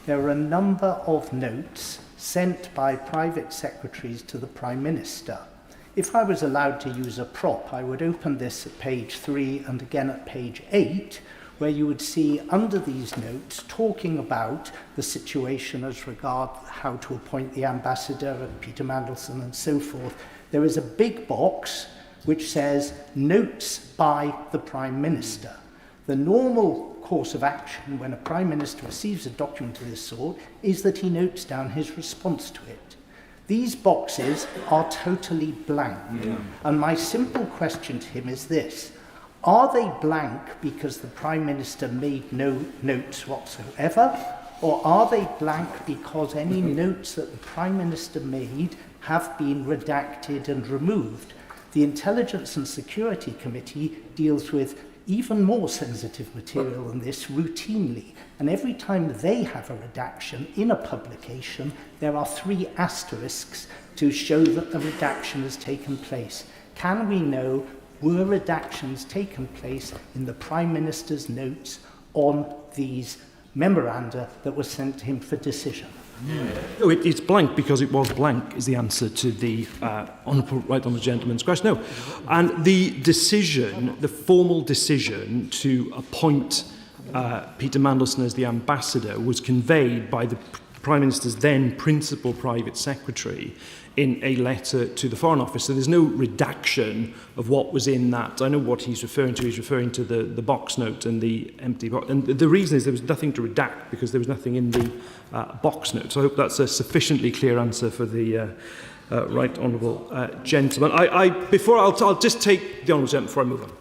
there are a number of notes sent by private secretaries to the Prime Minister. If I was allowed to use a prop, I would open this at page 3 and again at page 8, where you would see under these notes talking about the situation as regard how to appoint the ambassador and Peter Mandelson and so forth. There is a big box which says notes by the Prime Minister. The normal course of action when a Prime Minister receives a document of this sort is that he notes down his response to it. These boxes are totally blank. And my simple question to him is this: are they blank because the Prime Minister made no notes whatsoever, or are they blank because any notes that the Prime Minister made have been redacted and removed? The Intelligence and Security Committee deals with even more sensitive material than this routinely, and every time they have a redaction in a publication, there are 3 asterisks to show that the redaction has taken place. Can we know, were redactions taken place in the Prime Minister's notes on these memoranda that were sent to him for decision? No, it's blank because it was blank is the answer to the right honourable gentleman's question. No. And the decision, the formal decision to appoint Peter Mandelson as the ambassador was conveyed by the Prime Minister's then principal private secretary in a letter to the Foreign Office. So there's no redaction of what was in that. I know what he's referring to. He's referring to the box note and the empty box. And the reason is there was nothing to redact because there was nothing in the box note. So I hope that's a sufficiently clear answer for the right honourable gentleman. I'll just take the honourable gentleman before I move on.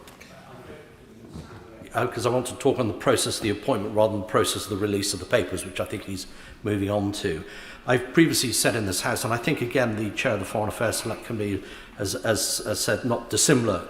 Because I want to talk on the process of the appointment rather than the process of the release of the papers, which I think he's moving on to. I've previously said in this House, and I think again the Chair of the Foreign Affairs Select Committee has said not dissimilar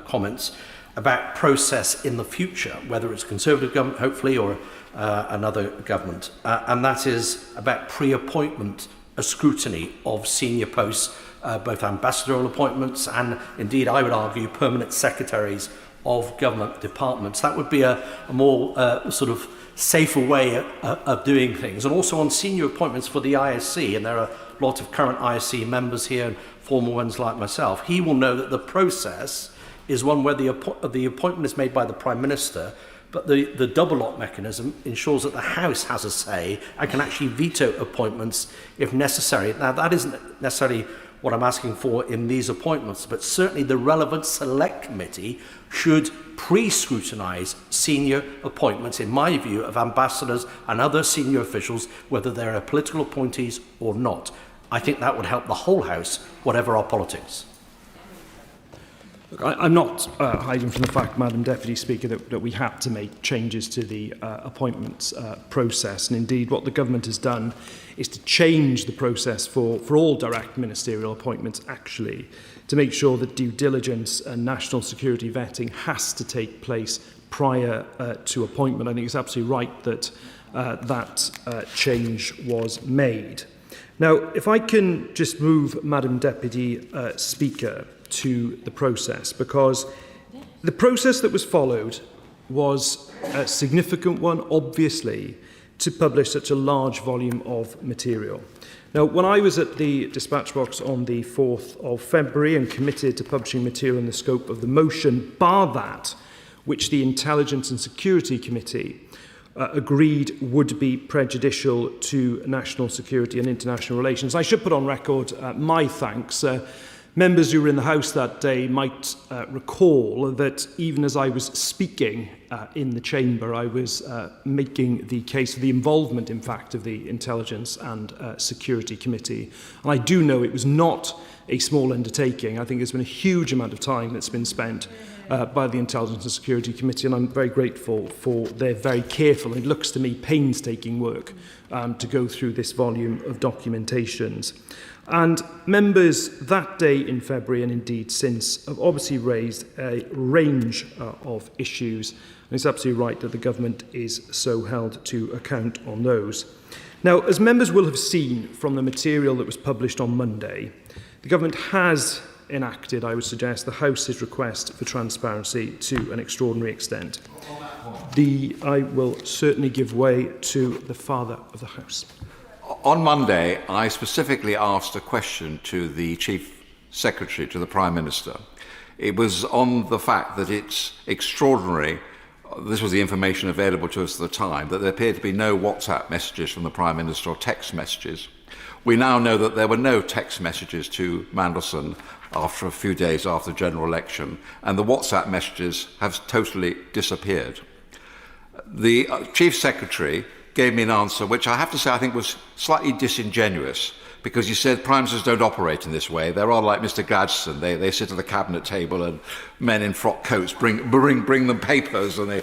comments about process in the future, whether it's a Conservative government, hopefully, or another government, and that is about pre-appointment scrutiny of senior posts, both ambassadorial appointments and indeed, I would argue, permanent secretaries of government departments. That would be a more sort of safer way of doing things. And also on senior appointments for the ISC, and there are a lot of current ISC members here and former ones like myself, he will know that the process is one where the appointment is made by the Prime Minister, but the double lock mechanism ensures that the House has a say and can actually veto appointments if necessary. Now, that isn't necessarily what I'm asking for in these appointments, but certainly the relevant select committee should pre-scrutinise senior appointments, in my view, of ambassadors and other senior officials, whether they're political appointees or not. I think that would help the whole House, whatever our politics. Look, I'm not hiding from the fact, Madam Deputy Speaker, that we had to make changes to the appointments process. And indeed, what the government has done is to change the process for all direct ministerial appointments, actually, to make sure that due diligence and national security vetting has to take place prior to appointment. I think it's absolutely right that that change was made. Now, if I can just move, Madam Deputy Speaker, to the process, because the process that was followed was a significant one, obviously, to publish such a large volume of material. Now, when I was at the dispatch box on the 4th of February and committed to publishing material in the scope of the motion, bar that which the Intelligence and Security Committee agreed would be prejudicial to national security and international relations, I should put on record my thanks. Members who were in the House that day might recall that even as I was speaking in the chamber, I was making the case for the involvement, in fact, of the Intelligence and Security Committee. And I do know it was not a small undertaking. I think there's been a huge amount of time that's been spent by the Intelligence and Security Committee, and I'm very grateful for their very careful, and it looks to me, painstaking work to go through this volume of documentations. And members that day in February, and indeed since, have obviously raised a range of issues, and it's absolutely right that the government is so held to account on those. Now, as members will have seen from the material that was published on Monday, the government has enacted, I would suggest, the House's request for transparency to an extraordinary extent. I will certainly give way to the Father of the House. On Monday, I specifically asked a question to the Chief Secretary, to the Prime Minister. It was on the fact that it's extraordinary, this was the information available to us at the time, that there appeared to be no WhatsApp messages from the Prime Minister or text messages. We now know that there were no text messages to Mandelson after a few days after the general election, and the WhatsApp messages have totally disappeared. The Chief Secretary gave me an answer which I have to say I think was slightly disingenuous, because he said prime ministers don't operate in this way. They're rather like Mr. Gladstone. They sit at the cabinet table and men in frock coats bring them papers. And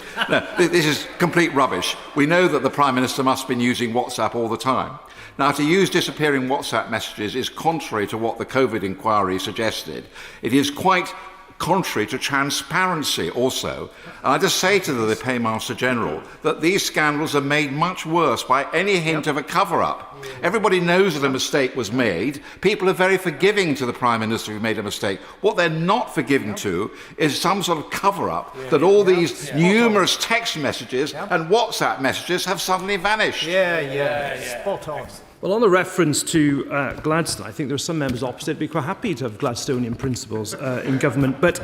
this is complete rubbish. We know that the Prime Minister must have been using WhatsApp all the time. Now, to use disappearing WhatsApp messages is contrary to what the COVID inquiry suggested. It is quite contrary to transparency also. And I just say to the Paymaster General that these scandals are made much worse by any hint of a cover-up. Everybody knows that a mistake was made. People are very forgiving to the Prime Minister who made a mistake. What they're not forgiving to is some sort of cover-up that all these numerous text messages and WhatsApp messages have suddenly vanished. Spot on. Well, on the reference to Gladstone, I think there are some members opposite who'd be quite happy to have Gladstonian principles in government. But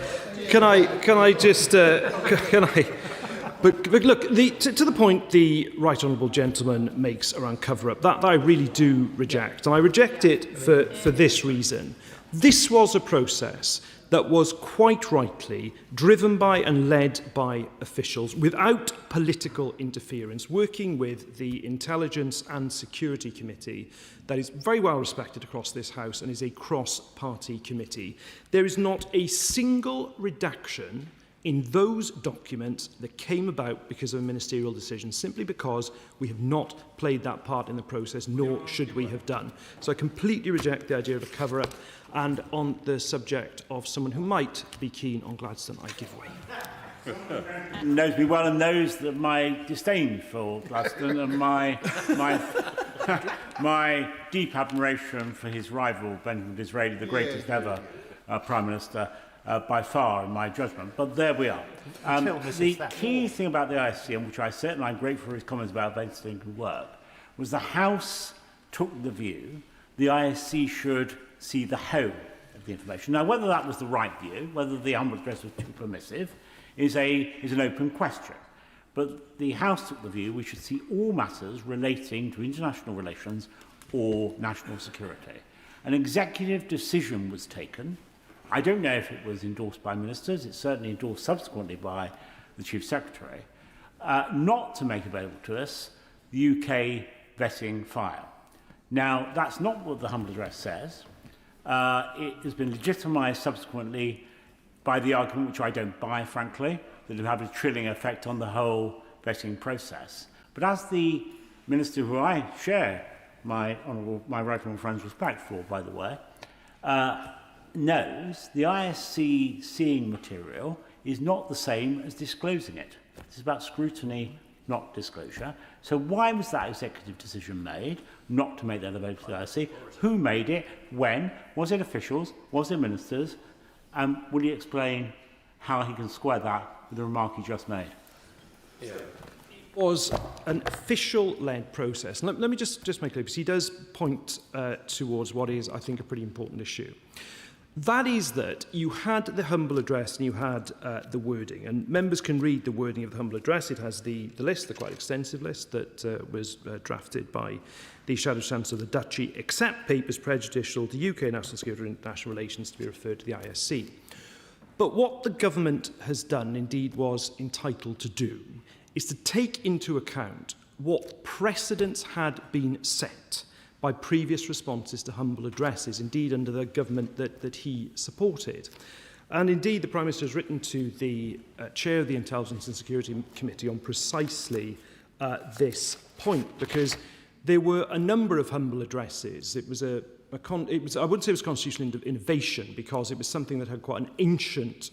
can I just can I? But look, to the point the right honourable gentleman makes around cover-up, that I really do reject, and I reject it for this reason. This was a process that was quite rightly driven by and led by officials without political interference, working with the Intelligence and Security Committee that is very well respected across this House and is a cross-party committee. There is not a single redaction in those documents that came about because of a ministerial decision, simply because we have not played that part in the process, nor should we have done. So I completely reject the idea of a cover-up. And on the subject of someone who might be keen on Gladstone, I give way. Knows me well and knows that my disdain for Gladstone and my deep admiration for his rival, Benjamin Disraeli, the greatest ever Prime Minister, by far, in my judgment. But there we are. The key thing about the ISC, on which I said, and I'm grateful for his comments about Benjamin good work, was the House took the view the ISC should see the whole of the information. Now, whether that was the right view, whether the humble address was too permissive, is an open question. But the House took the view we should see all matters relating to international relations or national security. An executive decision was taken. I don't know if it was endorsed by ministers. It's certainly endorsed subsequently by the Chief Secretary, not to make available to us the UK vetting file. Now, that's not what the humble address says. It has been legitimised subsequently by the argument, which I don't buy, frankly, that it will have a chilling effect on the whole vetting process. But as the Minister, who I share my right honourable friend's respect for, by the way, knows, the ISC seeing material is not the same as disclosing it. It's about scrutiny, not disclosure. So why was that executive decision made, not to make that available to the ISC? Who made it? When? Was it officials? Was it ministers? Will he explain how he can square that with the remark he just made? It was an official-led process. And let me just make clear, because he does point towards what is, I think, a pretty important issue. That is that you had the humble address and you had the wording. And members can read the wording of the humble address. It has the list, the quite extensive list that was drafted by the Shadow Chancellor of the Duchy, except papers prejudicial to UK national security and international relations to be referred to the ISC. But what the government has done, indeed was entitled to do, is to take into account what precedents had been set by previous responses to humble addresses, indeed under the government that he supported. And indeed, the Prime Minister has written to the Chair of the Intelligence and Security Committee on precisely this point, because there were a number of humble addresses. It was I wouldn't say it was constitutional innovation, because it was something that had quite an ancient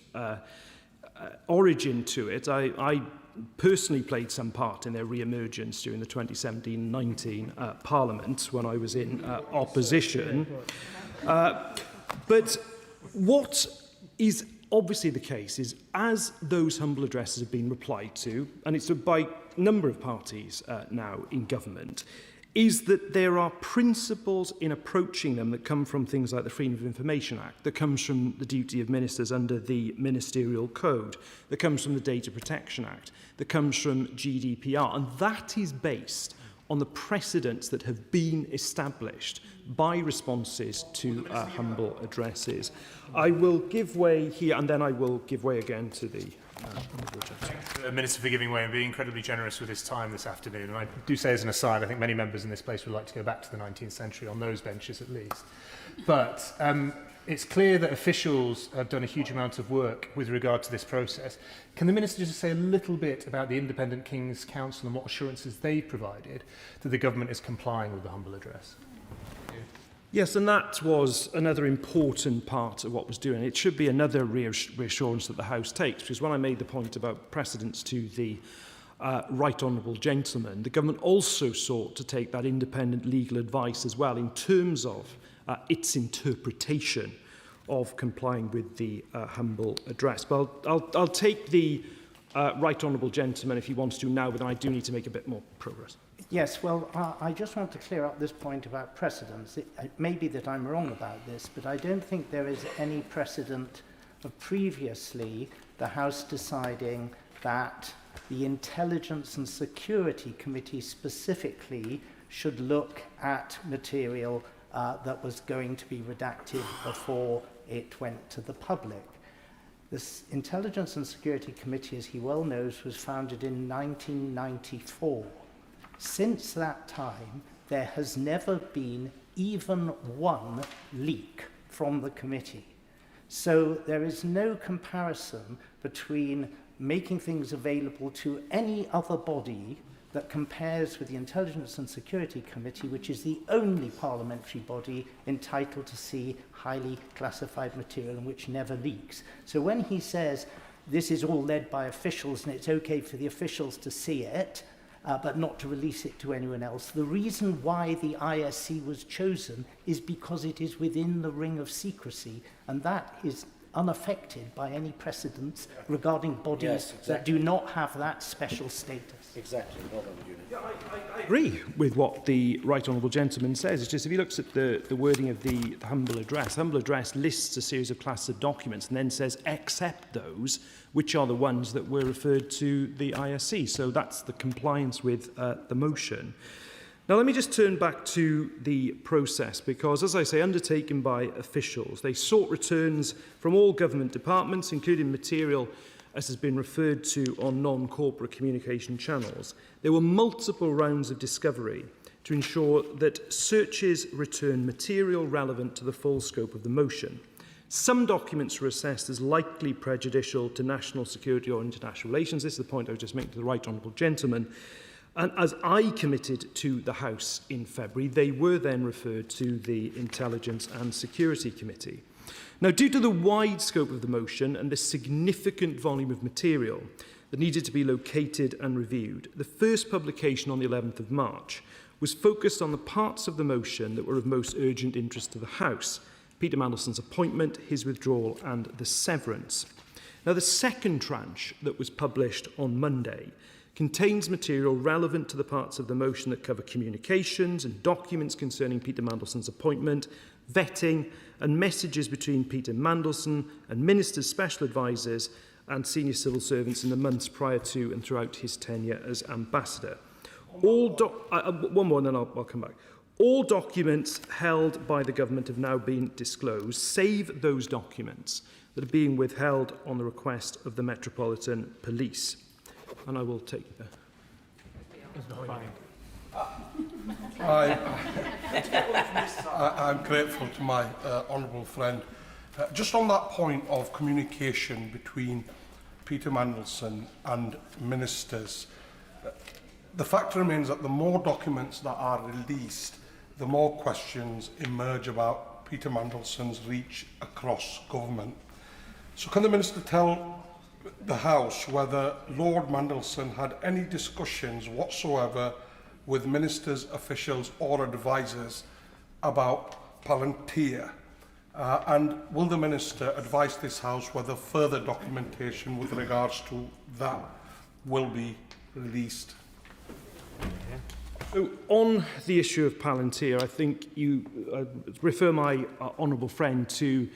origin to it. I personally played some part in their re-emergence during the 2017-19 Parliament when I was in opposition. But what is obviously the case is, as those humble addresses have been replied to, and it's by a number of parties now in government, is that there are principles in approaching them that come from things like the Freedom of Information Act, that comes from the duty of ministers under the Ministerial Code, that comes from the Data Protection Act, that comes from GDPR, and that is based on the precedents that have been established by responses to humble addresses. I will give way here, and then I will give way again to the Minister for giving way and being incredibly generous with his time this afternoon. And I do say as an aside, I think many members in this place would like to go back to the 19th century on those benches at least. But it's clear that officials have done a huge amount of work with regard to this process. Can the Minister just say a little bit about the Independent King's Council and what assurances they've provided that the government is complying with the humble address? Yes, and that was another important part of what was doing. It should be another reassurance that the House takes, because when I made the point about precedence to the Right Honourable Gentleman, the government also sought to take that independent legal advice as well in terms of its interpretation of complying with the humble address. But I'll take the Right Honourable Gentleman if he wants to now, but I do need to make a bit more progress. Yes, well, I just want to clear up this point about precedents. It may be that I'm wrong about this, but I don't think there is any precedent of previously the House deciding that the Intelligence and Security Committee specifically should look at material that was going to be redacted before it went to the public. This Intelligence and Security Committee, as he well knows, was founded in 1994. Since that time, there has never been even one leak from the committee. So there is no comparison between making things available to any other body that compares with the Intelligence and Security Committee, which is the only parliamentary body entitled to see highly classified material and which never leaks. So when he says this is all led by officials and it's okay for the officials to see it, but not to release it to anyone else, the reason why the ISC was chosen is because it is within the ring of secrecy, and that is unaffected by any precedents regarding bodies that do not have that special status. Exactly. Well done, Julie. I agree with what the Right Honourable Gentleman says. It's just if he looks at the wording of the humble address lists a series of classes of documents and then says, except those, which are the ones that were referred to the ISC. So that's the compliance with the motion. Now, let me just turn back to the process, because, as I say, undertaken by officials, they sought returns from all government departments, including material, as has been referred to, on non-corporate communication channels. There were multiple rounds of discovery to ensure that searches return material relevant to the full scope of the motion. Some documents were assessed as likely prejudicial to national security or international relations. This is the point I was just making to the Right Honourable Gentleman. And as I committed to the House in February, they were then referred to the Intelligence and Security Committee. Now, due to the wide scope of the motion and the significant volume of material that needed to be located and reviewed, the first publication on the 11th of March was focused on the parts of the motion that were of most urgent interest to the House: Peter Mandelson's appointment, his withdrawal and the severance. Now, the second tranche that was published on Monday contains material relevant to the parts of the motion that cover communications and documents concerning Peter Mandelson's appointment, vetting and messages between Peter Mandelson and ministers, special advisers and senior civil servants in the months prior to and throughout his tenure as ambassador. One more and then I'll come back. All documents held by the government have now been disclosed, save those documents that are being withheld on the request of the Metropolitan Police. And I will take that. I'm grateful to my honourable friend. Just on that point of communication between Peter Mandelson and ministers, the fact remains that the more documents that are released, the more questions emerge about Peter Mandelson's reach across government. So can the Minister tell the House whether Lord Mandelson had any discussions whatsoever with ministers, officials or advisers about Palantir, And will the Minister advise this House whether further documentation with regards to that will be released? So on the issue of Palantir, I think you refer my honourable friend to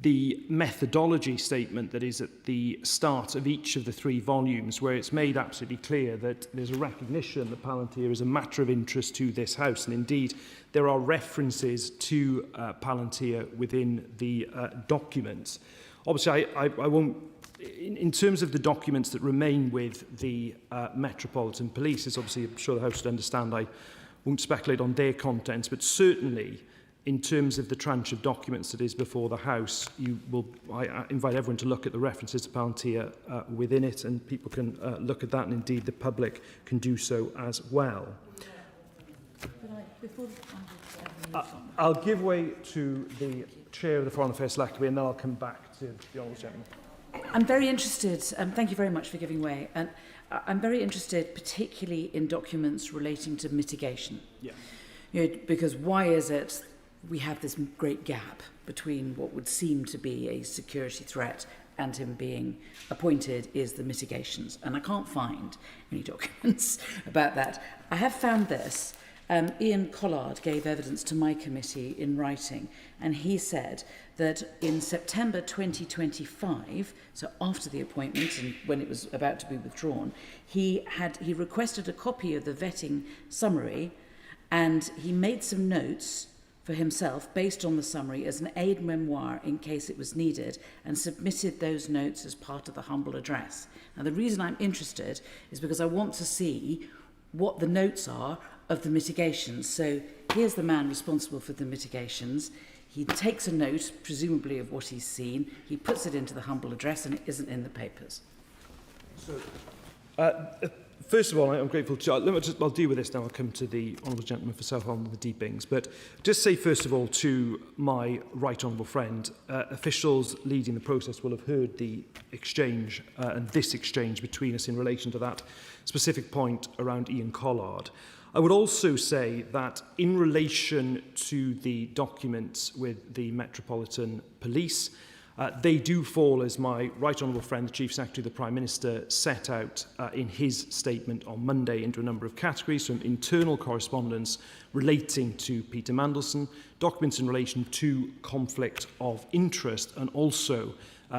the methodology statement that is at the start of each of the 3 volumes, where it's made absolutely clear that there's a recognition that Palantir is a matter of interest to this House, and indeed there are references to Palantir within the documents. Obviously, I won't, in terms of the documents that remain with the Metropolitan Police, as obviously I'm sure the House would understand, I won't speculate on their contents, but certainly in terms of the tranche of documents that is before the House, I invite everyone to look at the references to Palantir within it, and people can look at that, and indeed the public can do so as well. I'll give way to the Chair of the Foreign Affairs Select Committee, and then I'll come back to the Honourable Gentleman. I'm very interested, thank you very much for giving way, and I'm very interested particularly in documents relating to mitigation. Yeah. You know, because why is it we have this great gap between what would seem to be a security threat and him being appointed is the mitigations. And I can't find any documents about that. I have found this. Ian Collard gave evidence to my committee in writing, and he said that in September 2025, so after the appointment and when it was about to be withdrawn, he requested a copy of the vetting summary, and he made some notes for himself based on the summary as an aid memoir in case it was needed, and submitted those notes as part of the humble address. Now, the reason I'm interested is because I want to see what the notes are of the mitigations. So here's the man responsible for the mitigations. He takes a note, presumably of what he's seen, he puts it into the humble address, and it isn't in the papers. First of all, I'm grateful to... I'll deal with this now. I'll come to the Honourable Gentleman for South Holland and the Deepings. But just say, first of all, to my right honourable friend, officials leading the process will have heard the exchange and this exchange between us in relation to that specific point around Ian Collard. I would also say that in relation to the documents with the Metropolitan Police, they do fall, as my right honourable friend, the Chief Secretary of the Prime Minister, set out in his statement on Monday, into a number of categories, from internal correspondence relating to Peter Mandelson, documents in relation to conflict of interest, and also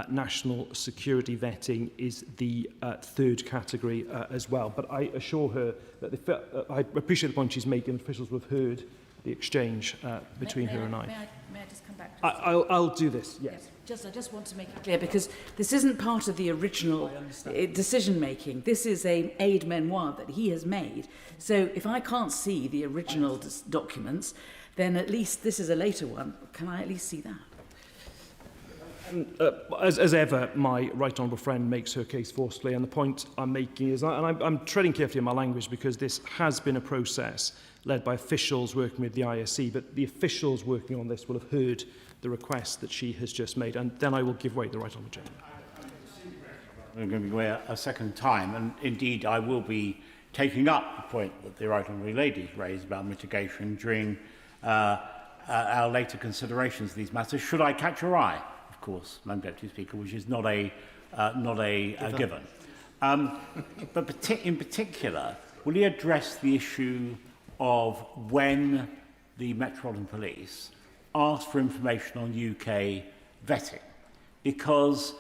national security vetting is the third category as well. But I assure her that I appreciate the point she's making. Officials will have heard the exchange between her and I. May I just come back to I'll do this, yes. I just want to make it clear, because this isn't part of the original decision-making. This is an aid memoir that he has made. So if I can't see the original documents, then at least this is a later one. Can I at least see that? As ever, my right honourable friend makes her case forcefully, and the point I'm making is, and I'm treading carefully in my language because this has been a process led by officials working with the ISC, but the officials working on this will have heard the request that she has just made, and then I will give way to the right honourable gentleman. I'm going to give way a second time, and indeed I will be taking up the point that the right honourable lady raised about mitigation during our later considerations of these matters. Should I catch your eye? Of course, Madam Deputy Speaker, which is not a given. But in particular, will he address the issue of when the Metropolitan Police asked for information on UK vetting? Because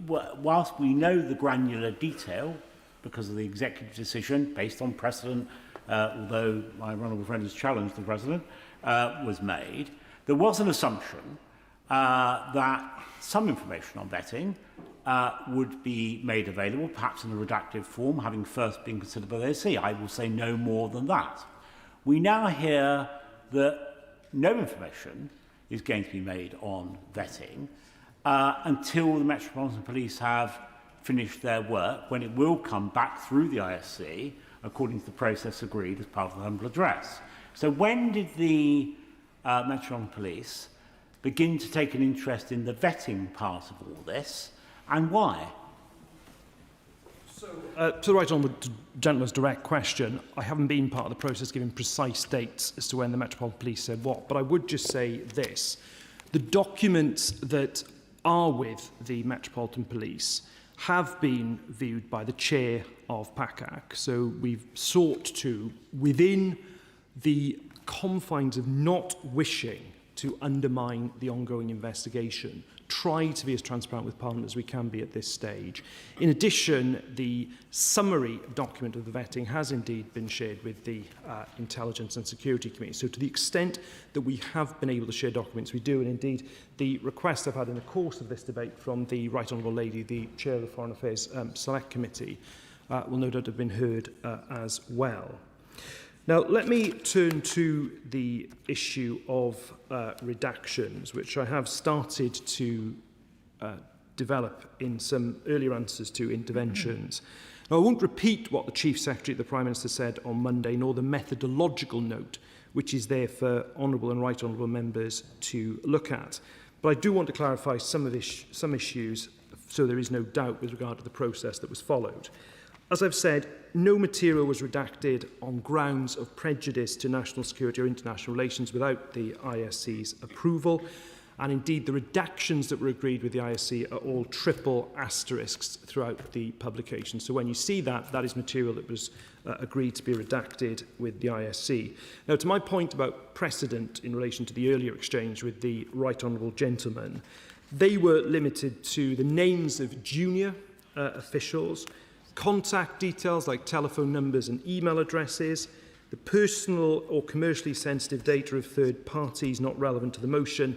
whilst we know the granular detail, because of the executive decision based on precedent, although my honourable friend has challenged the precedent, was made, there was an assumption that some information on vetting would be made available, perhaps in a redacted form, having first been considered by the ASC. I will say no more than that. We now hear that no information is going to be made on vetting until the Metropolitan Police have finished their work, when it will come back through the ISC, according to the process agreed as part of the humble address. So when did the Metropolitan Police begin to take an interest in the vetting part of all this, and why? To the right on the gentleman's direct question, I haven't been part of the process giving precise dates as to when the Metropolitan Police said what, but I would just say this. The documents that are with the Metropolitan Police have been viewed by the chair of PACAC. So we've sought to, within the confines of not wishing to undermine the ongoing investigation, try to be as transparent with Parliament as we can be at this stage. In addition, the summary document of the vetting has indeed been shared with the Intelligence and Security Committee. So to the extent that we have been able to share documents, we do. And indeed, the request I've had in the course of this debate from the Right Honourable Lady, the Chair of the Foreign Affairs Select Committee, will no doubt have been heard as well. Now, let me turn to the issue of redactions, which I have started to develop in some earlier answers to interventions. Now, I won't repeat what the Chief Secretary of the Prime Minister said on Monday, nor the methodological note, which is there for honourable and right honourable members to look at. But I do want to clarify some issues, so there is no doubt with regard to the process that was followed. As I've said, no material was redacted on grounds of prejudice to national security or international relations without the ISC's approval. And indeed, the redactions that were agreed with the ISC are all triple asterisks throughout the publication. So when you see that, that is material that was agreed to be redacted with the ISC. Now, to my point about precedent in relation to the earlier exchange with the Right Honourable Gentleman, they were limited to the names of junior officials, contact details like telephone numbers and email addresses, the personal or commercially sensitive data of third parties not relevant to the motion,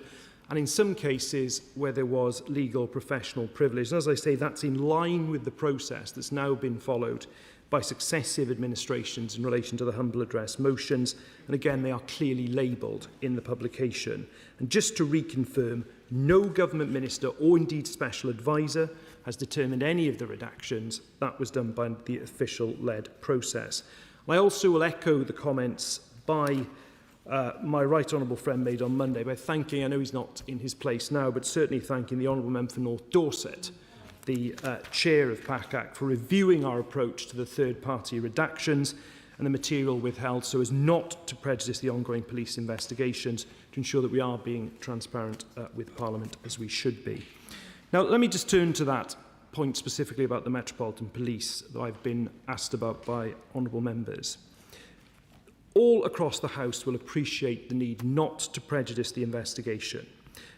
and in some cases where there was legal professional privilege. And as I say, that's in line with the process that's now been followed by successive administrations in relation to the humble address motions. And again, they are clearly labelled in the publication. And just to reconfirm, no government minister or indeed special advisor has determined any of the redactions. That was done by the official-led process. I also will echo the comments by my right honourable friend made on Monday by thanking, I know he's not in his place now, but certainly thanking the honourable member for North Dorset, the chair of PACAC, for reviewing our approach to the third-party redactions and the material withheld so as not to prejudice the ongoing police investigations, to ensure that we are being transparent with Parliament as we should be. Now, let me just turn to that point specifically about the Metropolitan Police that I've been asked about by honourable members. All across the House will appreciate the need not to prejudice the investigation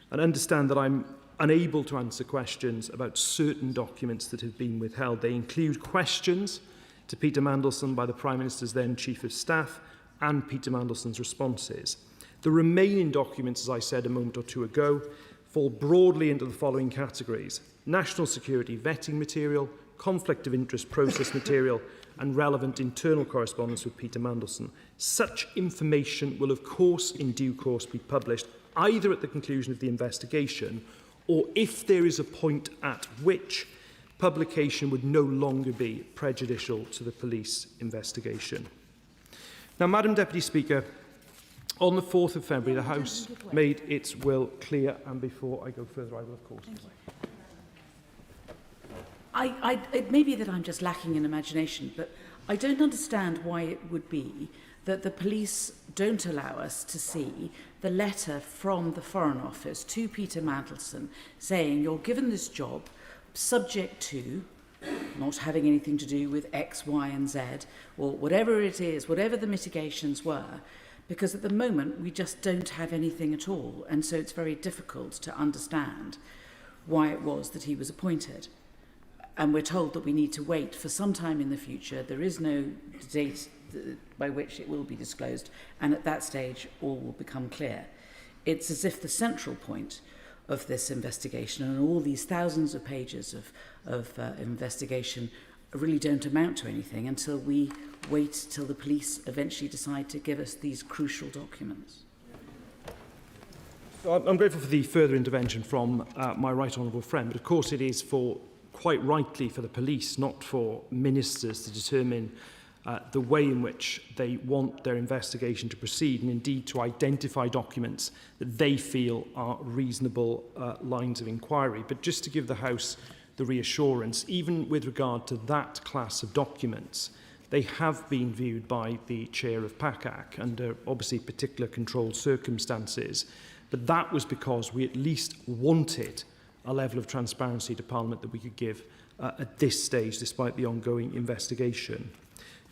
and understand that I'm unable to answer questions about certain documents that have been withheld. They include questions to Peter Mandelson by the Prime Minister's then Chief of Staff and Peter Mandelson's responses. The remaining documents, as I said a moment or two ago, fall broadly into the following categories: national security vetting material, conflict of interest process material, and relevant internal correspondence with Peter Mandelson. Such information will, of course, in due course be published either at the conclusion of the investigation or if there is a point at which publication would no longer be prejudicial to the police investigation. Now, Madam Deputy Speaker, on the 4th of February, the House made its will clear, and before I go further, I will, of course. It may be that I'm just lacking in imagination, but I don't understand why it would be that the police don't allow us to see the letter from the Foreign Office to Peter Mandelson saying you're given this job subject to not having anything to do with X, Y and Z, or whatever it is, whatever the mitigations were, because at the moment we just don't have anything at all, and so it's very difficult to understand why it was that he was appointed. And we're told that we need to wait for some time in the future. There is no date by which it will be disclosed, and at that stage all will become clear. It's as if the central point of this investigation and all these thousands of pages of investigation really don't amount to anything until we wait till the police eventually decide to give us these crucial documents. So I'm grateful for the further intervention from my right honourable friend, but of course it is quite rightly for the police, not for ministers, to determine the way in which they want their investigation to proceed, and indeed to identify documents that they feel are reasonable lines of inquiry. But just to give the House the the reassurance, even with regard to that class of documents, they have been viewed by the chair of PACAC under obviously particular controlled circumstances. But that was because we at least wanted a level of transparency to Parliament that we could give at this stage, despite the ongoing investigation.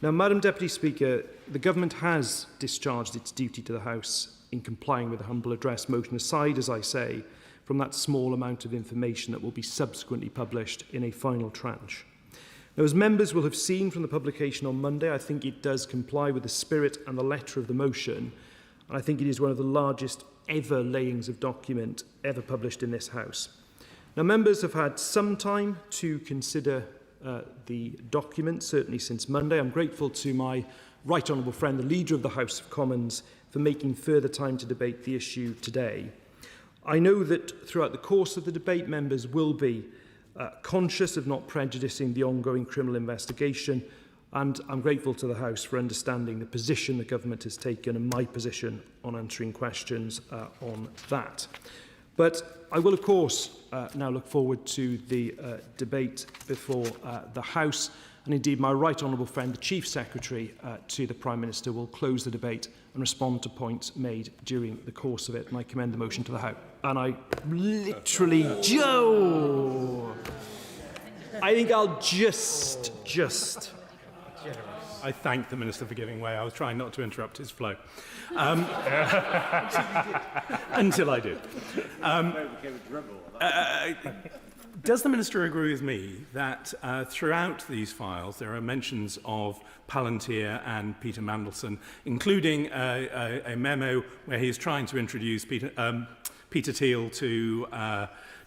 Now, Madam Deputy Speaker, the Government has discharged its duty to the House in complying with the humble address motion, aside, as I say, from that small amount of information that will be subsequently published in a final tranche. Now, as members will have seen from the publication on Monday, I think it does comply with the spirit and the letter of the motion, and I think it is one of the largest ever layings of document ever published in this House. Now, members have had some time to consider the document, certainly since Monday. I'm grateful to my right honourable friend, the Leader of the House of Commons, for making further time to debate the issue today. I know that throughout the course of the debate, members will be conscious of not prejudicing the ongoing criminal investigation, and I'm grateful to the House for understanding the position the Government has taken and my position on answering questions on that. But I will, of course, now look forward to the debate before the House, and indeed my right honourable friend, the Chief Secretary to the Prime Minister, will close the debate and respond to points made during the course of it, and I commend the motion to the House. And I literally, Joe! I think I'll just... I thank the Minister for giving way. I was trying not to interrupt his flow. Until I do. Does the Minister agree with me that throughout these files there are mentions of Palantir and Peter Mandelson, including a memo where he is trying to introduce Peter Thiel to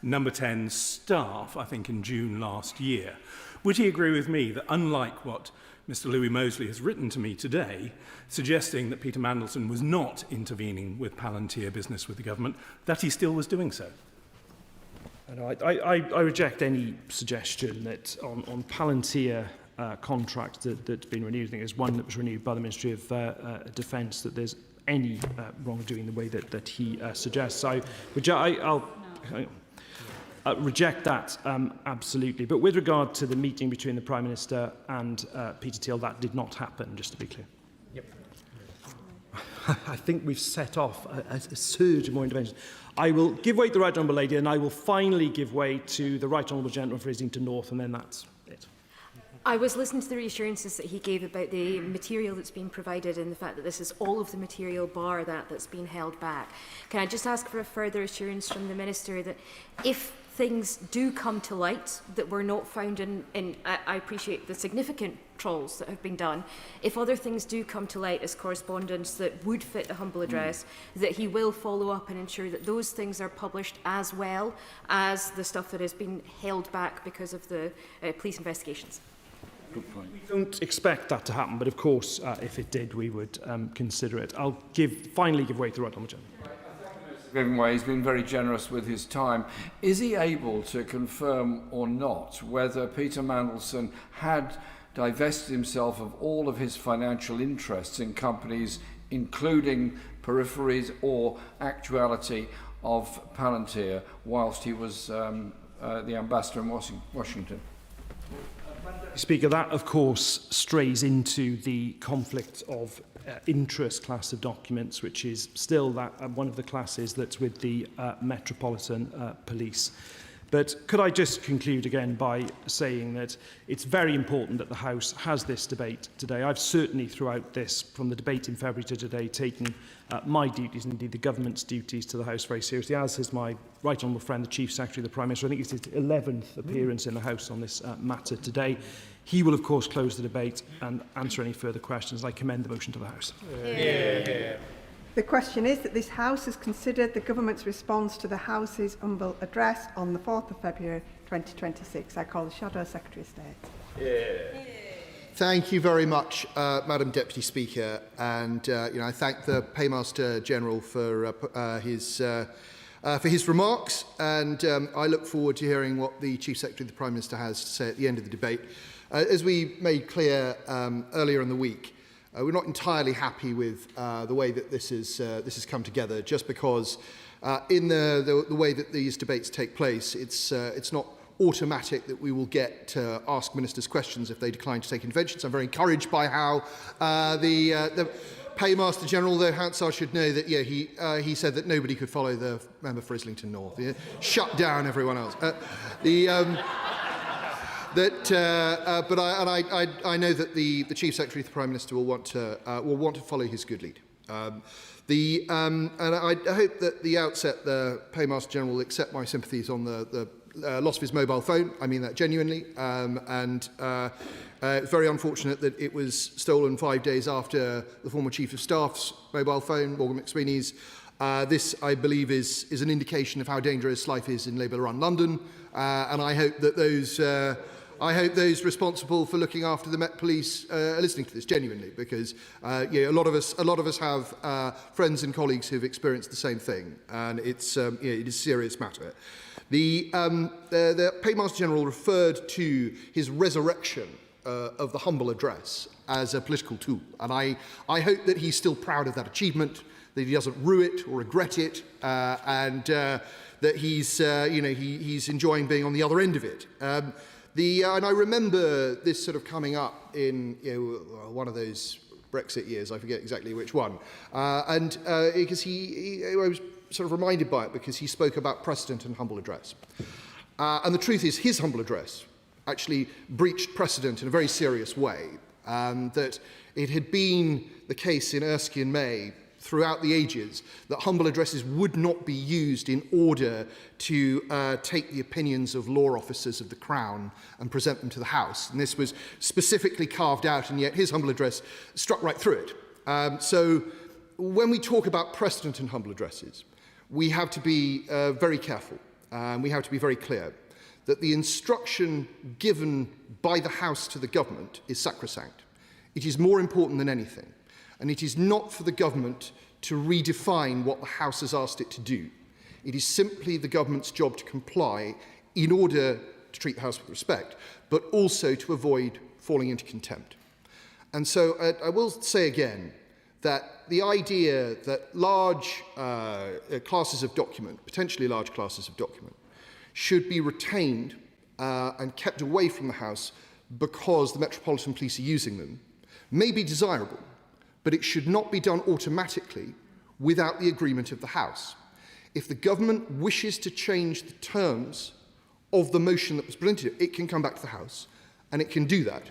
Number 10 staff, I think in June last year? Would he agree with me that, unlike what Mr. Louis Mosley has written to me today, suggesting that Peter Mandelson was not intervening with Palantir business with the government, that he still was doing so? I reject any suggestion that on Palantir contract that's been renewed, I think there's one that was renewed by the Ministry of Defence, that there's any wrongdoing the way that he suggests. I'll reject that absolutely. But with regard to the meeting between the Prime Minister and Peter Thiel, that did not happen, just to be clear. Yep. I think we've set off a surge of more interventions. I will give way to the Right Honourable Lady, and I will finally give way to the Right Honourable Gentleman for Islington North, and then that's it. I was listening to the reassurances that he gave about the material that's been provided and the fact that this is all of the material bar that's been held back. Can I just ask for a further assurance from the Minister that if things do come to light that were not found in I appreciate the significant trawls that have been done, if other things do come to light as correspondence that would fit the humble address, that he will follow up and ensure that those things are published as well as the stuff that has been held back because of the police investigations? Good point. We don't expect that to happen, but of course, if it did, we would consider it. I'll finally give way to the Right Honourable Gentleman. Giving way, he's been very generous with his time. Is he able to confirm or not whether Peter Mandelson had divested himself of all of his financial interests in companies, including peripheries or actuality of Palantir, whilst he was the ambassador in Washington? Speaker, that of course strays into the conflict of interest class of documents, which is still one of the classes that's with the Metropolitan Police. But could I just conclude again by saying that it's very important that the House has this debate today. I've certainly throughout this, from the debate in February to today, taken my duties and indeed the government's duties to the House very seriously, as has my right honourable friend, the Chief Secretary of the Prime Minister. I think it's his 11th appearance in the House on this matter today. He will, of course, close the debate and answer any further questions. I commend the motion to the House. Yeah. The question is that this House has considered the Government's response to the House's humble address on the 4th of February 2026. I call the Shadow Secretary of State. Yeah. Thank you very much, Madam Deputy Speaker. And I thank the Paymaster General for his remarks. And I look forward to hearing what the Chief Secretary of the Prime Minister has to say at the end of the debate. As we made clear earlier in the week, we're not entirely happy with the way that this has come together, just because in the way that these debates take place, it's not automatic that we will get to ask ministers questions if they decline to take interventions. I'm very encouraged by how the Paymaster General, though Hansard should know that, he said that nobody could follow the member for Islington North. Shut down everyone else. But I know that the Chief Secretary of the Prime Minister will want to follow his good lead. And I hope that at the outset the Paymaster General will accept my sympathies on the loss of his mobile phone. I mean that genuinely. It's very unfortunate that it was stolen 5 days after the former Chief of Staff's mobile phone, Morgan McSweeney's. This, I believe, is an indication of how dangerous life is in Labour-run London, and I hope that those responsible for looking after the Met Police are listening to this genuinely, because a lot of us have friends and colleagues who've experienced the same thing, and it is a serious matter. The Paymaster General referred to his resurrection of the humble address as a political tool, and I hope that he's still proud of that achievement, that he doesn't rue it or regret it, and that he's enjoying being on the other end of it. And I remember this sort of coming up in one of those Brexit years, I forget exactly which one, because I was sort of reminded by it because he spoke about precedent and humble address. And the truth is, his humble address actually breached precedent in a very serious way, that it had been the case in Erskine May throughout the ages that humble addresses would not be used in order to take the opinions of law officers of the Crown and present them to the House. And this was specifically carved out, and yet his humble address struck right through it. So when we talk about precedent and humble addresses, we have to be very careful, and we have to be very clear that the instruction given by the House to the government is sacrosanct. It is more important than anything. And it is not for the government to redefine what the House has asked it to do. It is simply the government's job to comply in order to treat the House with respect, but also to avoid falling into contempt. And so I will say again that the idea that large classes of document, potentially large classes of document, should be retained and kept away from the House because the Metropolitan Police are using them may be desirable, but it should not be done automatically without the agreement of the House. If the government wishes to change the terms of the motion that was presented, it can come back to the House, and it can do that.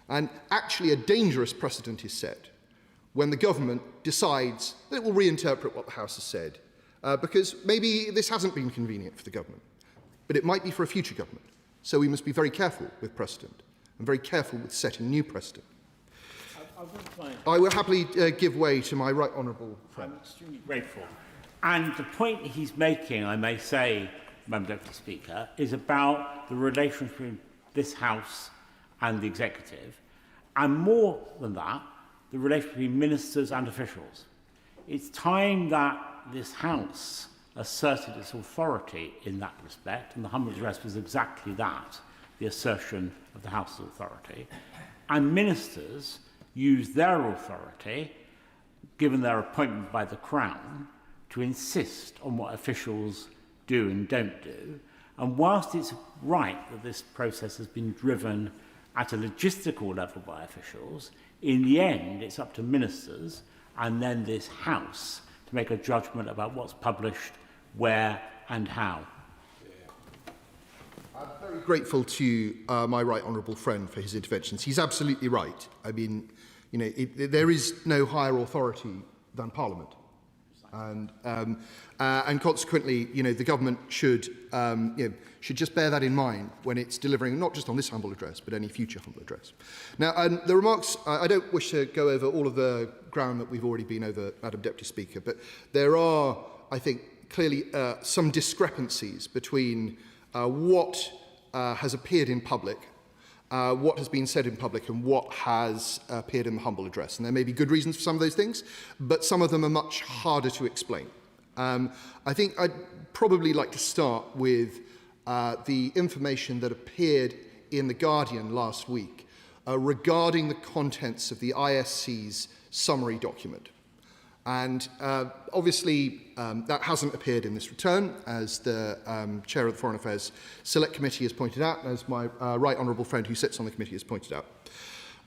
And actually a dangerous precedent is set when the government decides that it will reinterpret what the House has said, because maybe this hasn't been convenient for the government, but it might be for a future government. So we must be very careful with precedent and very careful with setting new precedent. I will happily give way to my right honourable friend. I'm extremely grateful. And the point he's making, I may say, Madam Deputy Speaker, is about the relation between this House and the Executive, and more than that, the relation between ministers and officials. It's time that this House asserted its authority in that respect, and the humble address was exactly that, the assertion of the House's authority, and ministers use their authority, given their appointment by the Crown, to insist on what officials do and don't do. And whilst it's right that this process has been driven at a logistical level by officials, in the end it's up to ministers and then this House to make a judgment about what's published, where and how. I'm very grateful to my right honourable friend for his interventions. He's absolutely right. I mean, there is no higher authority than Parliament, and consequently, the government should just bear that in mind when it's delivering not just on this humble address, but any future humble address. Now, the remarks. I don't wish to go over all of the ground that we've already been over, Madam Deputy Speaker, but there are, I think, clearly some discrepancies between what has appeared in public, what has been said in public, and what has appeared in the humble address. And there may be good reasons for some of those things, but some of them are much harder to explain. I think I'd probably like to start with the information that appeared in The Guardian last week regarding the contents of the ISC's summary document. And obviously, that hasn't appeared in this return, as the Chair of the Foreign Affairs Select Committee has pointed out, and as my right honourable friend who sits on the committee has pointed out.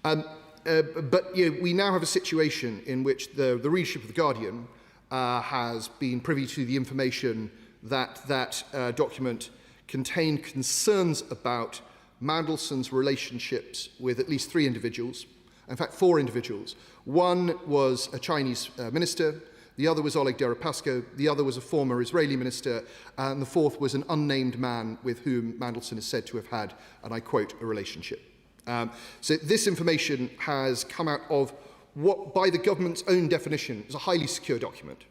But we now have a situation in which the readership of The Guardian has been privy to the information that document contained concerns about Mandelson's relationships with at least 3 individuals, in fact 4 individuals. One was a Chinese minister, the other was Oleg Deripaska, the other was a former Israeli minister, and the 4th was an unnamed man with whom Mandelson is said to have had, and I quote, a relationship. So this information has come out of what, by the government's own definition, is a highly secure document,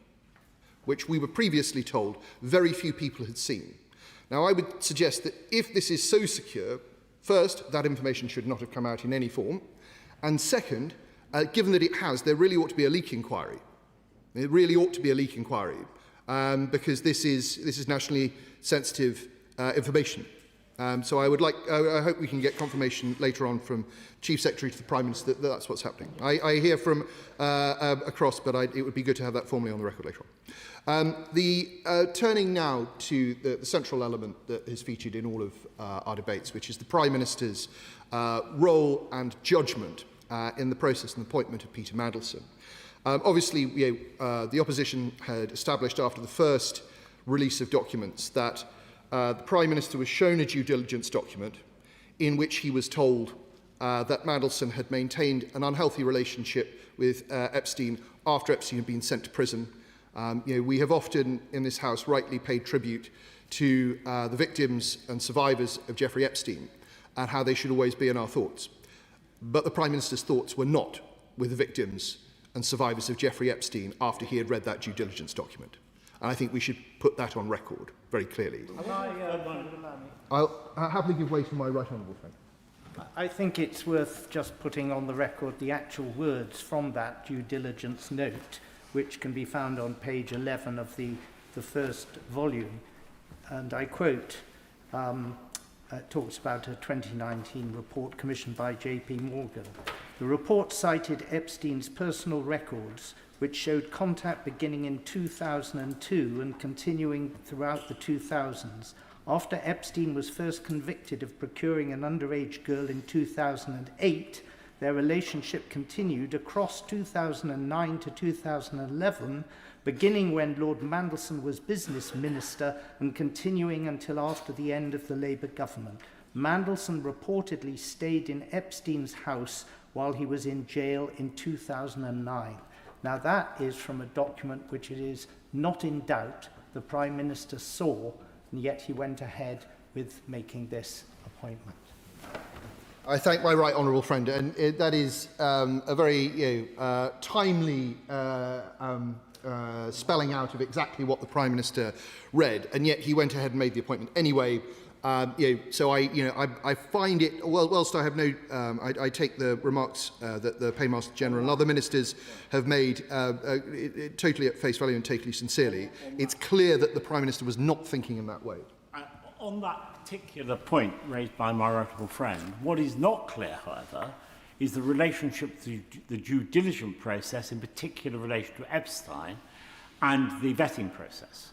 which we were previously told very few people had seen. Now, I would suggest that if this is so secure, first, that information should not have come out in any form, and second, given that it has, there really ought to be a leak inquiry. It really ought to be a leak inquiry, because this is nationally sensitive information. So I hope we can get confirmation later on from Chief Secretary to the Prime Minister that that's what's happening. I hear from across, but it would be good to have that formally on the record later on. Turning now to the central element that has featured in all of our debates, which is the Prime Minister's role and judgment in the process and appointment of Peter Mandelson. Obviously, the opposition had established after the first release of documents that the Prime Minister was shown a due diligence document in which he was told that Mandelson had maintained an unhealthy relationship with Epstein after Epstein had been sent to prison. We have often in this House rightly paid tribute to the victims and survivors of Jeffrey Epstein and how they should always be in our thoughts. But the Prime Minister's thoughts were not with the victims and survivors of Jeffrey Epstein after he had read that due diligence document. And I think we should put that on record very clearly. I'll happily give way to my right honourable friend. I think it's worth just putting on the record the actual words from that due diligence note, which can be found on page 11 of the first volume. And I quote, it talks about a 2019 report commissioned by J.P. Morgan. The report cited Epstein's personal records, which showed contact beginning in 2002 and continuing throughout the 2000s. After Epstein was first convicted of procuring an underage girl in 2008, their relationship continued across 2009 to 2011, beginning when Lord Mandelson was business minister and continuing until after the end of the Labour government. Mandelson reportedly stayed in Epstein's house while he was in jail in 2009. Now that is from a document which it is not in doubt the Prime Minister saw, and yet he went ahead with making this appointment. I thank my right honourable friend, and that is a very timely spelling out of exactly what the Prime Minister read, and yet he went ahead and made the appointment anyway. So I find it, whilst I have no, I take the remarks that the Paymaster General and other ministers have made totally at face value and totally sincerely. It's clear that the Prime Minister was not thinking in that way. On that particular point raised by my honourable friend, what is not clear, however, is the relationship to the due diligence process, in particular relation to Epstein, and the vetting process.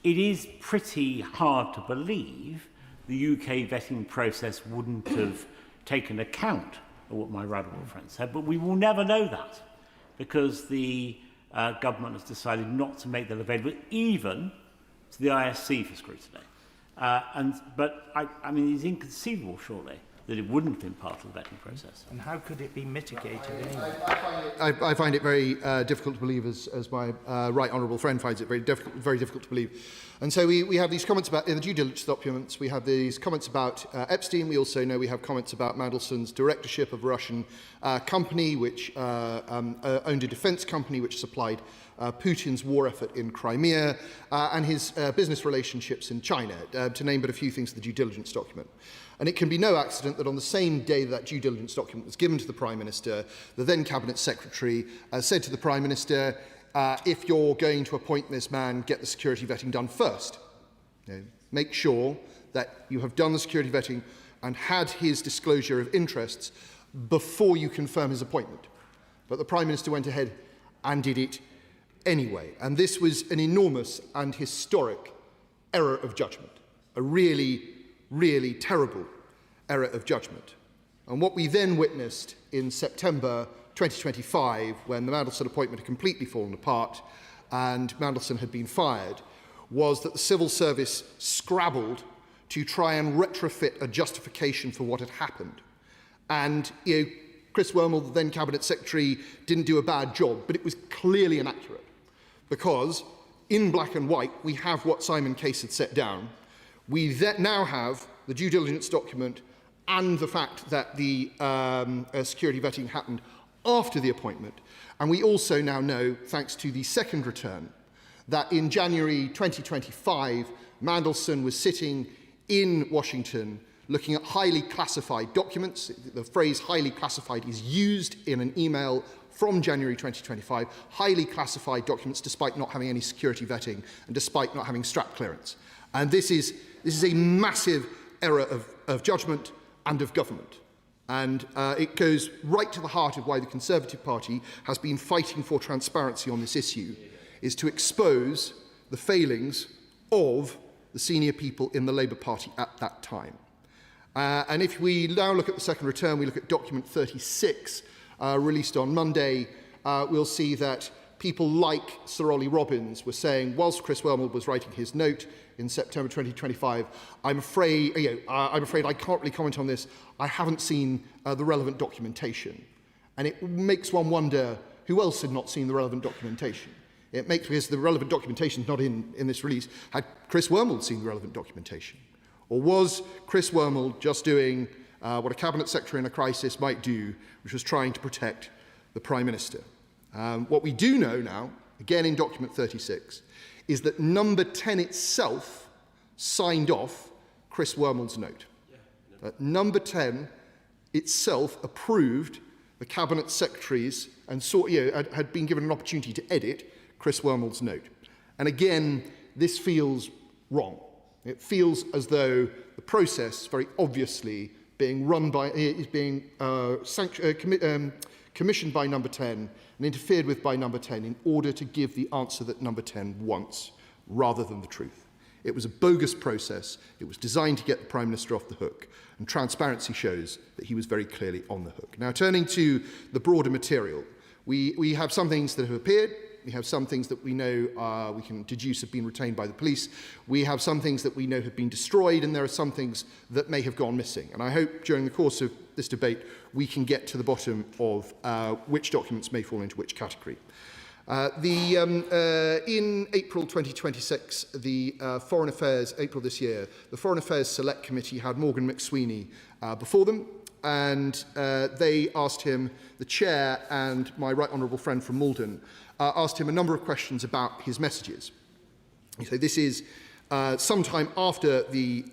It is pretty hard to believe the UK vetting process wouldn't have taken account of what my honourable friend said, but we will never know that because the government has decided not to make that available even to the ISC for scrutiny. But I mean, it's inconceivable, surely, that it wouldn't have been part of the vetting process. And how could it be mitigated anyway? I find it very difficult to believe, as my right honourable friend finds it very difficult to believe. And so we have these comments about, in the due diligence documents, we have these comments about Epstein. We also know we have comments about Mandelson's directorship of a Russian company, which owned a defence company which supplied Putin's war effort in Crimea, and his business relationships in China, to name but a few things in the due diligence document. And it can be no accident that on the same day that due diligence document was given to the Prime Minister, the then Cabinet Secretary said to the Prime Minister, if you're going to appoint this man, get the security vetting done first. Make sure that you have done the security vetting and had his disclosure of interests before you confirm his appointment. But the Prime Minister went ahead and did it anyway. And this was an enormous and historic error of judgment, a really, really terrible error of judgment. And what we then witnessed in September 2025, when the Mandelson appointment had completely fallen apart and Mandelson had been fired, was that the civil service scrabbled to try and retrofit a justification for what had happened. And Chris Wormald, the then Cabinet Secretary, didn't do a bad job, but it was clearly inaccurate, because in black and white we have what Simon Case had set down. We now have the due diligence document and the fact that the security vetting happened after the appointment. And we also now know, thanks to the second return, that in January 2025, Mandelson was sitting in Washington looking at highly classified documents. The phrase highly classified is used in an email from January 2025, highly classified documents despite not having any security vetting and despite not having strap clearance. And this is a massive error of judgment and of government. And it goes right to the heart of why the Conservative Party has been fighting for transparency on this issue, is to expose the failings of the senior people in the Labour Party at that time. And if we now look at the second return, we look at document 36, released on Monday, we'll see that people like Sir Ollie Robbins were saying, whilst Chris Wormald was writing his note in September 2025, I'm afraid I can't really comment on this. I haven't seen the relevant documentation. And it makes one wonder who else had not seen the relevant documentation. It makes, because the relevant documentation is not in this release, had Chris Wormald seen the relevant documentation? Or was Chris Wormald just doing what a Cabinet Secretary in a crisis might do, which was trying to protect the Prime Minister? What we do know now, again in document 36, is that number 10 itself signed off Chris Wormald's note. Number 10 itself approved the Cabinet Secretaries and had been given an opportunity to edit Chris Wormald's note. And again, this feels wrong. It feels as though the process, very obviously, is being commissioned by number 10 and interfered with by number 10 in order to give the answer that number 10 wants, rather than the truth. It was a bogus process. It was designed to get the Prime Minister off the hook, and transparency shows that he was very clearly on the hook. Now, turning to the broader material, we have some things that have appeared. We have some things that we know we can deduce have been retained by the police. We have some things that we know have been destroyed, and there are some things that may have gone missing. And I hope during the course of this debate we can get to the bottom of which documents may fall into which category. In April 2026, April this year, the Foreign Affairs Select Committee had Morgan McSweeney before them, and they asked him, the chair and my right honourable friend from Malden, asked him a number of questions about his messages. So this is sometime after the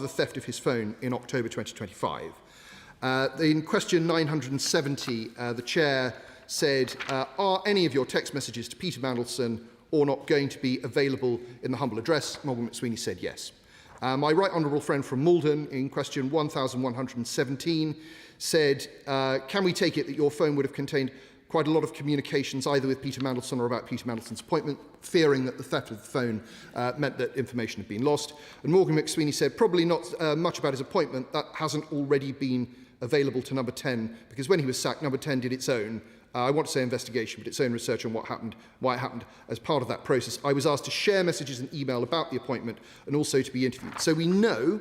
theft of his phone in October 2025. In question 970, the chair said, are any of your text messages to Peter Mandelson or not going to be available in the humble address? Morgan McSweeney said yes. My right honourable friend from Malden, in question 1117, said, can we take it that your phone would have contained quite a lot of communications either with Peter Mandelson or about Peter Mandelson's appointment, fearing that the theft of the phone meant that information had been lost? And Morgan McSweeney said, probably not much about his appointment. That hasn't already been available to number 10, because when he was sacked, number 10 did its own, I want to say investigation, but its own research on what happened, why it happened. As part of that process, I was asked to share messages and email about the appointment and also to be interviewed. So we know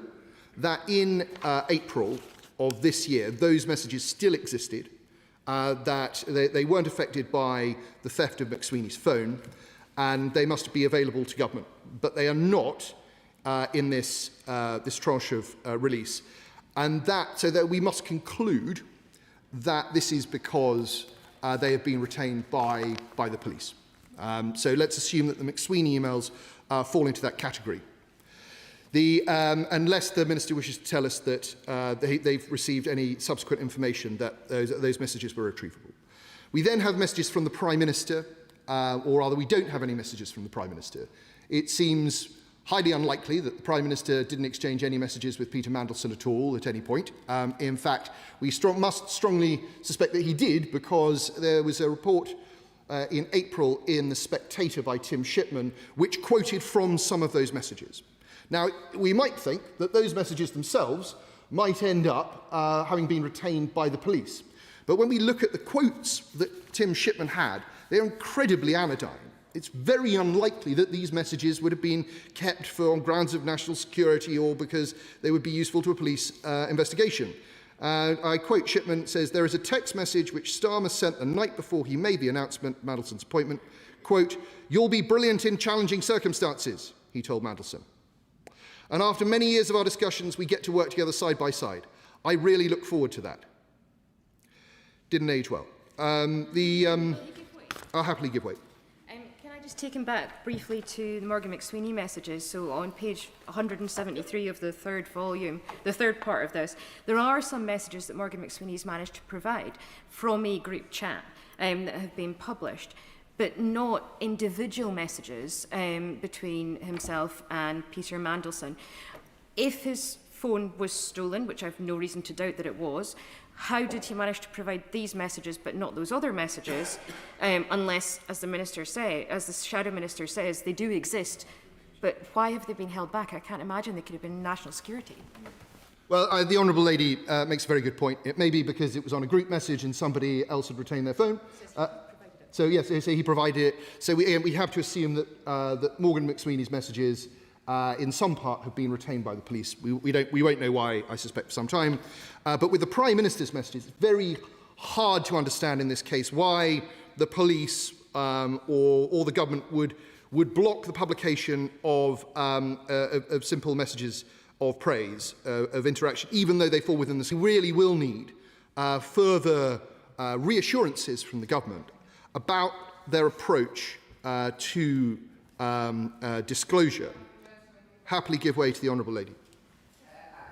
that in April of this year, those messages still existed, that they weren't affected by the theft of McSweeney's phone, and they must be available to government. But they are not in this tranche of release. And so that we must conclude that this is because they have been retained by the police. So let's assume that the McSweeney emails fall into that category. Unless the Minister wishes to tell us that they've received any subsequent information that those messages were retrievable. We then have messages from the Prime Minister, or rather we don't have any messages from the Prime Minister. It seems highly unlikely that the Prime Minister didn't exchange any messages with Peter Mandelson at all at any point. In fact, we must strongly suspect that he did, because there was a report in April in The Spectator by Tim Shipman, which quoted from some of those messages. Now, we might think that those messages themselves might end up having been retained by the police. But when we look at the quotes that Tim Shipman had, they're incredibly anodyne. It's very unlikely that these messages would have been kept on grounds of national security or because they would be useful to a police investigation. I quote Shipman, says, "There is a text message which Starmer sent the night before he made the announcement, Mandelson's appointment. Quote, 'You'll be brilliant in challenging circumstances,' he told Mandelson. And after many years of our discussions, we get to work together side by side. I really look forward to that." Didn't age well. I'll happily give way. Can I just take him back briefly to the Morgan McSweeney messages? So on page 173 of the third volume, the third part of this, there are some messages that Morgan McSweeney's managed to provide from a group chat that have been published, but not individual messages between himself and Peter Mandelson. If his phone was stolen, which I have no reason to doubt that it was, how did he manage to provide these messages but not those other messages, unless, as the Shadow Minister says, they do exist, but why have they been held back? I can't imagine they could have been national security. Well, the Honourable Lady makes a very good point. It may be because it was on a group message and somebody else had retained their phone. So yes, so he provided it. So we have to assume that that Morgan McSweeney's messages, in some part, have been retained by the police. We won't know why, I suspect, for some time. But with the Prime Minister's messages, it's very hard to understand in this case why the police or the government would block the publication of simple messages of praise, of interaction, even though they fall within this. We really will need further reassurances from the government about their approach to disclosure. Happily give way to the Honourable Lady.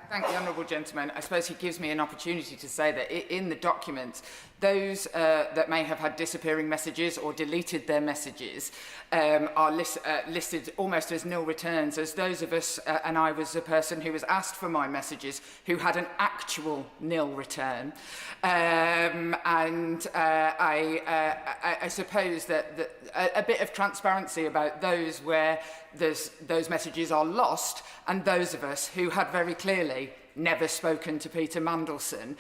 Thank the Honourable Gentleman. I suppose he gives me an opportunity to say that in the documents, those that may have had disappearing messages or deleted their messages are listed almost as nil returns, as those of us, and I was a person who was asked for my messages, who had an actual nil return. I suppose that a bit of transparency about those where those messages are lost, and those of us who had very clearly never spoken to Peter Mandelson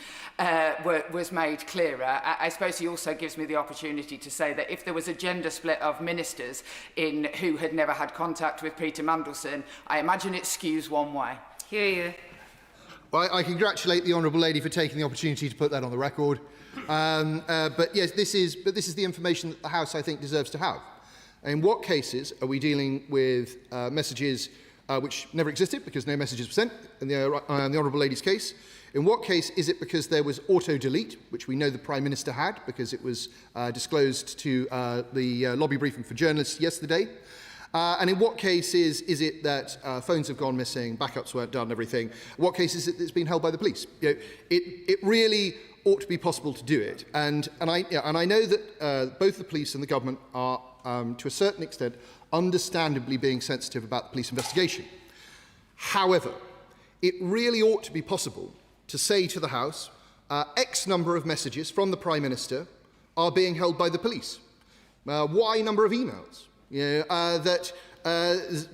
was made clearer. I suppose he also gives me the opportunity to say that if there was a gender split of ministers who had never had contact with Peter Mandelson, I imagine it skews one way. Hear you. Well, I congratulate the Honourable Lady for taking the opportunity to put that on the record. But yes, this is the information that the House, I think, deserves to have. In what cases are we dealing with messages which never existed because no messages were sent in the Honourable Lady's case? In what case is it because there was auto-delete, which we know the Prime Minister had because it was disclosed to the lobby briefing for journalists yesterday? And in what case is it that phones have gone missing, backups weren't done, everything? What case is it that's been held by the police? You know, it really ought to be possible to do it. And I know that both the police and the government are, to a certain extent, understandably being sensitive about the police investigation. However, it really ought to be possible to say to the House, X number of messages from the Prime Minister are being held by the police. Y number of emails.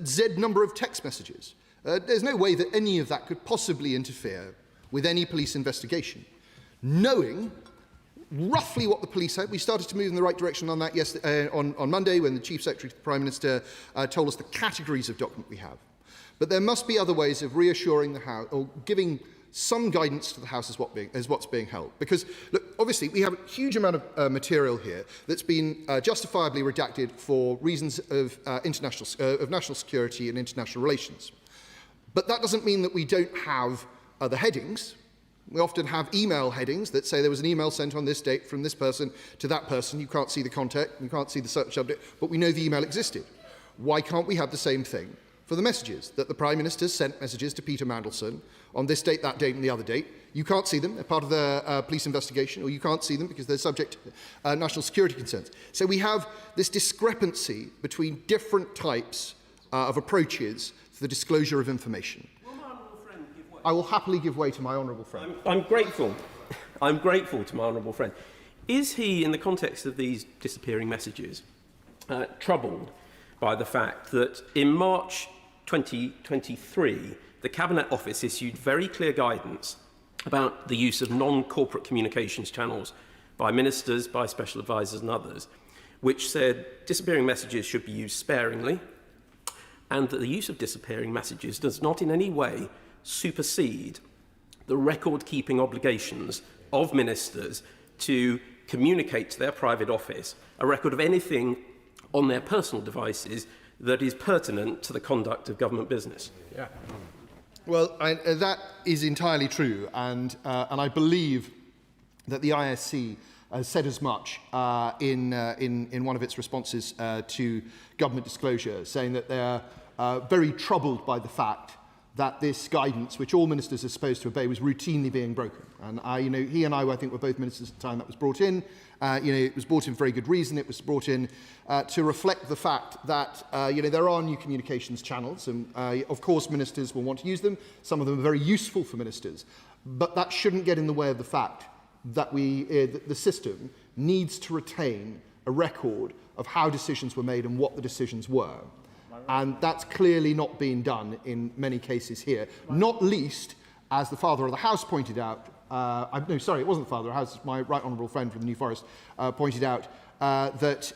Z number of text messages. There's no way that any of that could possibly interfere with any police investigation. Knowing roughly what the police had, we started to move in the right direction on that yesterday, on Monday when the Chief Secretary to the Prime Minister told us the categories of document we have. But there must be other ways of reassuring the House, or giving some guidance to the House as what's being held. Because, look, obviously we have a huge amount of material here that's been justifiably redacted for reasons of national security and international relations. But that doesn't mean that we don't have the headings. We often have email headings that say there was an email sent on this date from this person to that person. You can't see the contact, you can't see the subject, but we know the email existed. Why can't we have the same thing for the messages? That the Prime Minister sent messages to Peter Mandelson on this date, that date, and the other date. You can't see them, they're part of the police investigation, or you can't see them because they're subject to national security concerns. So we have this discrepancy between different types of approaches to the disclosure of information. I will happily give way to my honourable friend. I'm grateful. I'm grateful to my honourable friend. Is he, in the context of these disappearing messages, troubled by the fact that in March 2023, the Cabinet Office issued very clear guidance about the use of non-corporate communications channels by ministers, by special advisors and others, which said disappearing messages should be used sparingly, and that the use of disappearing messages does not in any way supersede the record-keeping obligations of ministers to communicate to their private office a record of anything on their personal devices that is pertinent to the conduct of government business. Yeah. Well, that is entirely true, and I believe that the ISC has said as much in one of its responses to government disclosure, saying that they are very troubled by the fact that this guidance, which all ministers are supposed to obey, was routinely being broken. And he and I think, were both ministers at the time that was brought in. It was brought in for very good reason. It was brought in to reflect the fact that there are new communications channels, and of course ministers will want to use them. Some of them are very useful for ministers, but that shouldn't get in the way of the fact that the system needs to retain a record of how decisions were made and what the decisions were. And that's clearly not being done in many cases here, not least, as the Father of the House pointed out, no, sorry, it wasn't the Father of the House, my right honourable friend from the New Forest pointed out that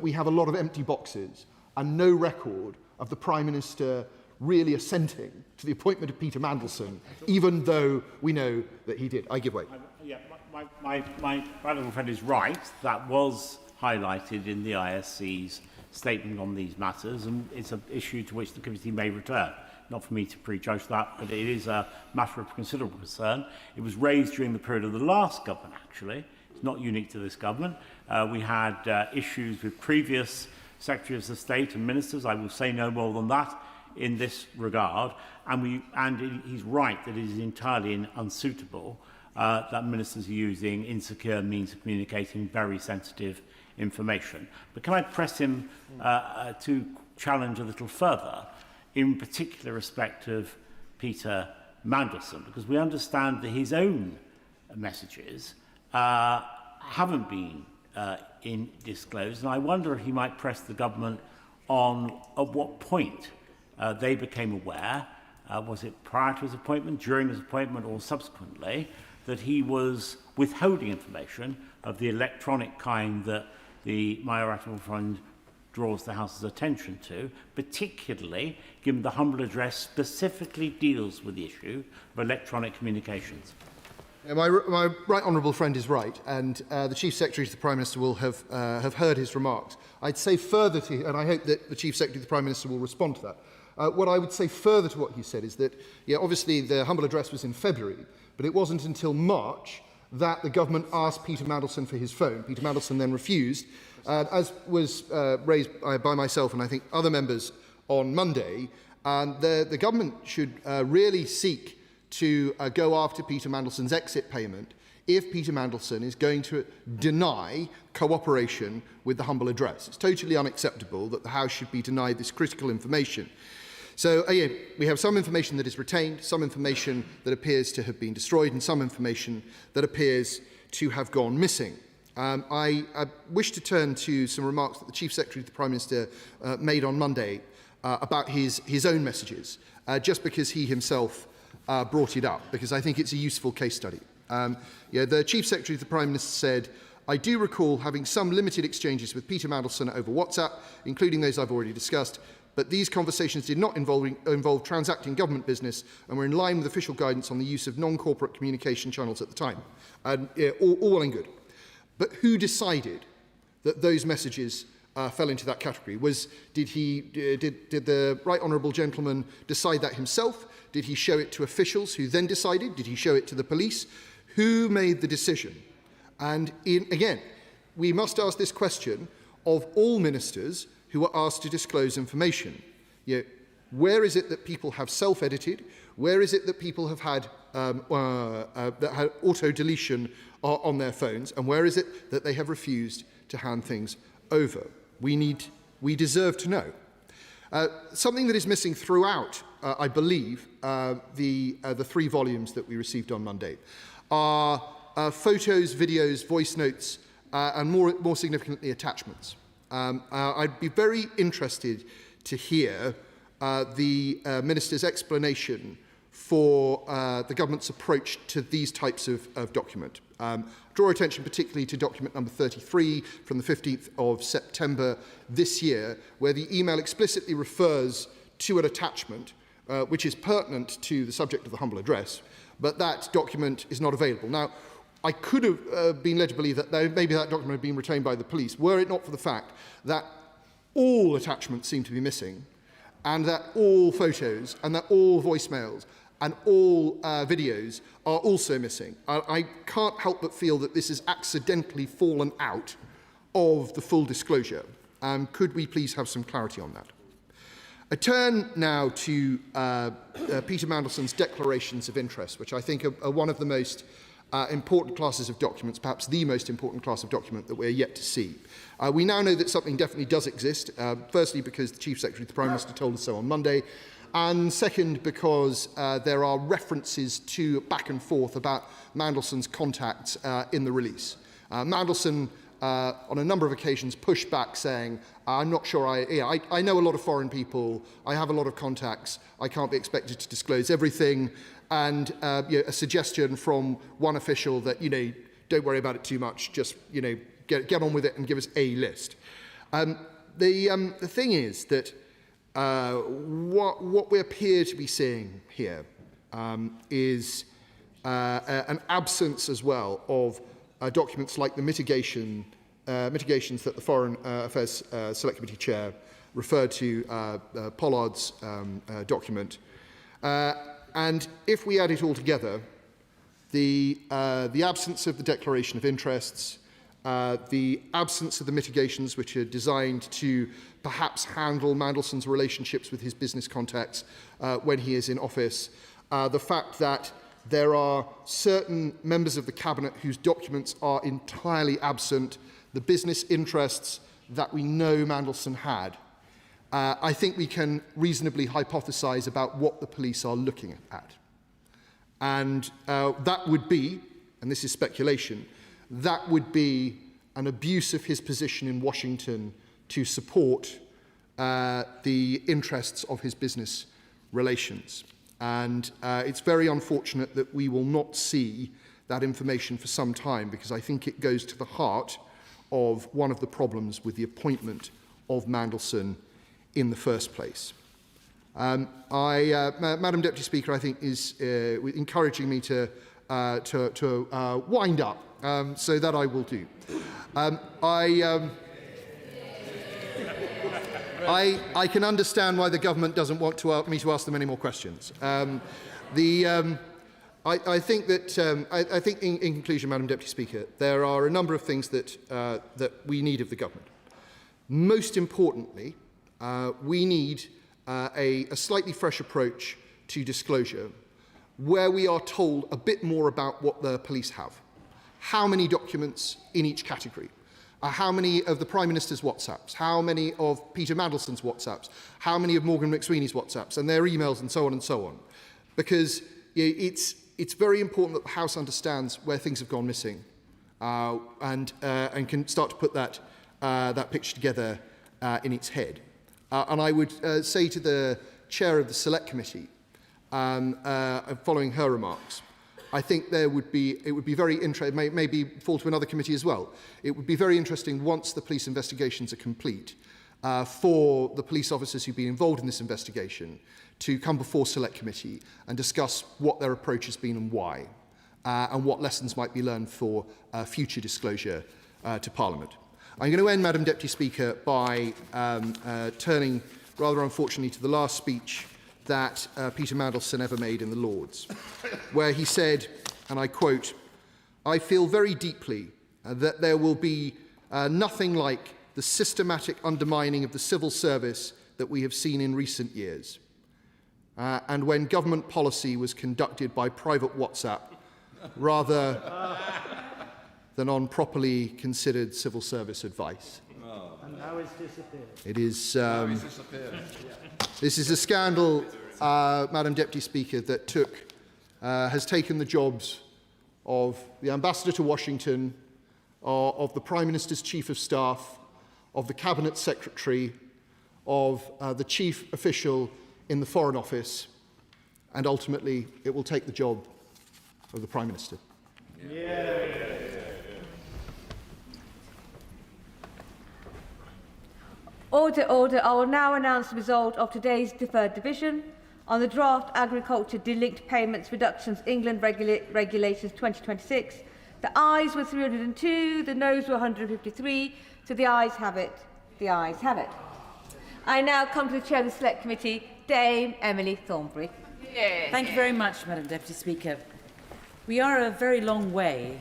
we have a lot of empty boxes and no record of the Prime Minister really assenting to the appointment of Peter Mandelson, even though we know that he did. I give way. My right honourable friend is right. That was highlighted in the ISC's statement on these matters, and it's an issue to which the committee may return. Not for me to prejudge that, but it is a matter of considerable concern. It was raised during the period of the last government, actually. It's not unique to this government. We had issues with previous Secretaries of State and ministers. I will say no more than that in this regard. And he's right that it is entirely unsuitable that ministers are using insecure means of communicating very sensitive information. But can I press him to challenge a little further, in particular respect of Peter Mandelson, because we understand that his own messages haven't been disclosed, and I wonder if he might press the government on at what point they became aware, was it prior to his appointment, during his appointment, or subsequently, that he was withholding information of the electronic kind that my right honourable friend draws the House's attention to, particularly given the humble address specifically deals with the issue of electronic communications. My right honourable friend is right, and the Chief Secretary to the Prime Minister will have heard his remarks. I'd say further to, and I hope that the Chief Secretary to the Prime Minister will respond to that. What I would say further to what he said is that, obviously the humble address was in February, but it wasn't until March that the government asked Peter Mandelson for his phone. Peter Mandelson then refused, as was raised by myself and I think other members on Monday. The government should really seek to go after Peter Mandelson's exit payment if Peter Mandelson is going to deny cooperation with the humble address. It's totally unacceptable that the House should be denied this critical information. So we have some information that is retained, some information that appears to have been destroyed, and some information that appears to have gone missing. I wish to turn to some remarks that the Chief Secretary to the Prime Minister made on Monday about his own messages, just because he himself brought it up, because I think it's a useful case study. The Chief Secretary to the Prime Minister said, "I do recall having some limited exchanges with Peter Mandelson over WhatsApp, including those I've already discussed, but these conversations did not involve transacting government business and were in line with official guidance on the use of non-corporate communication channels at the time." All well and good. But who decided that those messages fell into that category? Did the right honourable gentleman decide that himself? Did he show it to officials who then decided? Did he show it to the police? Who made the decision? And again, we must ask this question of all ministers who are asked to disclose information. Where is it that people have self-edited? Where is it that people have had auto-deletion on their phones? And where is it that they have refused to hand things over? We deserve to know. Something that is missing throughout, I believe, the 3 volumes that we received on Monday are photos, videos, voice notes, and more significantly, attachments. I'd be very interested to hear the Minister's explanation for the government's approach to these types of document. Draw attention particularly to document number 33 from the 15th of September this year, where the email explicitly refers to an attachment which is pertinent to the subject of the humble address, but that document is not available. Now, I could have been led to believe that maybe that document had been retained by the police, were it not for the fact that all attachments seem to be missing, and that all photos, and that all voicemails, and all videos are also missing. I can't help but feel that this has accidentally fallen out of the full disclosure. Could we please have some clarity on that? I turn now to Peter Mandelson's declarations of interest, which I think are one of the most important classes of documents, perhaps the most important class of document that we're yet to see. We now know that something definitely does exist, firstly because the Chief Secretary of the Prime Minister told us so on Monday, and second because there are references to back and forth about Mandelson's contacts in the release. Mandelson on a number of occasions pushed back saying, I'm not sure, I know a lot of foreign people, I have a lot of contacts, I can't be expected to disclose everything, and a suggestion from one official that, don't worry about it too much, just, get on with it and give us a list. The thing is that what we appear to be seeing here is an absence as well of documents like the mitigations that the Foreign Affairs Select Committee Chair referred to, Pollard's document. And if we add it all together, the absence of the declaration of interests, the absence of the mitigations which are designed to perhaps handle Mandelson's relationships with his business contacts when he is in office, the fact that there are certain members of the Cabinet whose documents are entirely absent, the business interests that we know Mandelson had, I think we can reasonably hypothesize about what the police are looking at. And that would be, and this is speculation, that would be an abuse of his position in Washington to support the interests of his business relations. And it's very unfortunate that we will not see that information for some time, because I think it goes to the heart of one of the problems with the appointment of Mandelson in the first place. Madam Deputy Speaker, I think, is encouraging me to wind up, so that I will do. I can understand why the government doesn't want me to ask them any more questions. I think in conclusion, Madam Deputy Speaker, there are a number of things that we need of the government. Most importantly, we need a slightly fresh approach to disclosure, where we are told a bit more about what the police have. How many documents in each category? How many of the Prime Minister's WhatsApps? How many of Peter Mandelson's WhatsApps? How many of Morgan McSweeney's WhatsApps and their emails and so on and so on? Because it's very important that the House understands where things have gone missing and can start to put that picture together in its head. And I would say to the Chair of the Select Committee, following her remarks, I think it would be very interesting, maybe fall to another committee as well. It would be very interesting once the police investigations are complete for the police officers who've been involved in this investigation to come before Select Committee and discuss what their approach has been and why, and what lessons might be learned for future disclosure to Parliament. I'm going to end, Madam Deputy Speaker, by turning, rather unfortunately, to the last speech that Peter Mandelson ever made in the Lords, where he said, and I quote, "I feel very deeply that there will be nothing like the systematic undermining of the civil service that we have seen in recent years, and when government policy was conducted by private WhatsApp rather than on properly considered civil service advice." And now it's disappeared. It is. This is a scandal, Madam Deputy Speaker, that has taken the jobs of the Ambassador to Washington, of the Prime Minister's Chief of Staff, of the Cabinet Secretary, of the Chief Official in the Foreign Office, and ultimately it will take the job of the Prime Minister. Order, order. I will now announce the result of today's deferred division on the draft Agriculture Delinked Payments Reductions England Regulations 2026. The ayes were 302, the noes were 153, so the ayes have it. The ayes have it. I now come to the Chair of the Select Committee, Dame Emily Thornbury. Thank you very much, Madam Deputy Speaker. We are a very long way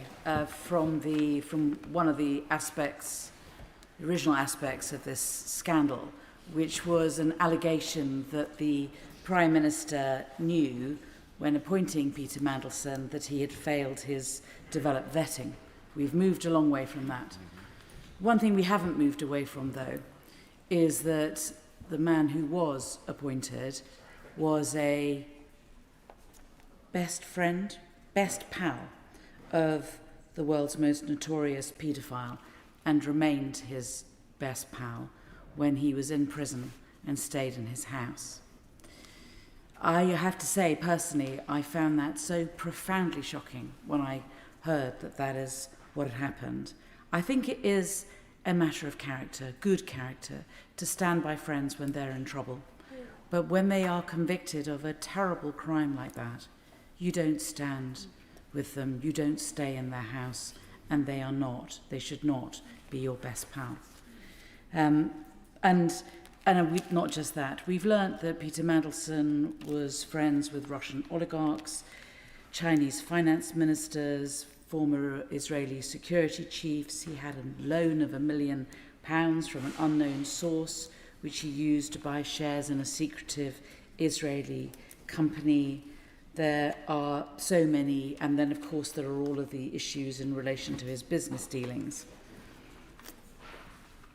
from one of the original aspects of this scandal, which was an allegation that the Prime Minister knew when appointing Peter Mandelson that he had failed his developed vetting. We've moved a long way from that. One thing we haven't moved away from, though, is that the man who was appointed was a best friend, best pal of the world's most notorious paedophile, and remained his best pal when he was in prison and stayed in his house. I have to say, personally, I found that so profoundly shocking when I heard that that is what had happened. I think it is a matter of character, good character, to stand by friends when they're in trouble. But when they are convicted of a terrible crime like that, you don't stand with them, you don't stay in their house, and they should not be your best pal. And not just that, we've learnt that Peter Mandelson was friends with Russian oligarchs, Chinese finance ministers, former Israeli security chiefs. He had a loan of £1 million from an unknown source, which he used to buy shares in a secretive Israeli company. There are so many, and then of course there are all of the issues in relation to his business dealings.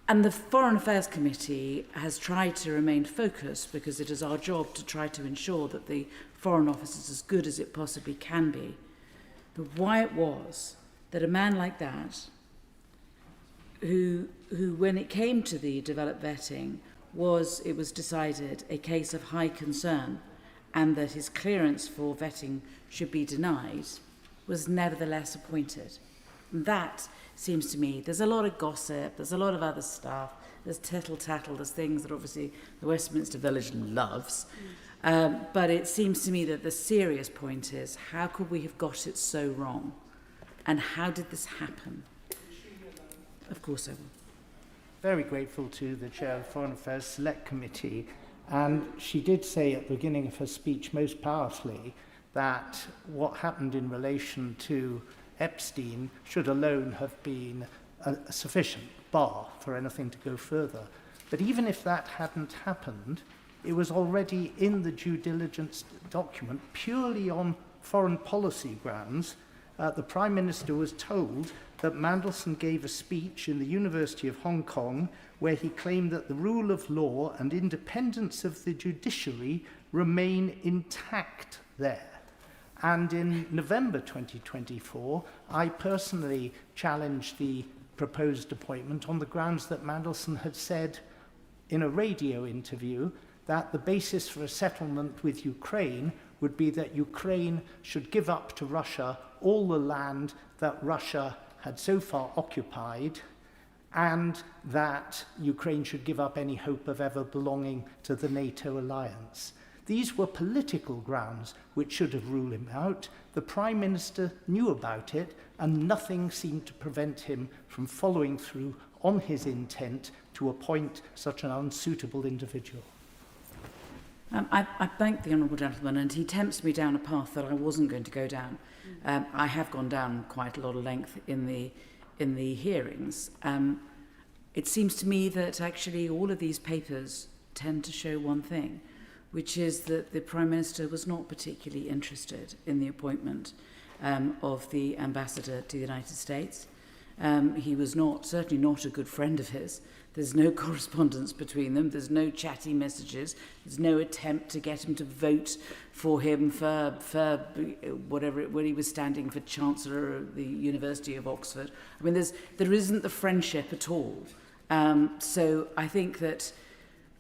And the Foreign Affairs Committee has tried to remain focused because it is our job to try to ensure that the Foreign Office is as good as it possibly can be. But why it was that a man like that, who when it came to the developed vetting, it was decided a case of high concern and that his clearance for vetting should be denied, was nevertheless appointed. And that seems to me, there's a lot of gossip, there's a lot of other stuff, there's tittle-tattle, there's things that obviously the Westminster Village loves. But it seems to me that the serious point is, how could we have got it so wrong? And how did this happen? Of course I will. Very grateful to the Chair of the Foreign Affairs Select Committee. And she did say at the beginning of her speech most powerfully that what happened in relation to Epstein should alone have been a sufficient bar for anything to go further. But even if that hadn't happened, it was already in the due diligence document, purely on foreign policy grounds. The Prime Minister was told that Mandelson gave a speech in the University of Hong Kong where he claimed that the rule of law and independence of the judiciary remain intact there. And in November 2024, I personally challenged the proposed appointment on the grounds that Mandelson had said in a radio interview that the basis for a settlement with Ukraine would be that Ukraine should give up to Russia all the land that Russia had so far occupied, and that Ukraine should give up any hope of ever belonging to the NATO alliance. These were political grounds which should have ruled him out. The Prime Minister knew about it, and nothing seemed to prevent him from following through on his intent to appoint such an unsuitable individual. I thank the Honourable Gentleman, and he tempts me down a path that I wasn't going to go down. I have gone down quite a lot of length in the hearings. It seems to me that actually all of these papers tend to show one thing, which is that the Prime Minister was not particularly interested in the appointment of the Ambassador to the United States. He was certainly not a good friend of his, There's no correspondence between them. There's no chatty messages. There's no attempt to get him to vote for him for whatever, when he was standing for Chancellor of the University of Oxford. I mean, there isn't the friendship at all. So I think that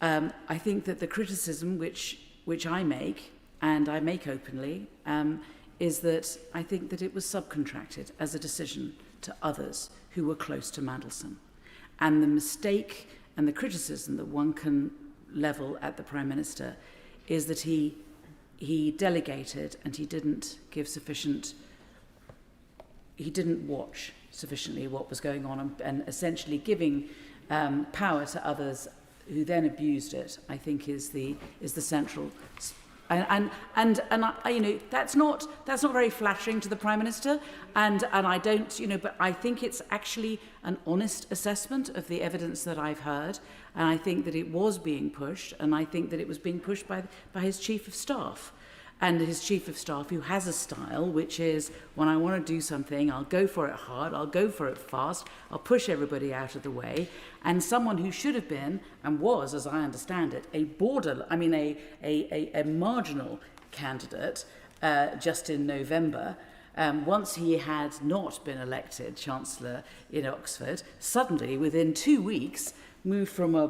the criticism which I make, and I make openly, is that I think that it was subcontracted as a decision to others who were close to Mandelson. And the mistake and the criticism that one can level at the Prime Minister is that he delegated and he didn't watch sufficiently what was going on, and essentially giving power to others who then abused it, I think is the central. And you know, that's not very flattering to the Prime Minister, and I don't, you know, but I think it's actually an honest assessment of the evidence that I've heard, and I think that it was being pushed, and I think that it was being pushed by his Chief of Staff. And his Chief of Staff, who has a style, which is, when I want to do something, I'll go for it hard, I'll go for it fast, I'll push everybody out of the way. And someone who should have been, and was, as I understand it, a marginal candidate just in November, once he had not been elected Chancellor in Oxford, suddenly, within 2 weeks, moved from a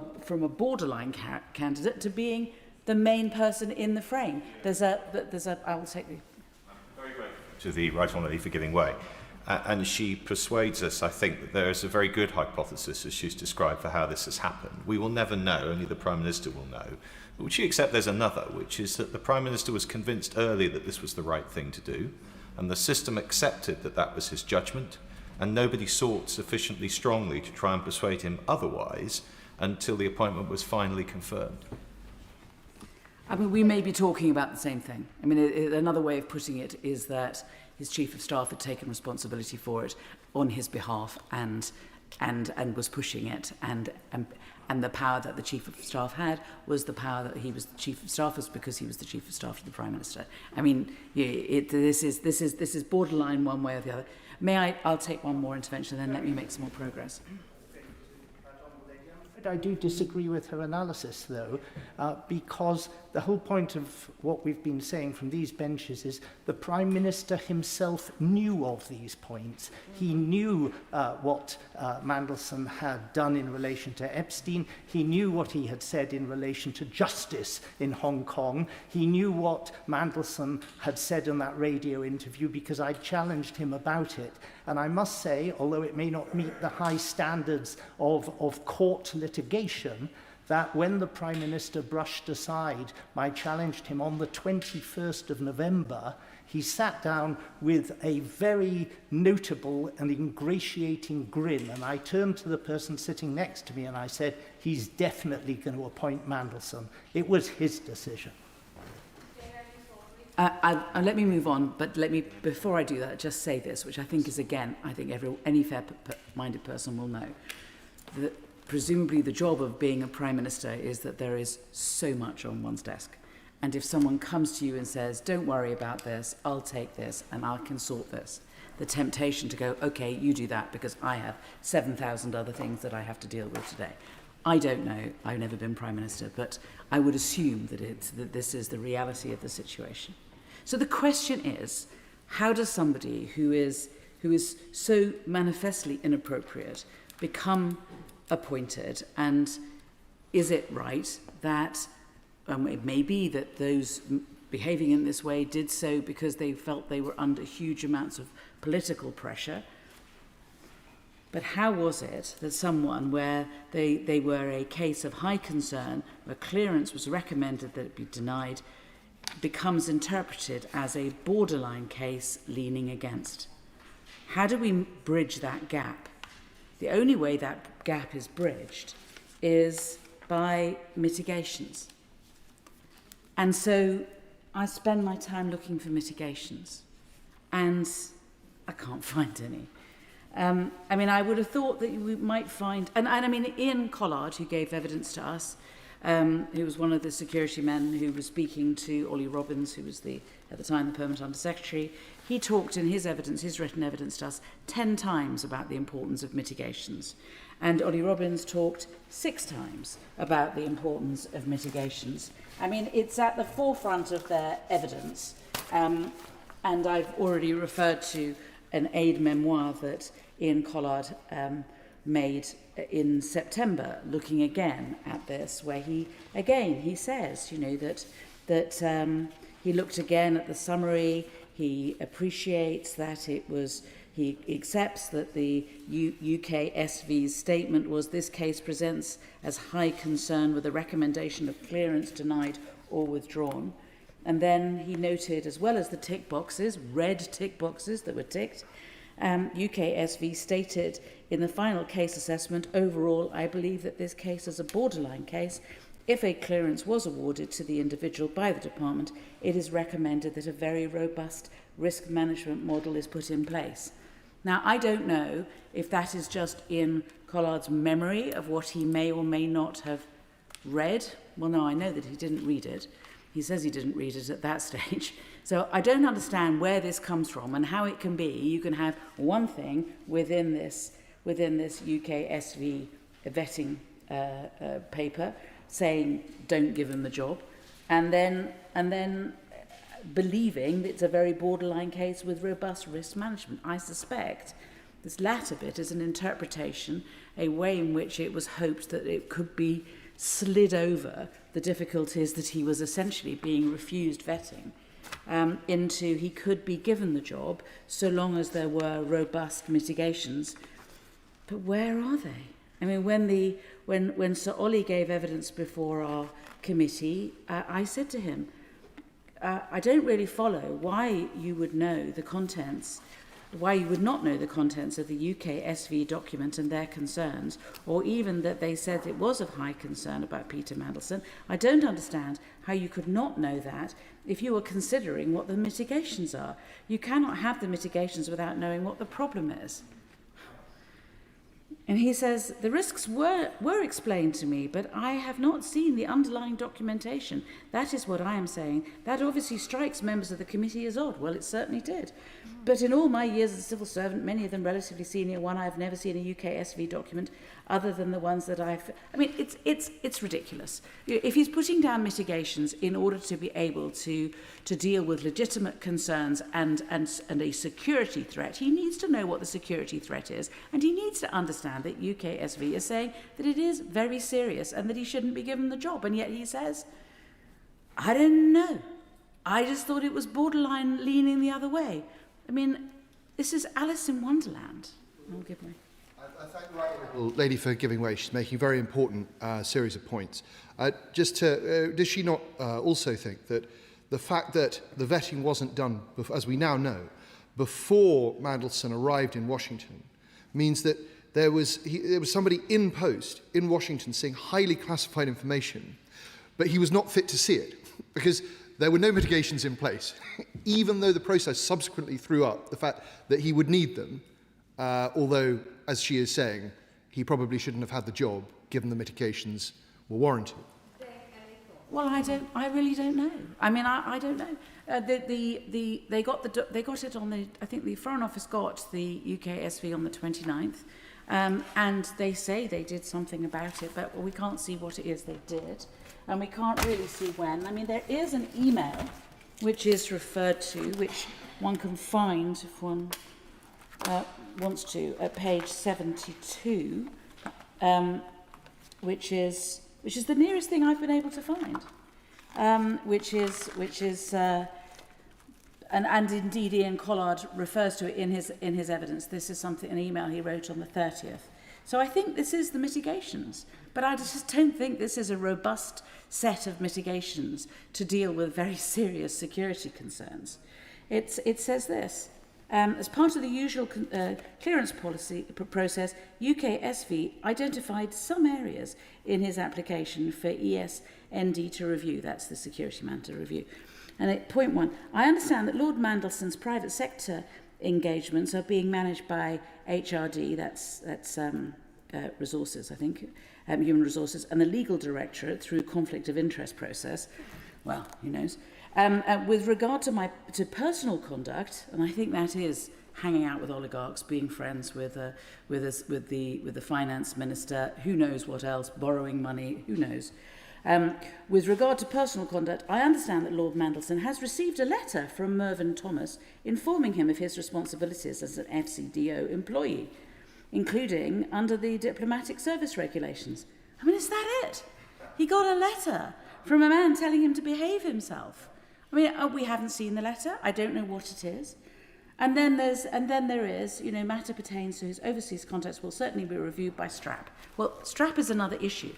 borderline candidate to being the main person in the frame. I will take the... Very grateful to the Right Honourable for giving way. And she persuades us, I think, that there is a very good hypothesis, as she's described, for how this has happened. We will never know, only the Prime Minister will know. But would she accept there's another, which is that the Prime Minister was convinced early that this was the right thing to do, and the system accepted that that was his judgment, and nobody sought sufficiently strongly to try and persuade him otherwise until the appointment was finally confirmed? I mean, we may be talking about the same thing. I mean, another way of putting it is that his Chief of Staff had taken responsibility for it on his behalf and was pushing it, and the power that the Chief of Staff had was the power that he was the Chief of Staff was because he was the Chief of Staff to the Prime Minister. I mean, this is borderline one way or the other. I'll take one more intervention, then let me make some more progress. I do disagree with her analysis, though, because the whole point of what we've been saying from these benches is the Prime Minister himself knew of these points. He knew what Mandelson had done in relation to Epstein. He knew what he had said in relation to justice in Hong Kong. He knew what Mandelson had said in that radio interview because I challenged him about it. And I must say, although it may not meet the high standards of court litigation, that when the Prime Minister brushed aside my challenge to him on the 21st of November, he sat down with a very notable and ingratiating grin, and I turned to the person sitting next to me and I said, he's definitely going to appoint Mandelson. It was his decision. Let me move on, but let me, before I do that, just say this, which I think is, again, I think any fair-minded person will know, that presumably the job of being a Prime Minister is that there is so much on one's desk. And if someone comes to you and says, don't worry about this, I'll take this and I can sort this, the temptation to go, okay, you do that because I have 7,000 other things that I have to deal with today. I don't know, I've never been Prime Minister, but I would assume that this is the reality of the situation. So the question is, how does somebody who is so manifestly inappropriate become appointed, and is it right that it may be that those behaving in this way did so because they felt they were under huge amounts of political pressure? But how was it that someone where they were a case of high concern, where clearance was recommended that it be denied, becomes interpreted as a borderline case leaning against? How do we bridge that gap? The only way that gap is bridged is by mitigations. And so I spend my time looking for mitigations, and I can't find any. I mean, I would have thought that we might find, and I mean, Ian Collard, who gave evidence to us, who was one of the security men who was speaking to Ollie Robbins, who was at the time the Permanent Under-Secretary, he talked in his evidence, his written evidence to us, 10 times about the importance of mitigations. And Ollie Robbins talked 6 times about the importance of mitigations. I mean, it's at the forefront of their evidence. And I've already referred to an aid memoir that Ian Collard made in September, looking again at this, where he says, you know, that he looked again at the summary. He appreciates that he accepts that the UKSV's statement was, this case presents as high concern with a recommendation of clearance denied or withdrawn. And then he noted, as well as the tick boxes, red tick boxes that were ticked, UKSV stated in the final case assessment, overall, I believe that this case is a borderline case. If a clearance was awarded to the individual by the department, it is recommended that a very robust risk management model is put in place. Now, I don't know if that is just in Collard's memory of what he may or may not have read. Well, no, I know that he didn't read it. He says he didn't read it at that stage. So I don't understand where this comes from and how it can be. You can have one thing within this UKSV vetting paper saying don't give him the job, and then believing that it's a very borderline case with robust risk management. I suspect this latter bit is an interpretation, a way in which it was hoped that it could be slid over the difficulties that he was essentially being refused vetting into he could be given the job so long as there were robust mitigations. But where are they? I mean, when Sir Ollie gave evidence before our committee, I said to him, I don't really follow why you would know the contents, why you would not know the contents of the UKSV document and their concerns, or even that they said it was of high concern about Peter Mandelson. I don't understand how you could not know that if you were considering what the mitigations are. You cannot have the mitigations without knowing what the problem is. And he says, the risks were explained to me, but I have not seen the underlying documentation. That is what I am saying. That obviously strikes members of the committee as odd. Well, it certainly did. But in all my years as a civil servant, many of them relatively senior, I have never seen a UKSV document other than the ones that I've... I mean, it's ridiculous. If he's putting down mitigations in order to be able to deal with legitimate concerns and a security threat, he needs to know what the security threat is, and he needs to understand that UKSV is saying that it is very serious and that he shouldn't be given the job. And yet he says, I don't know. I just thought it was borderline leaning the other way. I mean, this is Alice in Wonderland. I'll give way. I thank the right honourable lady for giving way. She's making a very important series of points. Does she not also think that the fact that the vetting wasn't done, as we now know, before Mandelson arrived in Washington, means that there was somebody in post in Washington seeing highly classified information, but he was not fit to see it because there were no mitigations in place, even though the process subsequently threw up the fact that he would need them, although, as she is saying, he probably shouldn't have had the job given the mitigations were warranted. Well, I really don't know. I mean, I don't know. They got it on the... I think the Foreign Office got the UKSV on the 29th, and they say they did something about it, but we can't see what it is they did, and we can't really see when. I mean, there is an email which is referred to, which one can find if one wants to, at page 72, which is the nearest thing I've been able to find, and indeed Ian Collard refers to it in his evidence. This is an email he wrote on the 30th. So I think this is the mitigations, but I just don't think this is a robust set of mitigations to deal with very serious security concerns. It says this. As part of the usual clearance policy process, UKSV identified some areas in his application for ESND to review. That's the security man to review. And at point 1, I understand that Lord Mandelson's private sector engagements are being managed by HRD, that's resources, I think, human resources, and the legal directorate through conflict of interest process. Well, who knows? With regard to personal conduct, and I think that is hanging out with oligarchs, being friends with the finance minister, who knows what else, borrowing money, who knows. With regard to personal conduct, I understand that Lord Mandelson has received a letter from Mervyn Thomas informing him of his responsibilities as an FCDO employee, including under the diplomatic service regulations. I mean, is that it? He got a letter from a man telling him to behave himself. I mean, we haven't seen the letter. I don't know what it is. And then there is, matter pertains to his overseas contacts will certainly be reviewed by Strap. Well, Strap is another issue.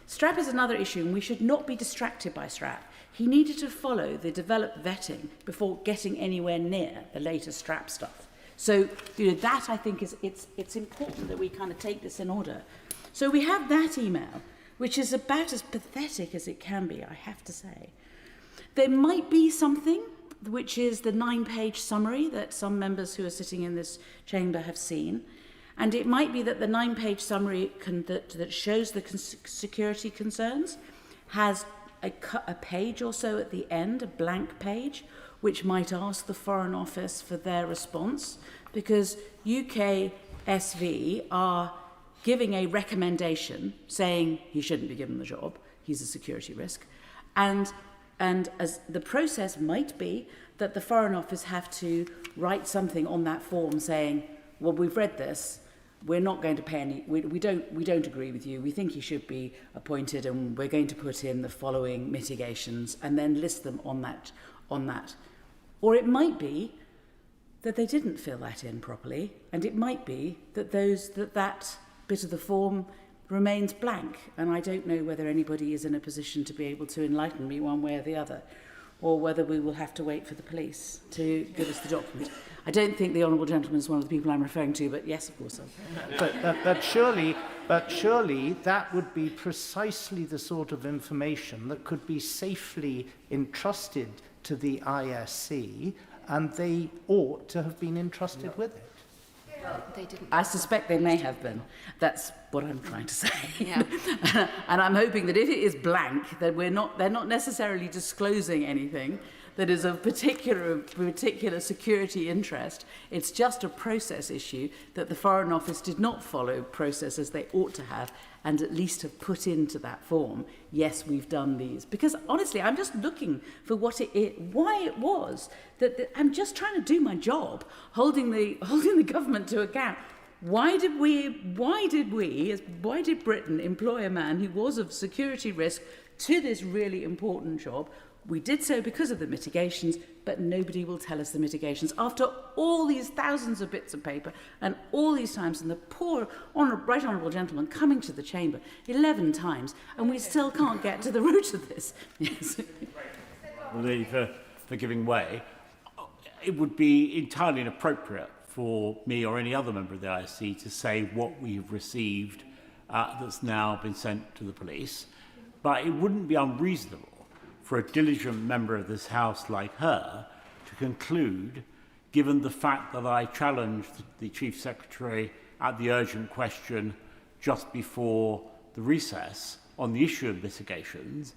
Strap is another issue, and we should not be distracted by Strap. He needed to follow the developed vetting before getting anywhere near the latest Strap stuff. So, that I think it's important that we kind of take this in order. So we have that email, which is about as pathetic as it can be, I have to say. There might be something, which is the 9-page summary that some members who are sitting in this chamber have seen. And it might be that the 9-page summary that shows the security concerns has a page or so at the end, a blank page, which might ask the Foreign Office for their response, because UK SV are giving a recommendation saying he shouldn't be given the job, he's a security risk, and as the process might be that the Foreign Office have to write something on that form saying, well, we've read this, we're not going to pay any, we don't agree with you, we think he should be appointed, and we're going to put in the following mitigations, and then list them on that. Or it might be that they didn't fill that in properly, and it might be that that bit of the form remains blank, and I don't know whether anybody is in a position to be able to enlighten me one way or the other, or whether we will have to wait for the police to give us the document. I don't think the Honourable Gentleman is one of the people I'm referring to, but yes, of course. But surely that would be precisely the sort of information that could be safely entrusted to the ISC, and they ought to have been entrusted with it. They didn't. I suspect they may have been. That's what I'm trying to say. Yeah. And I'm hoping that if it is blank, that they're not necessarily disclosing anything that is of particular security interest. It's just a process issue that the Foreign Office did not follow process as they ought to have, and at least have put into that form, yes, we've done these. Because honestly, I'm just looking for why it was that I'm just trying to do my job, holding the government to account. Why did Britain employ a man who was of security risk to this really important job? We did so because of the mitigations, but nobody will tell us the mitigations. After all these thousands of bits of paper and all these times, and the poor right honourable gentleman coming to the chamber 11 times, and we still can't get to the root of this. Yes. For giving way, it would be entirely inappropriate for me or any other member of the ISC to say what we've received that's now been sent to the police, but it wouldn't be unreasonable for a diligent member of this House like her to conclude, given the fact that I challenged the Chief Secretary at the urgent question just before the recess on the issue of mitigations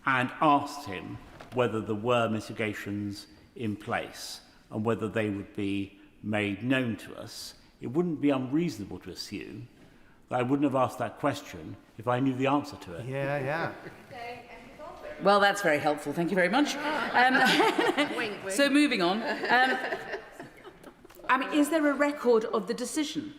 and asked him whether there were mitigations in place and whether they would be made known to us, it wouldn't be unreasonable to assume that I wouldn't have asked that question if I knew the answer to it. Yeah. Well, that's very helpful. Thank you very much. So moving on. Is there a record of the decision?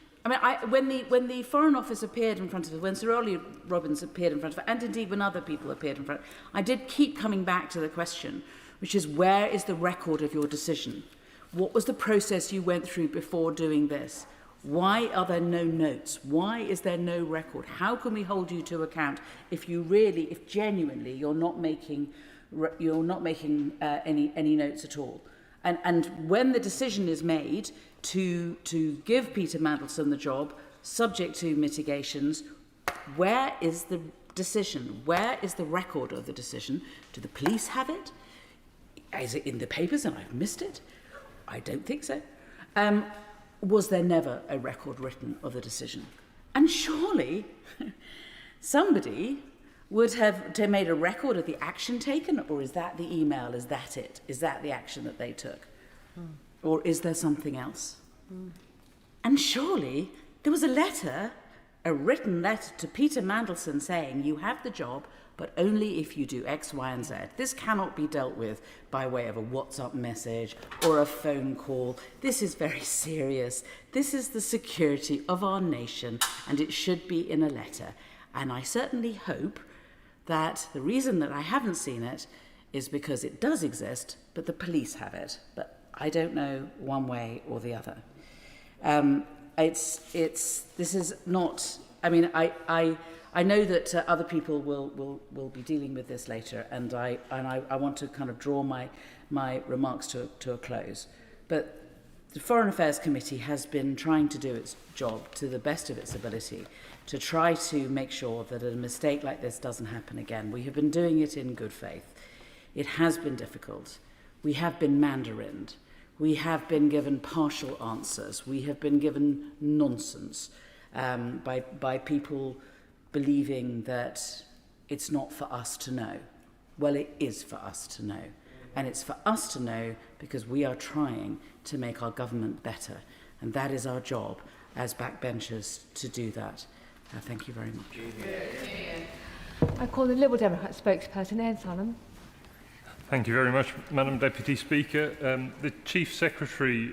When the Foreign Office appeared in front of us, when Sir Ollie Robbins appeared in front of us, and indeed when other people appeared in front of us, I did keep coming back to the question, which is, where is the record of your decision? What was the process you went through before doing this? Why are there no notes? Why is there no record? How can we hold you to account if genuinely you're not making any notes at all? And when the decision is made to give Peter Mandelson the job, subject to mitigations, where is the decision? Where is the record of the decision? Do the police have it? Is it in the papers and I've missed it? I don't think so. Was there never a record written of the decision? And surely somebody would have made a record of the action taken, or is that the email? Is that it? Is that the action that they took? Or is there something else? And surely there was a written letter to Peter Mandelson saying you have the job, but only if you do X, Y, and Z. This cannot be dealt with by way of a WhatsApp message or a phone call. This is very serious. This is the security of our nation, and it should be in a letter. And I certainly hope that the reason that I haven't seen it is because it does exist, but the police have it. But I don't know one way or the other. This is not, I mean, I know that other people will be dealing with this later, and I want to kind of draw my remarks to a close. But the Foreign Affairs Committee has been trying to do its job to the best of its ability to try to make sure that a mistake like this doesn't happen again. We have been doing it in good faith. It has been difficult. We have been mandarined. We have been given partial answers. We have been given nonsense by people believing that it's not for us to know. Well, it is for us to know. And it's for us to know because we are trying to make our government better. And that is our job as backbenchers to do that. Thank you very much. I call the Liberal Democrat spokesperson, Anne Salem. Thank you very much, Madam Deputy Speaker. The Chief Secretary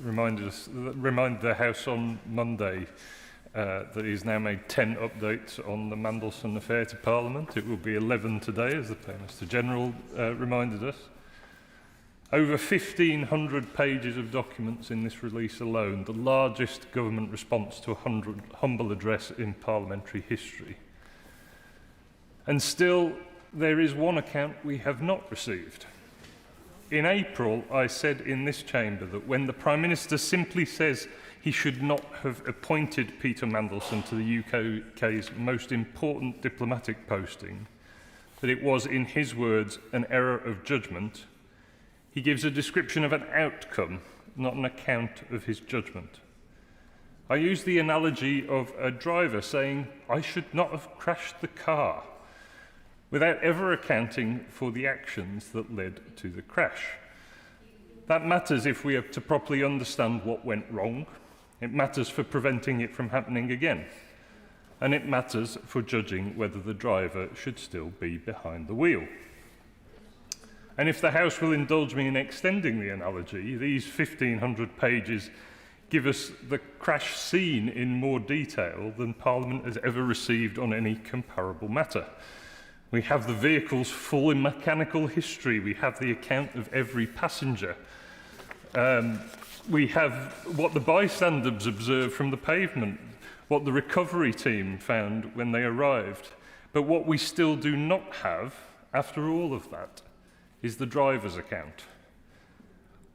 reminded the House on Monday that he's now made 10 updates on the Mandelson affair to Parliament. It will be 11 today, as the Prime Minister General reminded us. Over 1,500 pages of documents in this release alone, the largest government response to a humble address in parliamentary history. And still, there is one account we have not received. In April, I said in this chamber that when the Prime Minister simply says he should not have appointed Peter Mandelson to the UK's most important diplomatic posting, that it was, in his words, an error of judgment. He gives a description of an outcome, not an account of his judgment. I use the analogy of a driver saying, "I should not have crashed the car," without ever accounting for the actions that led to the crash. That matters if we are to properly understand what went wrong. It matters for preventing it from happening again. And it matters for judging whether the driver should still be behind the wheel. And if the House will indulge me in extending the analogy, these 1,500 pages give us the crash scene in more detail than Parliament has ever received on any comparable matter. We have the vehicle's full mechanical history. We have the account of every passenger. We have what the bystanders observed from the pavement, what the recovery team found when they arrived. But what we still do not have, after all of that, is the driver's account.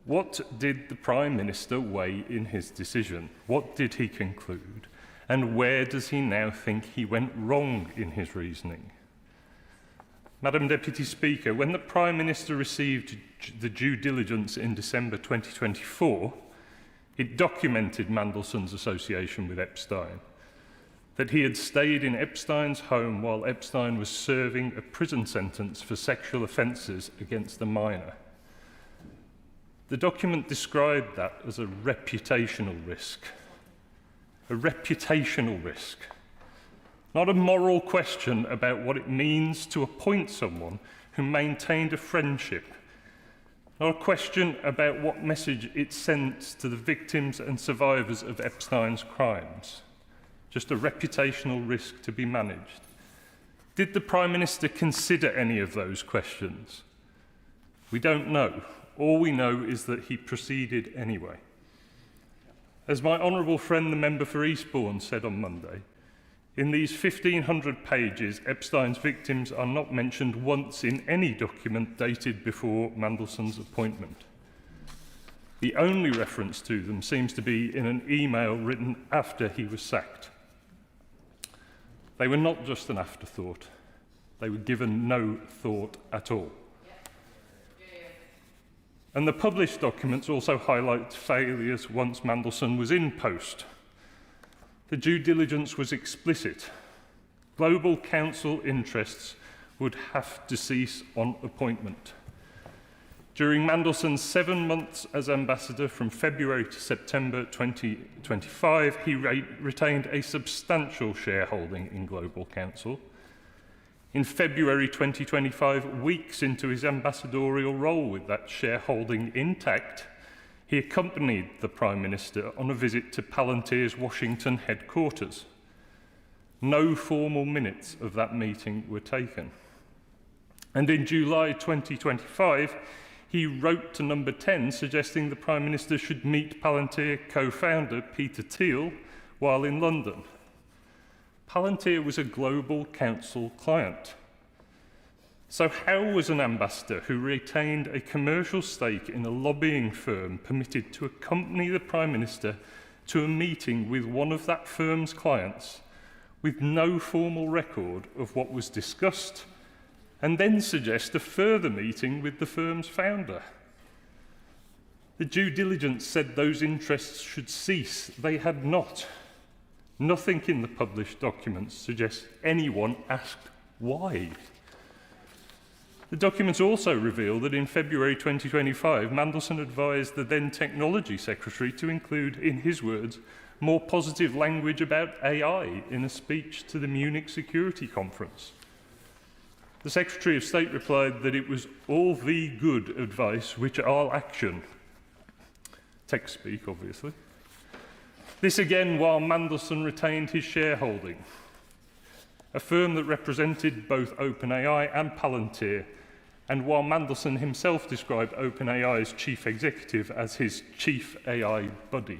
What did the Prime Minister weigh in his decision? What did he conclude? And where does he now think he went wrong in his reasoning? Madam Deputy Speaker, when the Prime Minister received the due diligence in December 2024, it documented Mandelson's association with Epstein, that he had stayed in Epstein's home while Epstein was serving a prison sentence for sexual offences against a minor. The document described that as a reputational risk. A reputational risk. Not a moral question about what it means to appoint someone who maintained a friendship. Not a question about what message it sent to the victims and survivors of Epstein's crimes. Just a reputational risk to be managed. Did the Prime Minister consider any of those questions? We don't know. All we know is that he proceeded anyway. As my honourable friend, the member for Eastbourne, said on Monday, in these 1,500 pages, Epstein's victims are not mentioned once in any document dated before Mandelson's appointment. The only reference to them seems to be in an email written after he was sacked. They were not just an afterthought. They were given no thought at all. And the published documents also highlight failures once Mandelson was in post. The due diligence was explicit. Global council interests would have to cease on appointment. During Mandelson's 7 months as ambassador from February to September 2025, he retained a substantial shareholding in Global Counsel. In February 2025, weeks into his ambassadorial role with that shareholding intact, he accompanied the Prime Minister on a visit to Palantir's Washington headquarters. No formal minutes of that meeting were taken. And in July 2025, he wrote to Number 10 suggesting the Prime Minister should meet Palantir co-founder Peter Thiel while in London. Palantir was a Global Counsel client. So how was an ambassador who retained a commercial stake in a lobbying firm permitted to accompany the Prime Minister to a meeting with one of that firm's clients with no formal record of what was discussed, and then suggest a further meeting with the firm's founder? The due diligence said those interests should cease. They had not. Nothing in the published documents suggests anyone asked why. The documents also reveal that in February 2025, Mandelson advised the then Technology Secretary to include, in his words, more positive language about AI in a speech to the Munich Security Conference. The Secretary of State replied that it was all the good advice which I'll action. Text speak, obviously. This again while Mandelson retained his shareholding. A firm that represented both OpenAI and Palantir, and while Mandelson himself described OpenAI's chief executive as his chief AI buddy.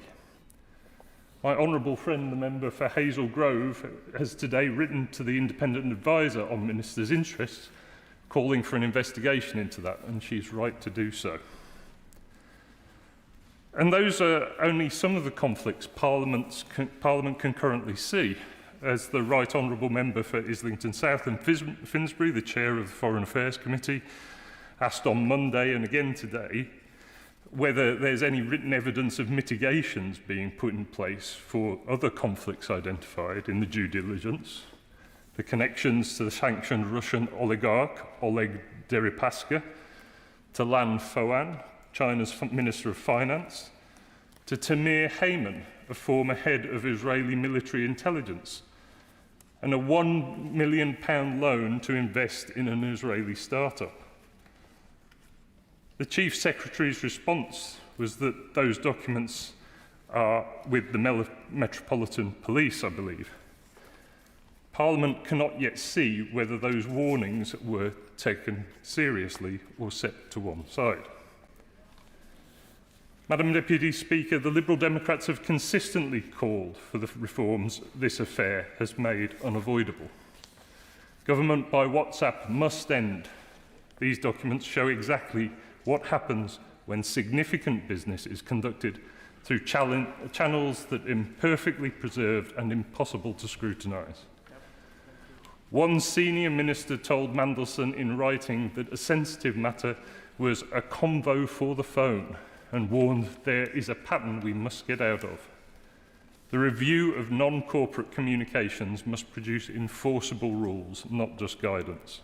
My honourable friend, the member for Hazel Grove, has today written to the independent advisor on ministers' interests, calling for an investigation into that, and she's right to do so. And those are only some of the conflicts Parliament can currently see. As the Right Honourable Member for Islington South and Finsbury, the Chair of the Foreign Affairs Committee, asked on Monday and again today whether there's any written evidence of mitigations being put in place for other conflicts identified in the due diligence, the connections to the sanctioned Russian oligarch Oleg Deripaska, to Lan Foan, China's Minister of Finance, to Tamir Heyman, a former head of Israeli military intelligence, and a £1 million loan to invest in an Israeli startup. The Chief Secretary's response was that those documents are with the Metropolitan Police, I believe. Parliament cannot yet see whether those warnings were taken seriously or set to one side. Madam Deputy Speaker, the Liberal Democrats have consistently called for the reforms this affair has made unavoidable. Government by WhatsApp must end. These documents show exactly what happens when significant business is conducted through channels that are imperfectly preserved and impossible to scrutinise. One senior minister told Mandelson in writing that a sensitive matter was a convo for the phone and warned there is a pattern we must get out of. The review of non-corporate communications must produce enforceable rules, not just guidance.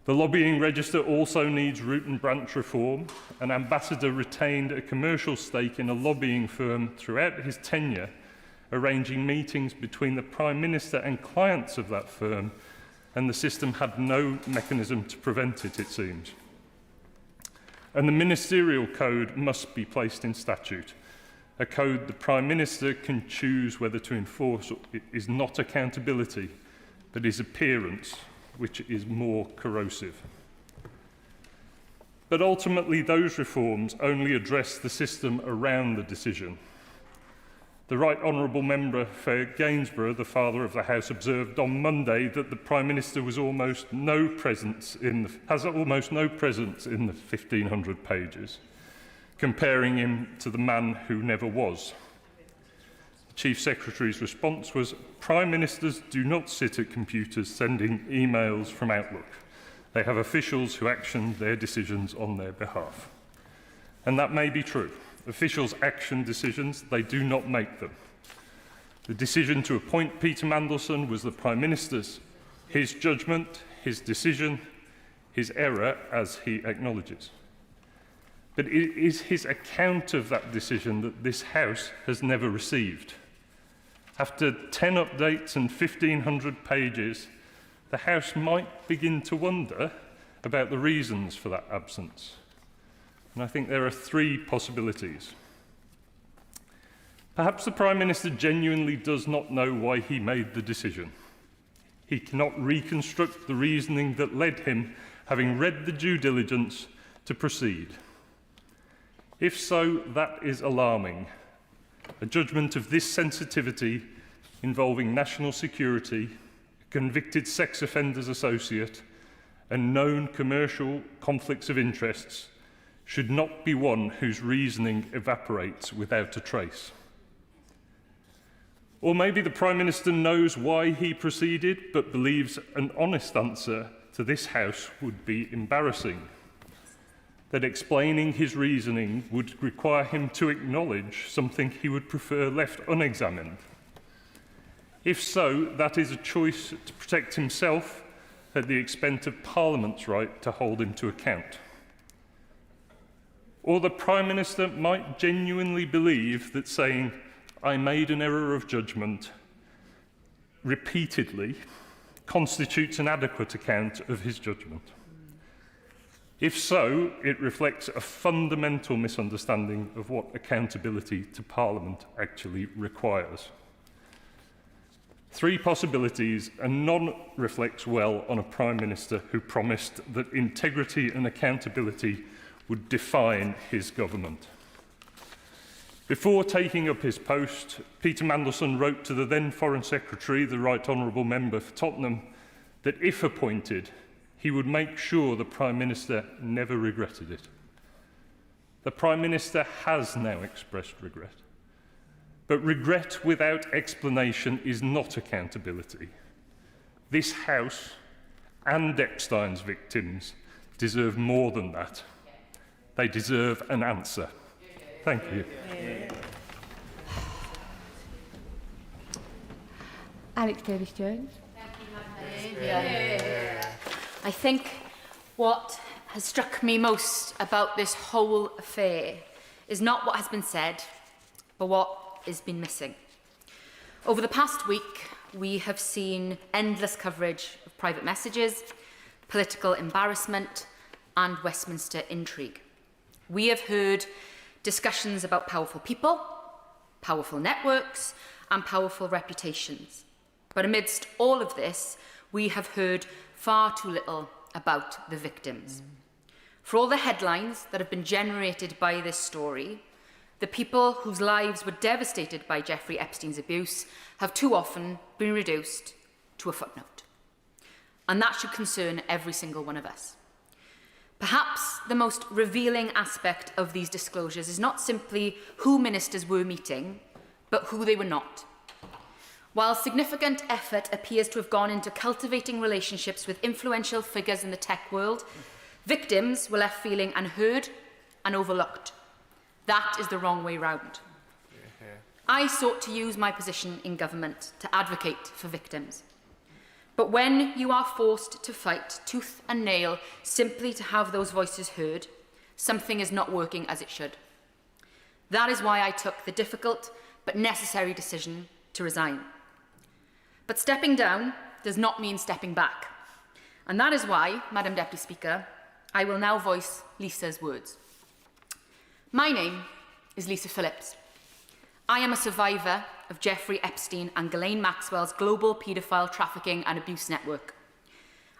The lobbying register also needs root and branch reform. An ambassador retained a commercial stake in a lobbying firm throughout his tenure, arranging meetings between the Prime Minister and clients of that firm, and the system had no mechanism to prevent it, it seems. And the ministerial code must be placed in statute. A code the Prime Minister can choose whether to enforce. It is not accountability, but is appearance, which is more corrosive. But ultimately, those reforms only address the system around the decision. The Right Honourable Member for Gainsborough, the Father of the House, observed on Monday that the Prime Minister has almost no presence in the 1,500 pages, comparing him to the man who never was. The Chief Secretary's response was, Prime Ministers do not sit at computers sending emails from Outlook. They have officials who action their decisions on their behalf. And that may be true. Officials action decisions, they do not make them. The decision to appoint Peter Mandelson was the Prime Minister's. His judgment, his decision, his error, as he acknowledges. But it is his account of that decision that this House has never received. After 10 updates and 1,500 pages, the House might begin to wonder about the reasons for that absence. And I think there are three possibilities. Perhaps the Prime Minister genuinely does not know why he made the decision. He cannot reconstruct the reasoning that led him, having read the due diligence, to proceed. If so, that is alarming. A judgment of this sensitivity involving national security, a convicted sex offenders associate, and known commercial conflicts of interests should not be one whose reasoning evaporates without a trace. Or maybe the Prime Minister knows why he proceeded, but believes an honest answer to this House would be embarrassing. That explaining his reasoning would require him to acknowledge something he would prefer left unexamined. If so, that is a choice to protect himself at the expense of Parliament's right to hold him to account. Or the Prime Minister might genuinely believe that saying, "I made an error of judgment," repeatedly constitutes an adequate account of his judgment. If so, it reflects a fundamental misunderstanding of what accountability to Parliament actually requires. Three possibilities, and none reflects well on a Prime Minister who promised that integrity and accountability would define his government. Before taking up his post, Peter Mandelson wrote to the then Foreign Secretary, the Right Honourable Member for Tottenham, that if appointed, he would make sure the Prime Minister never regretted it. The Prime Minister has now expressed regret. But regret without explanation is not accountability. This House and Epstein's victims deserve more than that. They deserve an answer. Thank you. Alex Davis-Jones. I think what has struck me most about this whole affair is not what has been said, but what has been missing. Over the past week, we have seen endless coverage of private messages, political embarrassment, and Westminster intrigue. We have heard discussions about powerful people, powerful networks, and powerful reputations. But amidst all of this, we have heard far too little about the victims. For all the headlines that have been generated by this story, the people whose lives were devastated by Jeffrey Epstein's abuse have too often been reduced to a footnote. And that should concern every single one of us. Perhaps the most revealing aspect of these disclosures is not simply who ministers were meeting, but who they were not. While significant effort appears to have gone into cultivating relationships with influential figures in the tech world, victims were left feeling unheard and overlooked. That is the wrong way round. I sought to use my position in government to advocate for victims. But when you are forced to fight tooth and nail simply to have those voices heard, something is not working as it should. That is why I took the difficult but necessary decision to resign. But stepping down does not mean stepping back. And that is why, Madam Deputy Speaker, I will now voice Lisa's words. My name is Lisa Phillips. I am a survivor of Jeffrey Epstein and Ghislaine Maxwell's global paedophile trafficking and abuse network.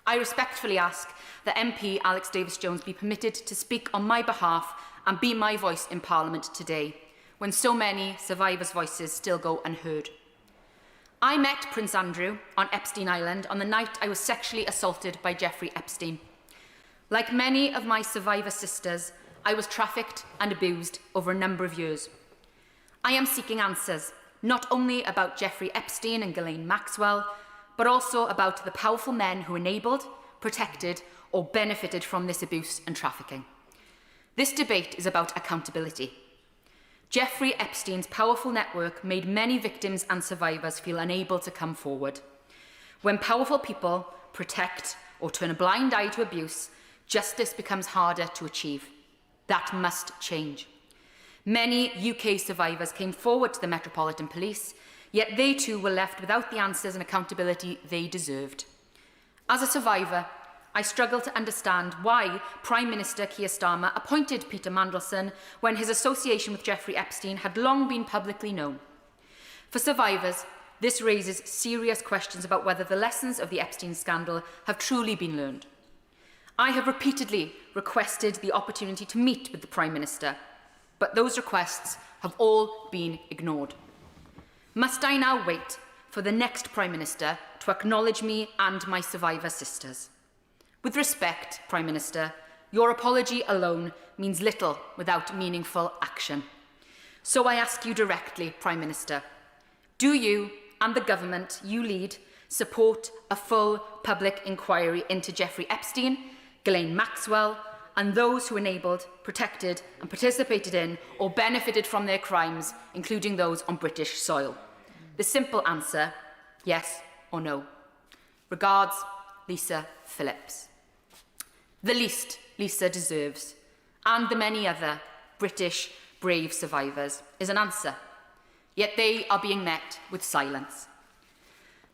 I respectfully ask that MP Alex Davis-Jones be permitted to speak on my behalf and be my voice in Parliament today, when so many survivors' voices still go unheard. I met Prince Andrew on Epstein Island on the night I was sexually assaulted by Jeffrey Epstein. Like many of my survivor sisters, I was trafficked and abused over a number of years. I am seeking answers, not only about Jeffrey Epstein and Ghislaine Maxwell, but also about the powerful men who enabled, protected, or benefited from this abuse and trafficking. This debate is about accountability. Jeffrey Epstein's powerful network made many victims and survivors feel unable to come forward. When powerful people protect or turn a blind eye to abuse, justice becomes harder to achieve. That must change. Many UK survivors came forward to the Metropolitan Police, yet they too were left without the answers and accountability they deserved. As a survivor, I struggle to understand why Prime Minister Keir Starmer appointed Peter Mandelson when his association with Jeffrey Epstein had long been publicly known. For survivors, this raises serious questions about whether the lessons of the Epstein scandal have truly been learned. I have repeatedly requested the opportunity to meet with the Prime Minister, but those requests have all been ignored. Must I now wait for the next Prime Minister to acknowledge me and my survivor sisters? With respect, Prime Minister, your apology alone means little without meaningful action. So I ask you directly, Prime Minister, do you and the government you lead support a full public inquiry into Jeffrey Epstein, Ghislaine Maxwell, and those who enabled, protected and participated in or benefited from their crimes, including those on British soil? The simple answer, yes or no. Regards, Lisa Phillips. The least Lisa deserves, and the many other British brave survivors, is an answer. Yet they are being met with silence.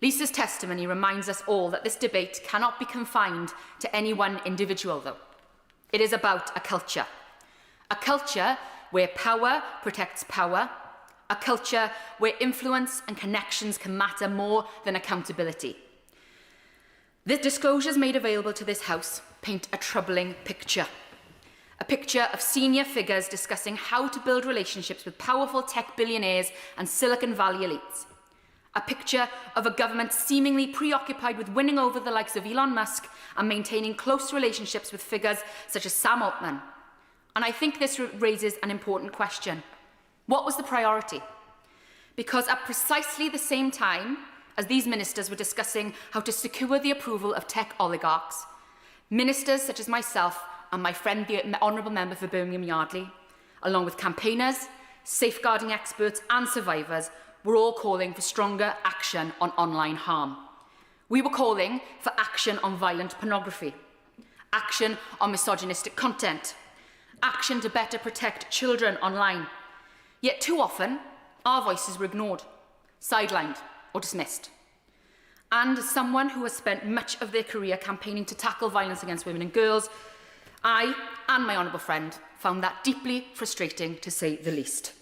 Lisa's testimony reminds us all that this debate cannot be confined to any one individual, though. It is about a culture where power protects power, a culture where influence and connections can matter more than accountability. The disclosures made available to this House paint a troubling picture. A picture of senior figures discussing how to build relationships with powerful tech billionaires and Silicon Valley elites. A picture of a government seemingly preoccupied with winning over the likes of Elon Musk and maintaining close relationships with figures such as Sam Altman. And I think this raises an important question. What was the priority? Because at precisely the same time as these ministers were discussing how to secure the approval of tech oligarchs, ministers such as myself and my friend, the Honourable Member for Birmingham Yardley, along with campaigners, safeguarding experts and survivors, were all calling for stronger action on online harm. We were calling for action on violent pornography, action on misogynistic content, action to better protect children online. Yet too often, our voices were ignored, sidelined or dismissed. And as someone who has spent much of their career campaigning to tackle violence against women and girls, I and my honourable friend found that deeply frustrating, to say the least.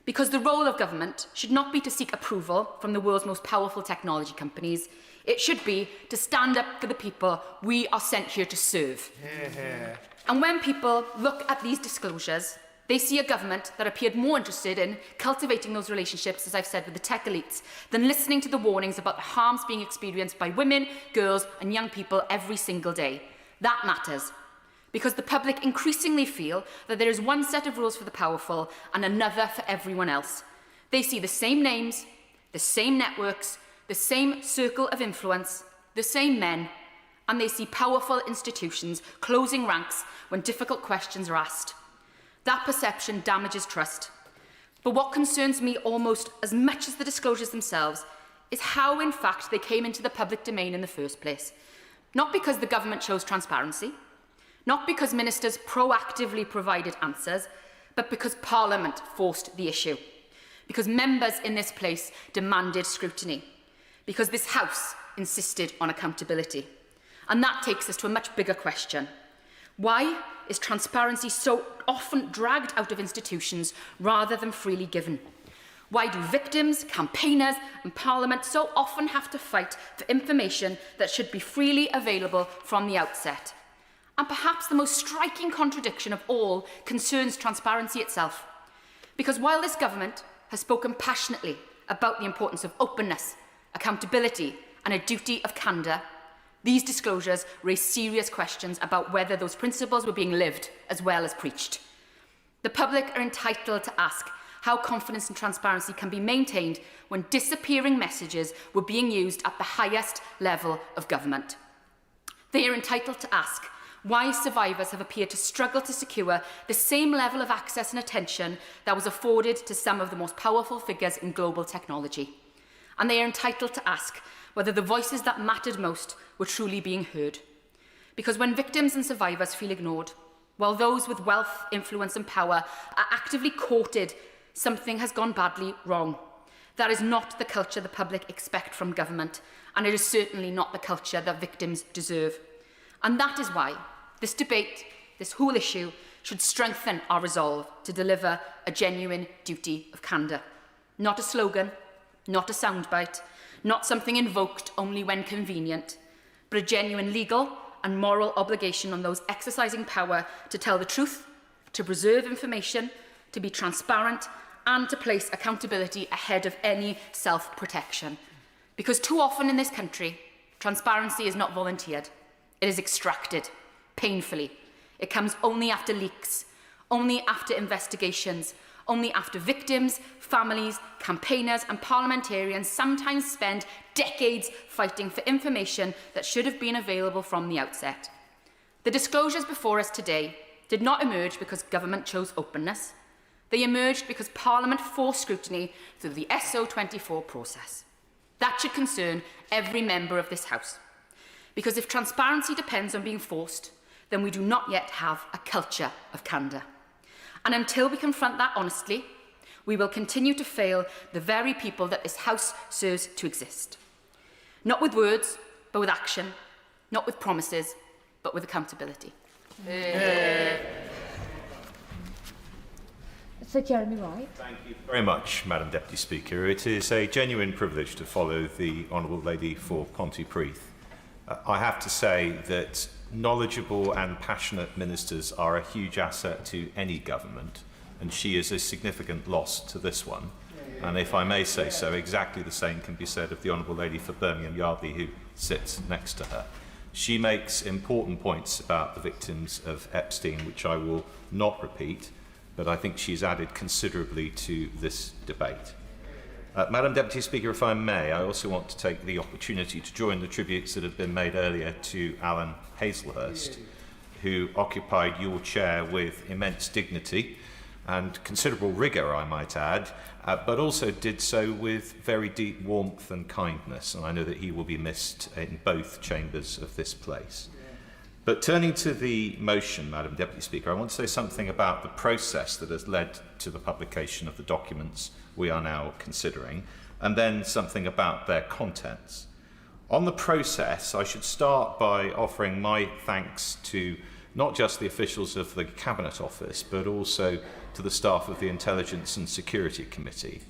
Because the role of government should not be to seek approval from the world's most powerful technology companies. It should be to stand up for the people we are sent here to serve. And when people look at these disclosures, they see a government that appeared more interested in cultivating those relationships, as I've said, with the tech elites, than listening to the warnings about the harms being experienced by women, girls and young people every single day. That matters. Because the public increasingly feel that there is one set of rules for the powerful and another for everyone else. They see the same names, the same networks, the same circle of influence, the same men, and they see powerful institutions closing ranks when difficult questions are asked. That perception damages trust. But what concerns me almost as much as the disclosures themselves is how, in fact, they came into the public domain in the first place. Not because the government chose transparency, not because ministers proactively provided answers, but because Parliament forced the issue. Because members in this place demanded scrutiny. Because this House insisted on accountability. And that takes us to a much bigger question. Why is transparency so often dragged out of institutions rather than freely given? Why do victims, campaigners and Parliament so often have to fight for information that should be freely available from the outset? And perhaps the most striking contradiction of all concerns transparency itself. Because while this government has spoken passionately about the importance of openness, accountability and a duty of candour, these disclosures raise serious questions about whether those principles were being lived as well as preached. The public are entitled to ask how confidence and transparency can be maintained when disappearing messages were being used at the highest level of government. They are entitled to ask why survivors have appeared to struggle to secure the same level of access and attention that was afforded to some of the most powerful figures in global technology. And they are entitled to ask whether the voices that mattered most were truly being heard. Because when victims and survivors feel ignored, while those with wealth, influence and power are actively courted, something has gone badly wrong. That is not the culture the public expect from government, and it is certainly not the culture that victims deserve. And that is why this debate, this whole issue, should strengthen our resolve to deliver a genuine duty of candour. Not a slogan, not a soundbite, not something invoked only when convenient, but a genuine legal and moral obligation on those exercising power to tell the truth, to preserve information, to be transparent, and to place accountability ahead of any self-protection. Because too often in this country, transparency is not volunteered. It is extracted, painfully. It comes only after leaks, only after investigations, only after victims, families, campaigners and parliamentarians sometimes spend decades fighting for information that should have been available from the outset. The disclosures before us today did not emerge because government chose openness. They emerged because Parliament forced scrutiny through the SO24 process. That should concern every member of this House. Because if transparency depends on being forced, then we do not yet have a culture of candour. And until we confront that honestly, we will continue to fail the very people that this House serves to exist. Not with words, but with action. Not with promises, but with accountability. Sir Jeremy Wright. Thank you very much, Madam Deputy Speaker. It is a genuine privilege to follow the Honourable Lady for Pontypridd. I have to say that knowledgeable and passionate ministers are a huge asset to any government, and she is a significant loss to this one. And if I may say so, exactly the same can be said of the Honourable Lady for Birmingham Yardley, who sits next to her. She makes important points about the victims of Epstein, which I will not repeat, but I think she's added considerably to this debate. Madam Deputy Speaker, if I may, I also want to take the opportunity to join the tributes that have been made earlier to Alan Hazelhurst, who occupied your chair with immense dignity and considerable rigour, I might add, but also did so with very deep warmth and kindness, and I know that he will be missed in both chambers of this place. But turning to the motion, Madam Deputy Speaker, I want to say something about the process that has led to the publication of the documents we are now considering, and then something about their contents. On the process, I should start by offering my thanks to not just the officials of the Cabinet Office, but also to the staff of the Intelligence and Security Committee.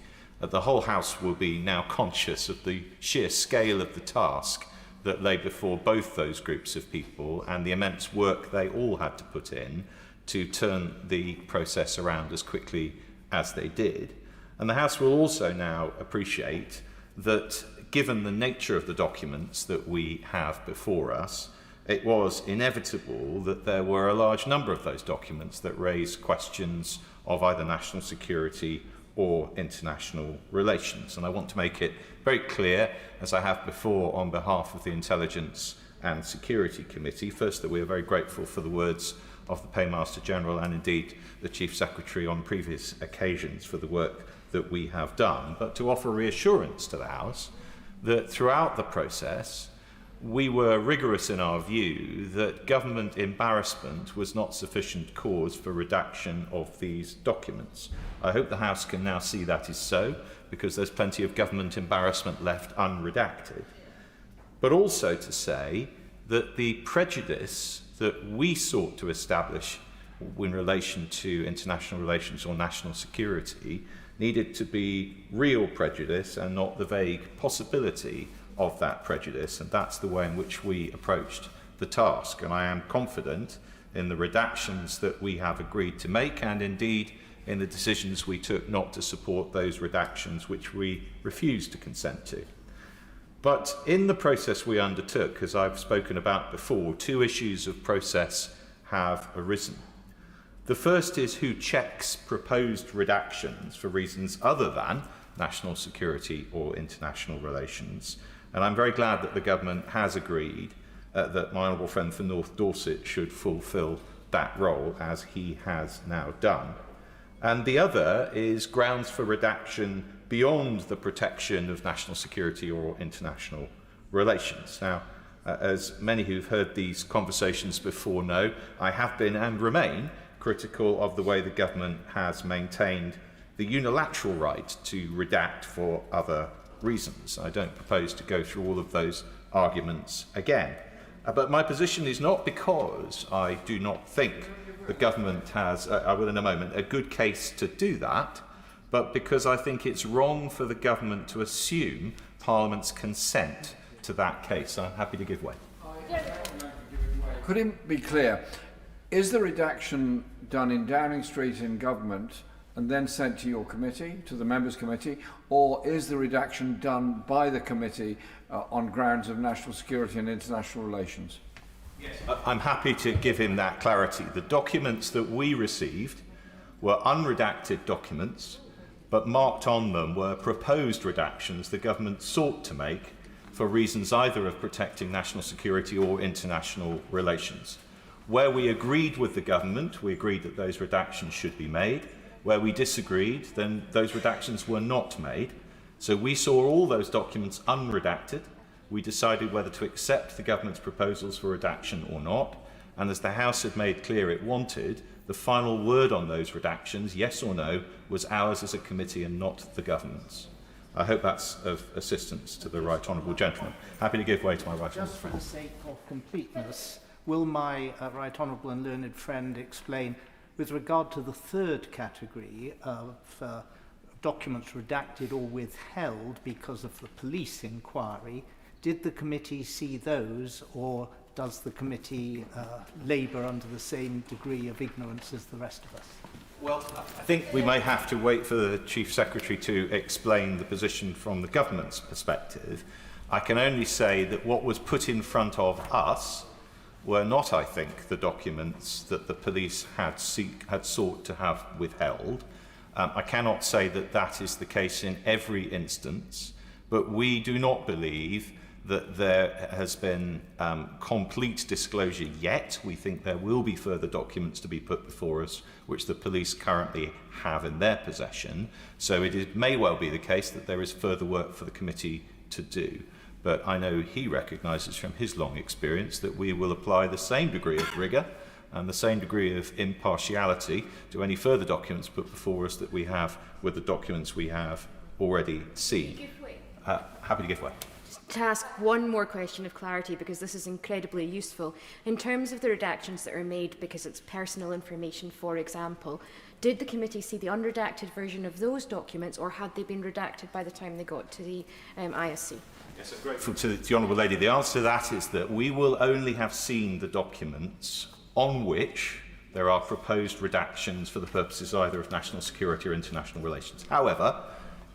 The whole House will be now conscious of the sheer scale of the task that lay before both those groups of people and the immense work they all had to put in to turn the process around as quickly as they did. And the House will also now appreciate that, given the nature of the documents that we have before us, it was inevitable that there were a large number of those documents that raised questions of either national security or international relations. And I want to make it very clear, as I have before on behalf of the Intelligence and Security Committee, first that we are very grateful for the words of the Paymaster General and indeed the Chief Secretary on previous occasions for the work that we have done, but to offer reassurance to the House that throughout the process we were rigorous in our view that government embarrassment was not sufficient cause for redaction of these documents. I hope the House can now see that is so, because there's plenty of government embarrassment left unredacted. But also to say that the prejudice that we sought to establish in relation to international relations or national security needed to be real prejudice and not the vague possibility of that prejudice, and that's the way in which we approached the task. And I am confident in the redactions that we have agreed to make, and indeed in the decisions we took not to support those redactions which we refused to consent to. But in the process we undertook, as I've spoken about before, two issues of process have arisen. The first is who checks proposed redactions for reasons other than national security or international relations. And I'm very glad that the government has agreed that my honourable friend for North Dorset should fulfil that role, as he has now done. And the other is grounds for redaction beyond the protection of national security or international relations. Now, As many who've heard these conversations before know, I have been and remain critical of the way the government has maintained the unilateral right to redact for other reasons. I don't propose to go through all of those arguments again. But my position is not because I do not think the government has, I will in a moment, a good case to do that, but because I think it's wrong for the government to assume Parliament's consent to that case. I'm happy to give way. Could it be clear, is the redaction done in Downing Street in government and then sent to your committee, to the members' committee, or is the redaction done by the committee on grounds of national security and international relations? Yes. I'm happy to give him that clarity. The documents that we received were unredacted documents, but marked on them were proposed redactions the government sought to make for reasons either of protecting national security or international relations. Where we agreed with the government, we agreed that those redactions should be made. Where we disagreed, then those redactions were not made. So we saw all those documents unredacted. We decided whether to accept the government's proposals for redaction or not. And as the House had made clear it wanted, the final word on those redactions, yes or no, was ours as a committee and not the government's. I hope that's of assistance to the right honourable gentleman. Happy to give way to my right honourable Just for the sake of completeness, will my right honourable and learned friend explain, with regard to the third category of documents redacted or withheld because of the police inquiry, did the committee see those, or does the committee labour under the same degree of ignorance as the rest of us? Well, I think we may have to wait for the Chief Secretary to explain the position from the government's perspective. I can only say that what was put in front of us were not, I think, the documents that the police had sought to have withheld. I cannot say that that is the case in every instance, but we do not believe that there has been complete disclosure yet. We think there will be further documents to be put before us, which the police currently have in their possession. So it may well be the case that there is further work for the committee to do. But I know he recognises from his long experience that we will apply the same degree of rigour and the same degree of impartiality to any further documents put before us that we have with the documents we have already seen. Happy to give way. To ask one more question of clarity, because this is incredibly useful. In terms of the redactions that are made because it's personal information, for example, did the committee see the unredacted version of those documents, or had they been redacted by the time they got to the ISC? Yes, I'm grateful to the Honourable Lady. The answer to that is that we will only have seen the documents on which there are proposed redactions for the purposes either of national security or international relations. However,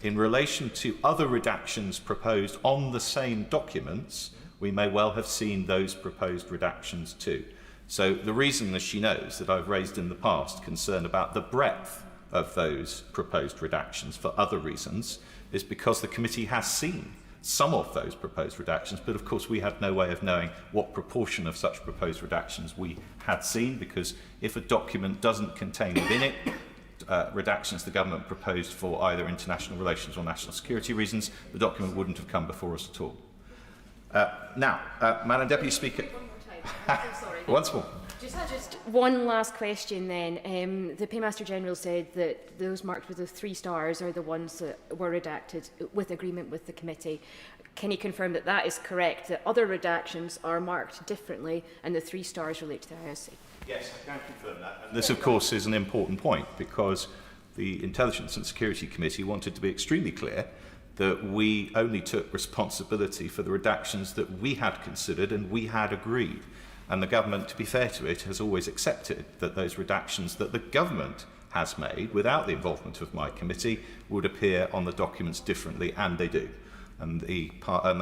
in relation to other redactions proposed on the same documents, we may well have seen those proposed redactions too. So the reason, as she knows, that I've raised in the past concern about the breadth of those proposed redactions for other reasons is because the committee has seen some of those proposed redactions, but of course we had no way of knowing what proportion of such proposed redactions we had seen, because if a document doesn't contain within it redactions the government proposed for either international relations or national security reasons, the document wouldn't have come before us at all. Now, Madam Deputy Speaker, once more. Just one last question then. The Paymaster General said that those marked with the 3 stars are the ones that were redacted with agreement with the committee. Can you confirm that that is correct, that other redactions are marked differently and the 3 stars relate to the ISC? Yes, I can confirm that. And this, of course, is an important point because the Intelligence and Security Committee wanted to be extremely clear that we only took responsibility for the redactions that we had considered and we had agreed. And the government, to be fair to it, has always accepted that those redactions that the government has made, without the involvement of my committee, would appear on the documents differently, and they do. And the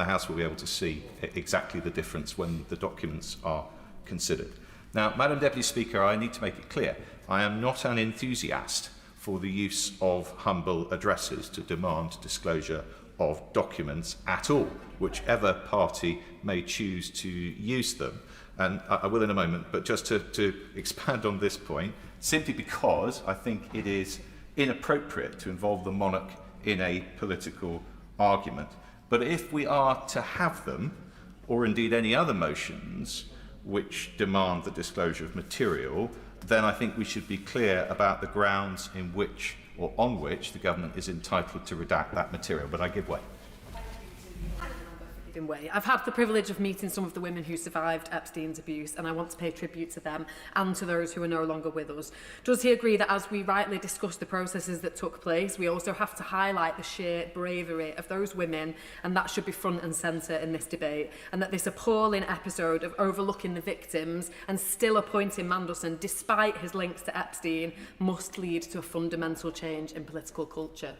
House will be able to see exactly the difference when the documents are considered. Now, Madam Deputy Speaker, I need to make it clear, I am not an enthusiast for the use of humble addresses to demand disclosure of documents at all, whichever party may choose to use them. And I will in a moment, but just to expand on this point, simply because I think it is inappropriate to involve the monarch in a political argument. But if we are to have them, or indeed any other motions which demand the disclosure of material, then I think we should be clear about the grounds in which or on which the government is entitled to redact that material. But I give way. Way. I've had the privilege of meeting some of the women who survived Epstein's abuse, and I want to pay tribute to them and to those who are no longer with us. Does he agree that as we rightly discuss the processes that took place, we also have to highlight the sheer bravery of those women, and that should be front and centre in this debate, and that this appalling episode of overlooking the victims and still appointing Mandelson despite his links to Epstein must lead to a fundamental change in political culture?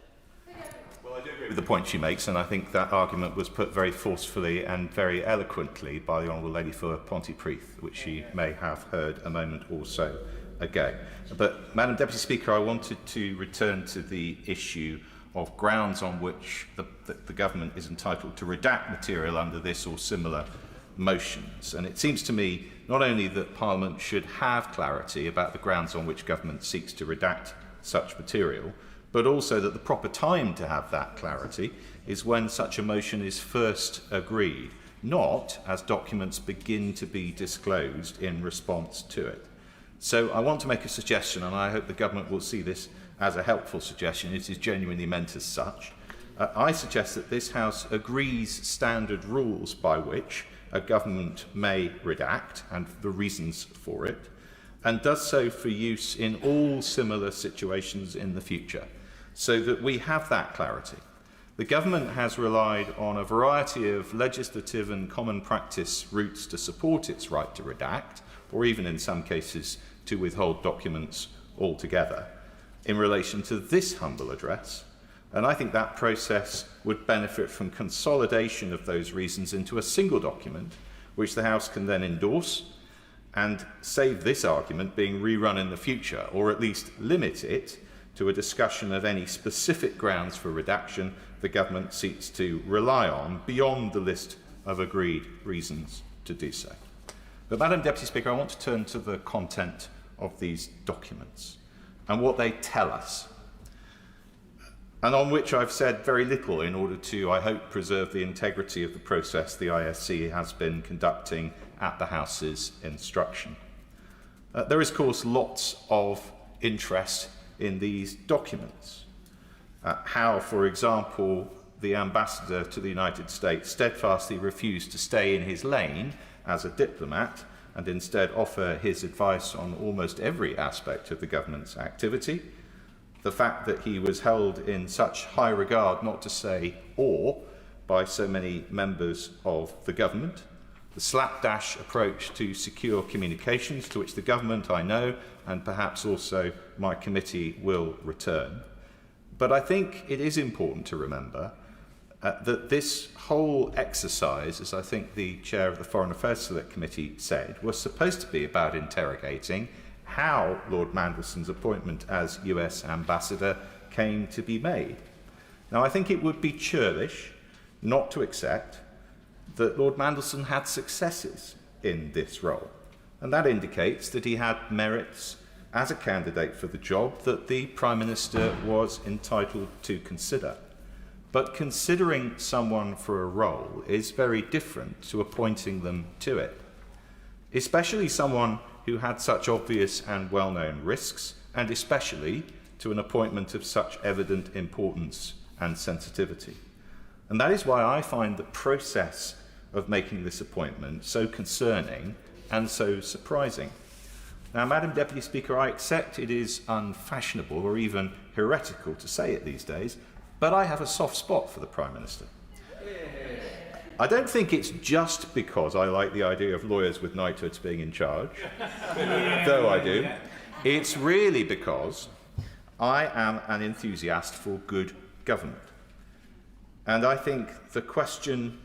Well, I do agree with the point she makes, and I think that argument was put very forcefully and very eloquently by the Honourable Lady for Pontypridd, which she may have heard a moment or so ago. But, Madam Deputy Speaker, I wanted to return to the issue of grounds on which the government is entitled to redact material under this or similar motions. And it seems to me not only that Parliament should have clarity about the grounds on which government seeks to redact such material, but also that the proper time to have that clarity is when such a motion is first agreed, not as documents begin to be disclosed in response to it. So I want to make a suggestion, and I hope the government will see this as a helpful suggestion. It is genuinely meant as such. I suggest that this House agrees standard rules by which a government may redact and the reasons for it, and does so for use in all similar situations in the future, so that we have that clarity. The government has relied on a variety of legislative and common practice routes to support its right to redact, or even in some cases to withhold documents altogether, in relation to this humble address. And I think that process would benefit from consolidation of those reasons into a single document, which the House can then endorse and save this argument being rerun in the future, or at least limit it to a discussion of any specific grounds for redaction the government seeks to rely on beyond the list of agreed reasons to do so. But, Madam Deputy Speaker, I want to turn to the content of these documents and what they tell us, and on which I've said very little in order to, I hope, preserve the integrity of the process the ISC has been conducting at the House's instruction. There is, of course, lots of interest in these documents. How, for example, the ambassador to the United States steadfastly refused to stay in his lane as a diplomat and instead offer his advice on almost every aspect of the government's activity. The fact that he was held in such high regard, not to say awe, by so many members of the government. The slapdash approach to secure communications, to which the government, I know, and perhaps also my committee will return. But I think it is important to remember that this whole exercise, as I think the chair of the Foreign Affairs Select Committee said, was supposed to be about interrogating how Lord Mandelson's appointment as US ambassador came to be made. Now, I think it would be churlish not to accept that Lord Mandelson had successes in this role, and that indicates that he had merits as a candidate for the job that the Prime Minister was entitled to consider. But considering someone for a role is very different to appointing them to it, especially someone who had such obvious and well-known risks, and especially to an appointment of such evident importance and sensitivity. And that is why I find the process of making this appointment so concerning and so surprising. Now, Madam Deputy Speaker, I accept it is unfashionable or even heretical to say it these days, but I have a soft spot for the Prime Minister. I don't think it's just because I like the idea of lawyers with knighthoods being in charge, though I do. It's really because I am an enthusiast for good government. And I think the question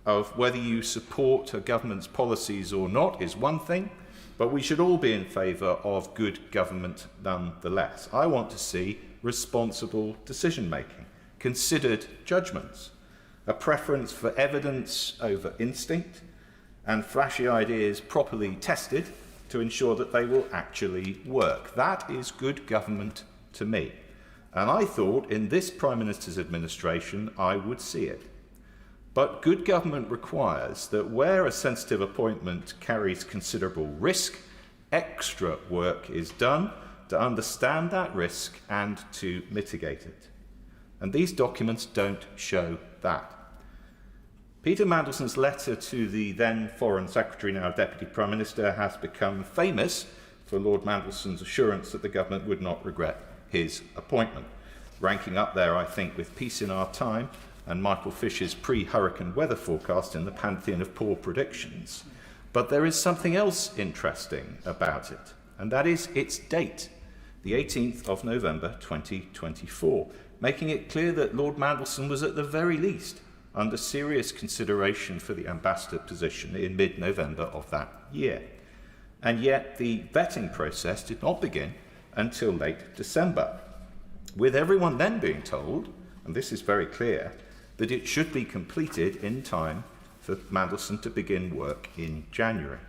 of whether you support a government's policies or not is one thing, but we should all be in favour of good government nonetheless. I want to see responsible decision-making, considered judgments, a preference for evidence over instinct, and flashy ideas properly tested to ensure that they will actually work. That is good government to me. And I thought in this Prime Minister's administration I would see it. But good government requires that where a sensitive appointment carries considerable risk, extra work is done to understand that risk and to mitigate it. And these documents don't show that. Peter Mandelson's letter to the then Foreign Secretary, now Deputy Prime Minister, has become famous for Lord Mandelson's assurance that the government would not regret his appointment, ranking up there, I think, with Peace in Our Time and Michael Fisher's pre-hurricane weather forecast in the pantheon of poor predictions. But there is something else interesting about it, and that is its date, the 18th of November 2024, making it clear that Lord Mandelson was at the very least under serious consideration for the ambassador position in mid-November of that year. And yet the vetting process did not begin until late December, with everyone then being told, and this is very clear, that it should be completed in time for Mandelson to begin work in January.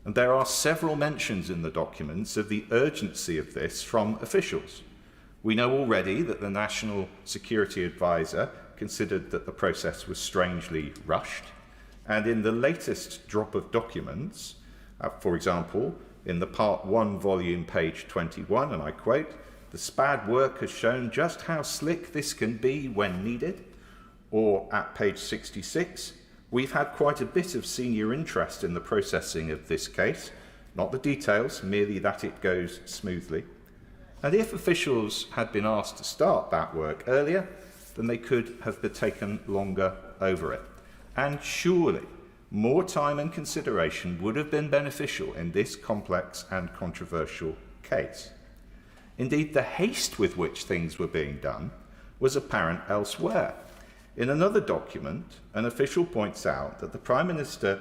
And there are several mentions in the documents of the urgency of this from officials. We know already that the National Security Advisor considered that the process was strangely rushed, and in the latest drop of documents, for example, in the Part 1 volume, page 21, and I quote, "The SPAD work has shown just how slick this can be when needed," or at page 66, "We've had quite a bit of senior interest in the processing of this case, not the details, merely that it goes smoothly." And if officials had been asked to start that work earlier, then they could have taken longer over it. And surely more time and consideration would have been beneficial in this complex and controversial case. Indeed, the haste with which things were being done was apparent elsewhere. In another document, an official points out that the Prime Minister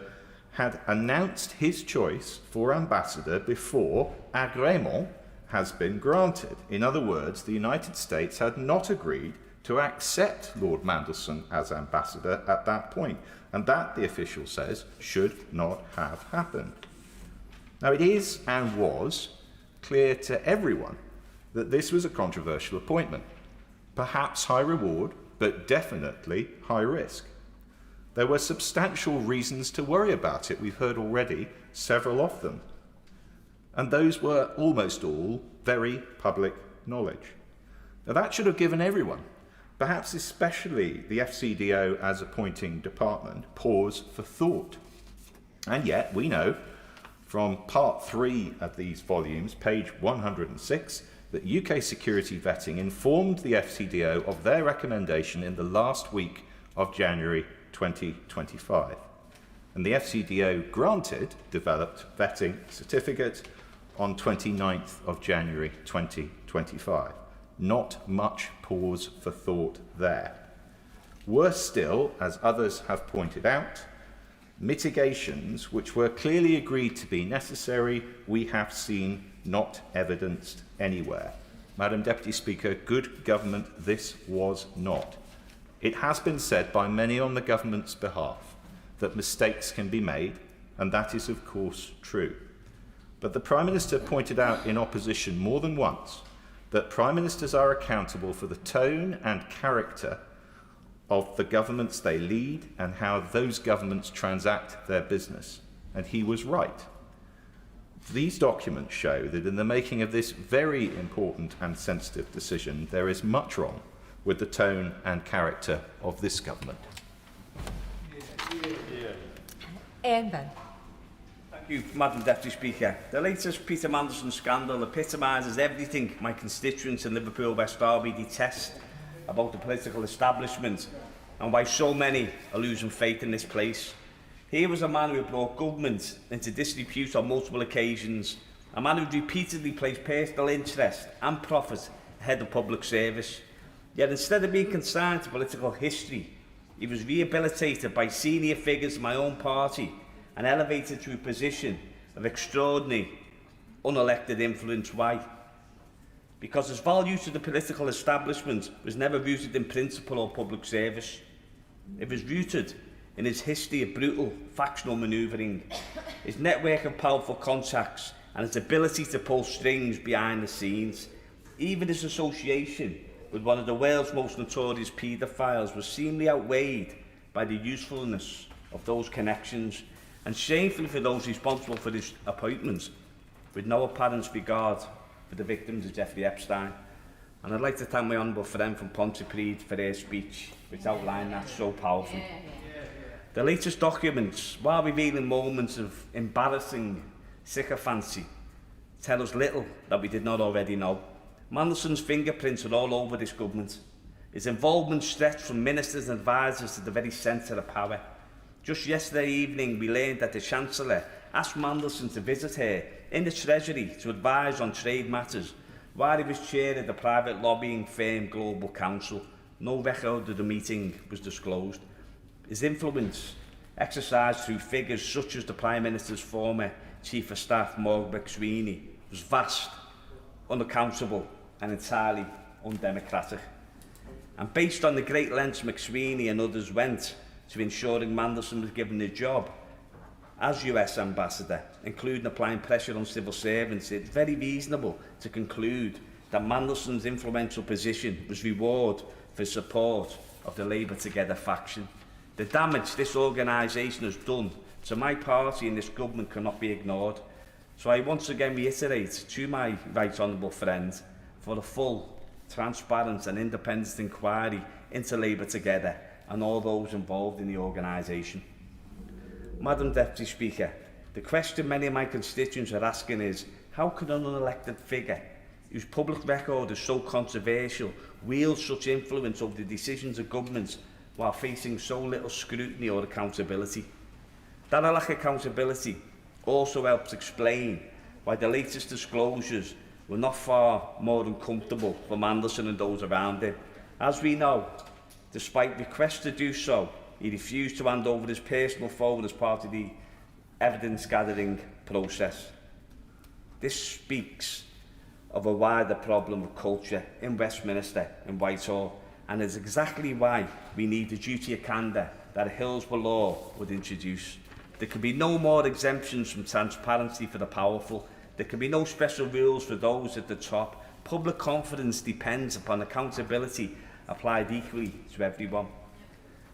had announced his choice for ambassador before agrément has been granted. In other words, the United States had not agreed to accept Lord Mandelson as ambassador at that point, and that, the official says, should not have happened. Now, it is and was clear to everyone that this was a controversial appointment, perhaps high reward, but definitely high risk. There were substantial reasons to worry about it. We've heard already several of them. And those were almost all very public knowledge. Now, that should have given everyone, perhaps especially the FCDO as appointing department, pause for thought. And yet we know from Part 3 of these volumes, page 106, that UK security vetting informed the FCDO of their recommendation in the last week of January 2025. And the FCDO granted developed vetting certificate on 29th of January 2025. Not much pause for thought there. Worse still, as others have pointed out, mitigations which were clearly agreed to be necessary, we have seen not evidenced anywhere. Madam Deputy Speaker, good government this was not. It has been said by many on the government's behalf that mistakes can be made, and that is of course true. But the Prime Minister pointed out in opposition more than once that Prime Ministers are accountable for the tone and character of the governments they lead and how those governments transact their business. And he was right. These documents show that in the making of this very important and sensitive decision, there is much wrong with the tone and character of this government. Ian then. Thank you, Madam Deputy Speaker. The latest Peter Mandelson scandal epitomises everything my constituents in Liverpool West Derby detest about the political establishment and why so many are losing faith in this place. Here was a man who brought government into disrepute on multiple occasions, a man who repeatedly placed personal interest and profit ahead of public service. Yet instead of being consigned to political history, he was rehabilitated by senior figures in my own party and elevated to a position of extraordinary, unelected influence. Why? Because his value to the political establishment was never rooted in principle or public service. It was rooted in his history of brutal factional manoeuvring, his network of powerful contacts, and his ability to pull strings behind the scenes. Even his association with one of the world's most notorious paedophiles was seemingly outweighed by the usefulness of those connections, and shamefully for those responsible for this appointment, with no apparent regard for the victims of Jeffrey Epstein. And I'd like to thank my honourable friend from Pontypridd for her speech, which outlined that so powerfully. The latest documents, while revealing moments of embarrassing sycophancy, tell us little that we did not already know. Mandelson's fingerprints are all over this government. His involvement stretched from ministers and advisers to the very centre of power. Just yesterday evening, we learned that the Chancellor asked Mandelson to visit her in the Treasury to advise on trade matters while he was chair of the private lobbying firm Global Counsel. No record of the meeting was disclosed. His influence, exercised through figures such as the Prime Minister's former Chief of Staff, Morgan McSweeney, was vast, unaccountable and entirely undemocratic. And based on the great lengths McSweeney and others went to ensuring Mandelson was given a job as US Ambassador, including applying pressure on civil servants, it's very reasonable to conclude that Mandelson's influential position was reward for support of the Labour Together faction. The damage this organisation has done to my party and this government cannot be ignored. So I once again reiterate to my right honourable friend for a full, transparent and independent inquiry into Labour Together and all those involved in the organisation. Madam Deputy Speaker, the question many of my constituents are asking is, how could an unelected figure, whose public record is so controversial, wield such influence over the decisions of governments while facing so little scrutiny or accountability? That lack of accountability also helps explain why the latest disclosures were not far more uncomfortable for Mandelson and those around him. As we know, despite requests to do so, he refused to hand over his personal phone as part of the evidence-gathering process. This speaks of a wider problem of culture in Westminster and Whitehall, and is exactly why we need the duty of candour that a Hillsborough law would introduce. There can be no more exemptions from transparency for the powerful. There can be no special rules for those at the top. Public confidence depends upon accountability applied equally to everyone.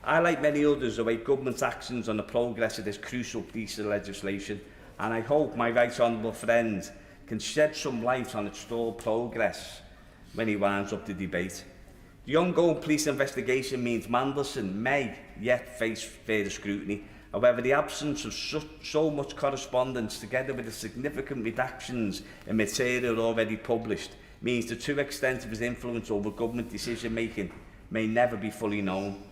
I, like many others, await government's actions on the progress of this crucial piece of legislation, and I hope my right honourable friend can shed some light on its stalled progress when he winds up the debate. The ongoing police investigation means Mandelson may yet face further scrutiny. However, the absence of so much correspondence, together with the significant redactions in material already published, means the true extent of his influence over government decision-making may never be fully known.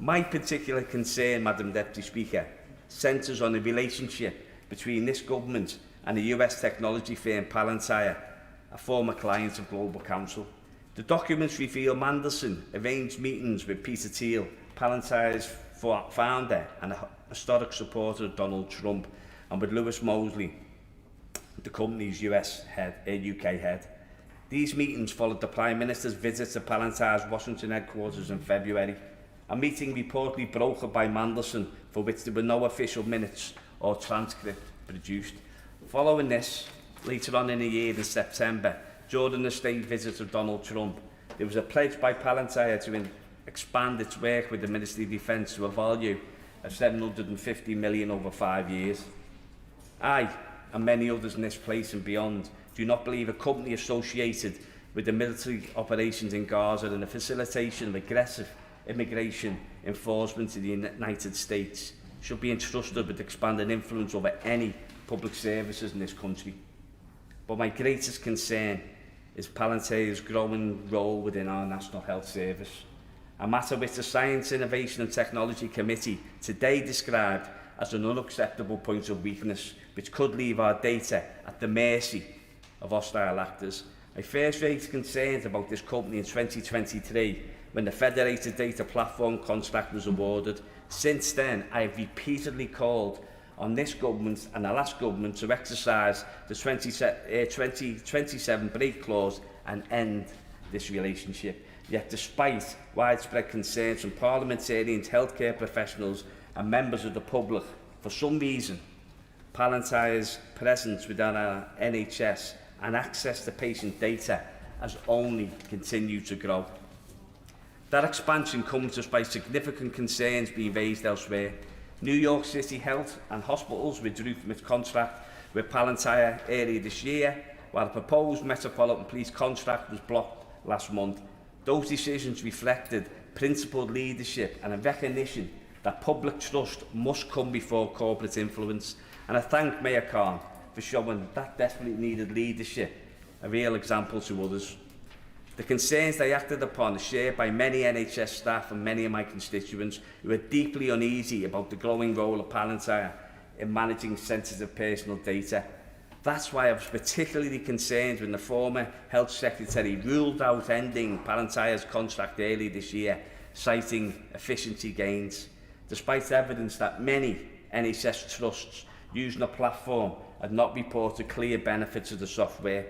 My particular concern, Madam Deputy Speaker, centres on the relationship between this government and the US technology firm Palantir, a former client of Global Counsel. The documents reveal Mandelson arranged meetings with Peter Thiel, Palantir's founder and a historic supporter of Donald Trump, and with Lewis Mosley, the company's UK head. These meetings followed the Prime Minister's visit to Palantir's Washington headquarters in February, a meeting reportedly brokered by Mandelson, for which there were no official minutes or transcript produced. Following this, later on in the year in September, during the state visit of Donald Trump, there was a pledge by Palantir to expand its work with the Ministry of Defence to a value of $750 million over 5 years. I, and many others in this place and beyond, do not believe a company associated with the military operations in Gaza and the facilitation of aggressive immigration enforcement in the United States should be entrusted with expanded influence over any public services in this country. But my greatest concern is Palantir's growing role within our National Health Service, a matter which the Science, Innovation and Technology Committee today described as an unacceptable point of weakness, which could leave our data at the mercy of hostile actors. I first raised concerns about this company in 2023 when the Federated Data Platform contract was awarded. Since then, I have repeatedly called on this government and the last government to exercise the 2027 break clause and end this relationship. Yet despite widespread concerns from parliamentarians, healthcare professionals and members of the public, for some reason, Palantir's presence within our NHS and access to patient data has only continued to grow. That expansion comes despite significant concerns being raised elsewhere. New York City Health and Hospitals withdrew from its contract with Palantir earlier this year, while a proposed Metropolitan Police contract was blocked last month. Those decisions reflected principled leadership and a recognition that public trust must come before corporate influence. And I thank Mayor Khan for showing that desperately needed leadership, a real example to others. The concerns they acted upon are shared by many NHS staff and many of my constituents who are deeply uneasy about the growing role of Palantir in managing sensitive personal data. That's why I was particularly concerned when the former Health Secretary ruled out ending Palantir's contract early this year, citing efficiency gains, despite evidence that many NHS trusts using the platform had not reported clear benefits of the software.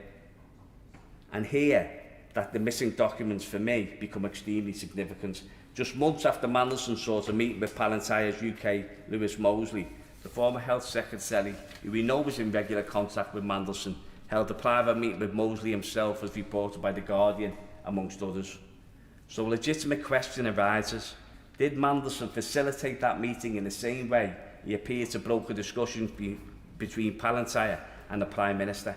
And here, that the missing documents for me become extremely significant. Just months after Mandelson sought a meeting with Palantir's UK Lewis Mosley, the former Health Secretary, who we know was in regular contact with Mandelson, held a private meeting with Mosley himself, as reported by The Guardian, amongst others. So a legitimate question arises: did Mandelson facilitate that meeting in the same way he appeared to broker discussions between Palantir and the Prime Minister?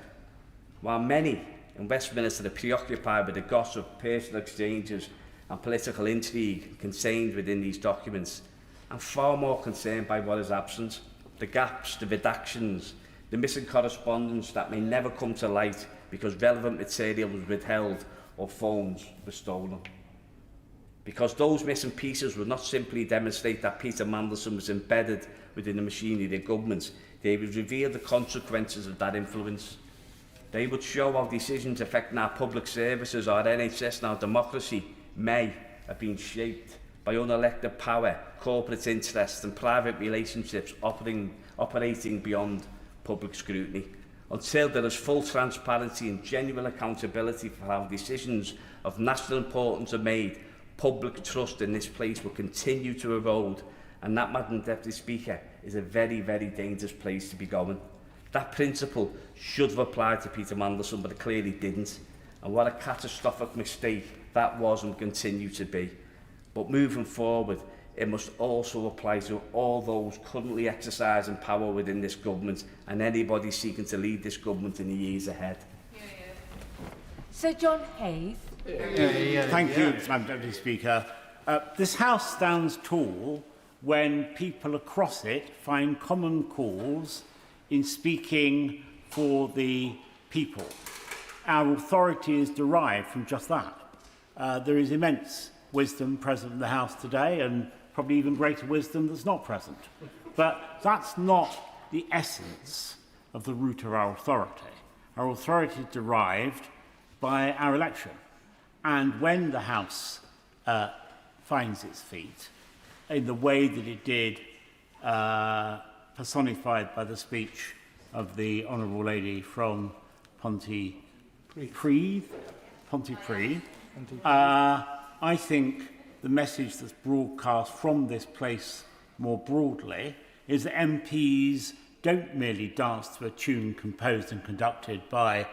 While many in Westminster are preoccupied with the gossip, personal exchanges and political intrigue contained within these documents, I'm far more concerned by what is absent: the gaps, the redactions, the missing correspondence that may never come to light because relevant material was withheld or phones were stolen. Because those missing pieces would not simply demonstrate that Peter Mandelson was embedded within the machinery of the government, they would reveal the consequences of that influence. They would show how decisions affecting our public services, our NHS and our democracy may have been shaped by unelected power, corporate interests and private relationships operating beyond public scrutiny. Until there is full transparency and genuine accountability for how decisions of national importance are made, public trust in this place will continue to erode, and that, Madam Deputy Speaker, is a very, very dangerous place to be going. That principle should have applied to Peter Mandelson, but it clearly didn't. And what a catastrophic mistake that was and continue to be. But moving forward, it must also apply to all those currently exercising power within this government and anybody seeking to lead this government in the years ahead. Sir John Hayes. Thank you, Madam Deputy Speaker. This House stands tall when people across it find common cause in speaking for the people. Our authority is derived from just that. There is immense wisdom present in the House today, and probably even greater wisdom that's not present. But that's not the essence of the root of our authority. Our authority is derived by our election. And when the House finds its feet in the way that it did, personified by the speech of the Honourable Lady from Pontypridd, I think the message that's broadcast from this place more broadly is that MPs don't merely dance to a tune composed and conducted by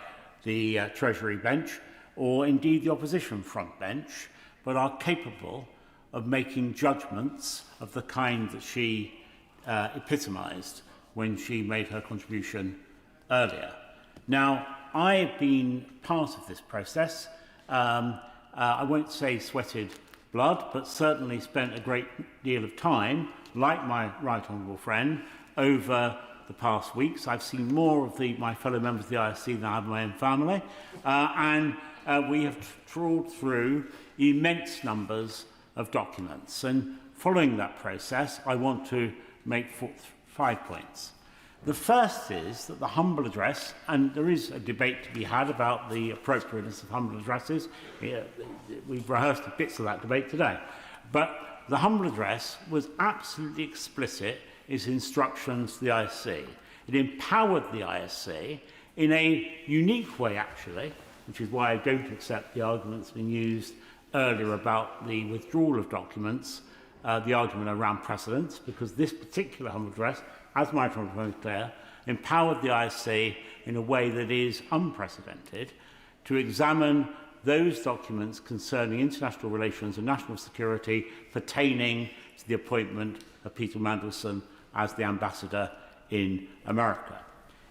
the Treasury bench, or indeed the opposition front bench, but are capable of making judgments of the kind that she epitomised when she made her contribution earlier. Now, I've been part of this process. I won't say sweated blood, but certainly spent a great deal of time, like my right honourable friend, over the past weeks. I've seen more of my fellow members of the ISC than I have my own family, and we have trawled through immense numbers of documents. And following that process, I want to make 5 points. The first is that the humble address, and there is a debate to be had about the appropriateness of humble addresses. We've rehearsed bits of that debate today. But the humble address was absolutely explicit in its instructions to the ISC. It empowered the ISC in a unique way, actually, which is why I don't accept the arguments being used earlier about the withdrawal of documents, the argument around precedents, because this particular humble address, as my proposed there, empowered the ISC in a way that is unprecedented to examine those documents concerning international relations and national security pertaining to the appointment of Peter Mandelson as the ambassador in America.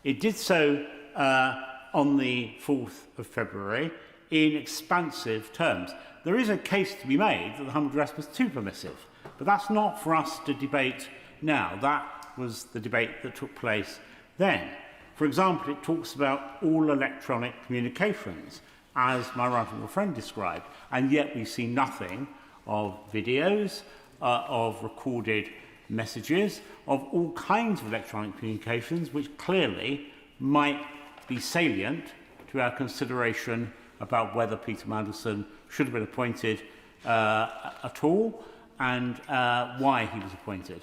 It did so on the 4th of February in expansive terms. There is a case to be made that the humble address was too permissive, but that's not for us to debate now. That was the debate that took place then. For example, it talks about all electronic communications, as my right honourable friend described, and yet we see nothing of videos, of recorded messages, of all kinds of electronic communications, which clearly might be salient to our consideration about whether Peter Mandelson should have been appointed at all and why he was appointed.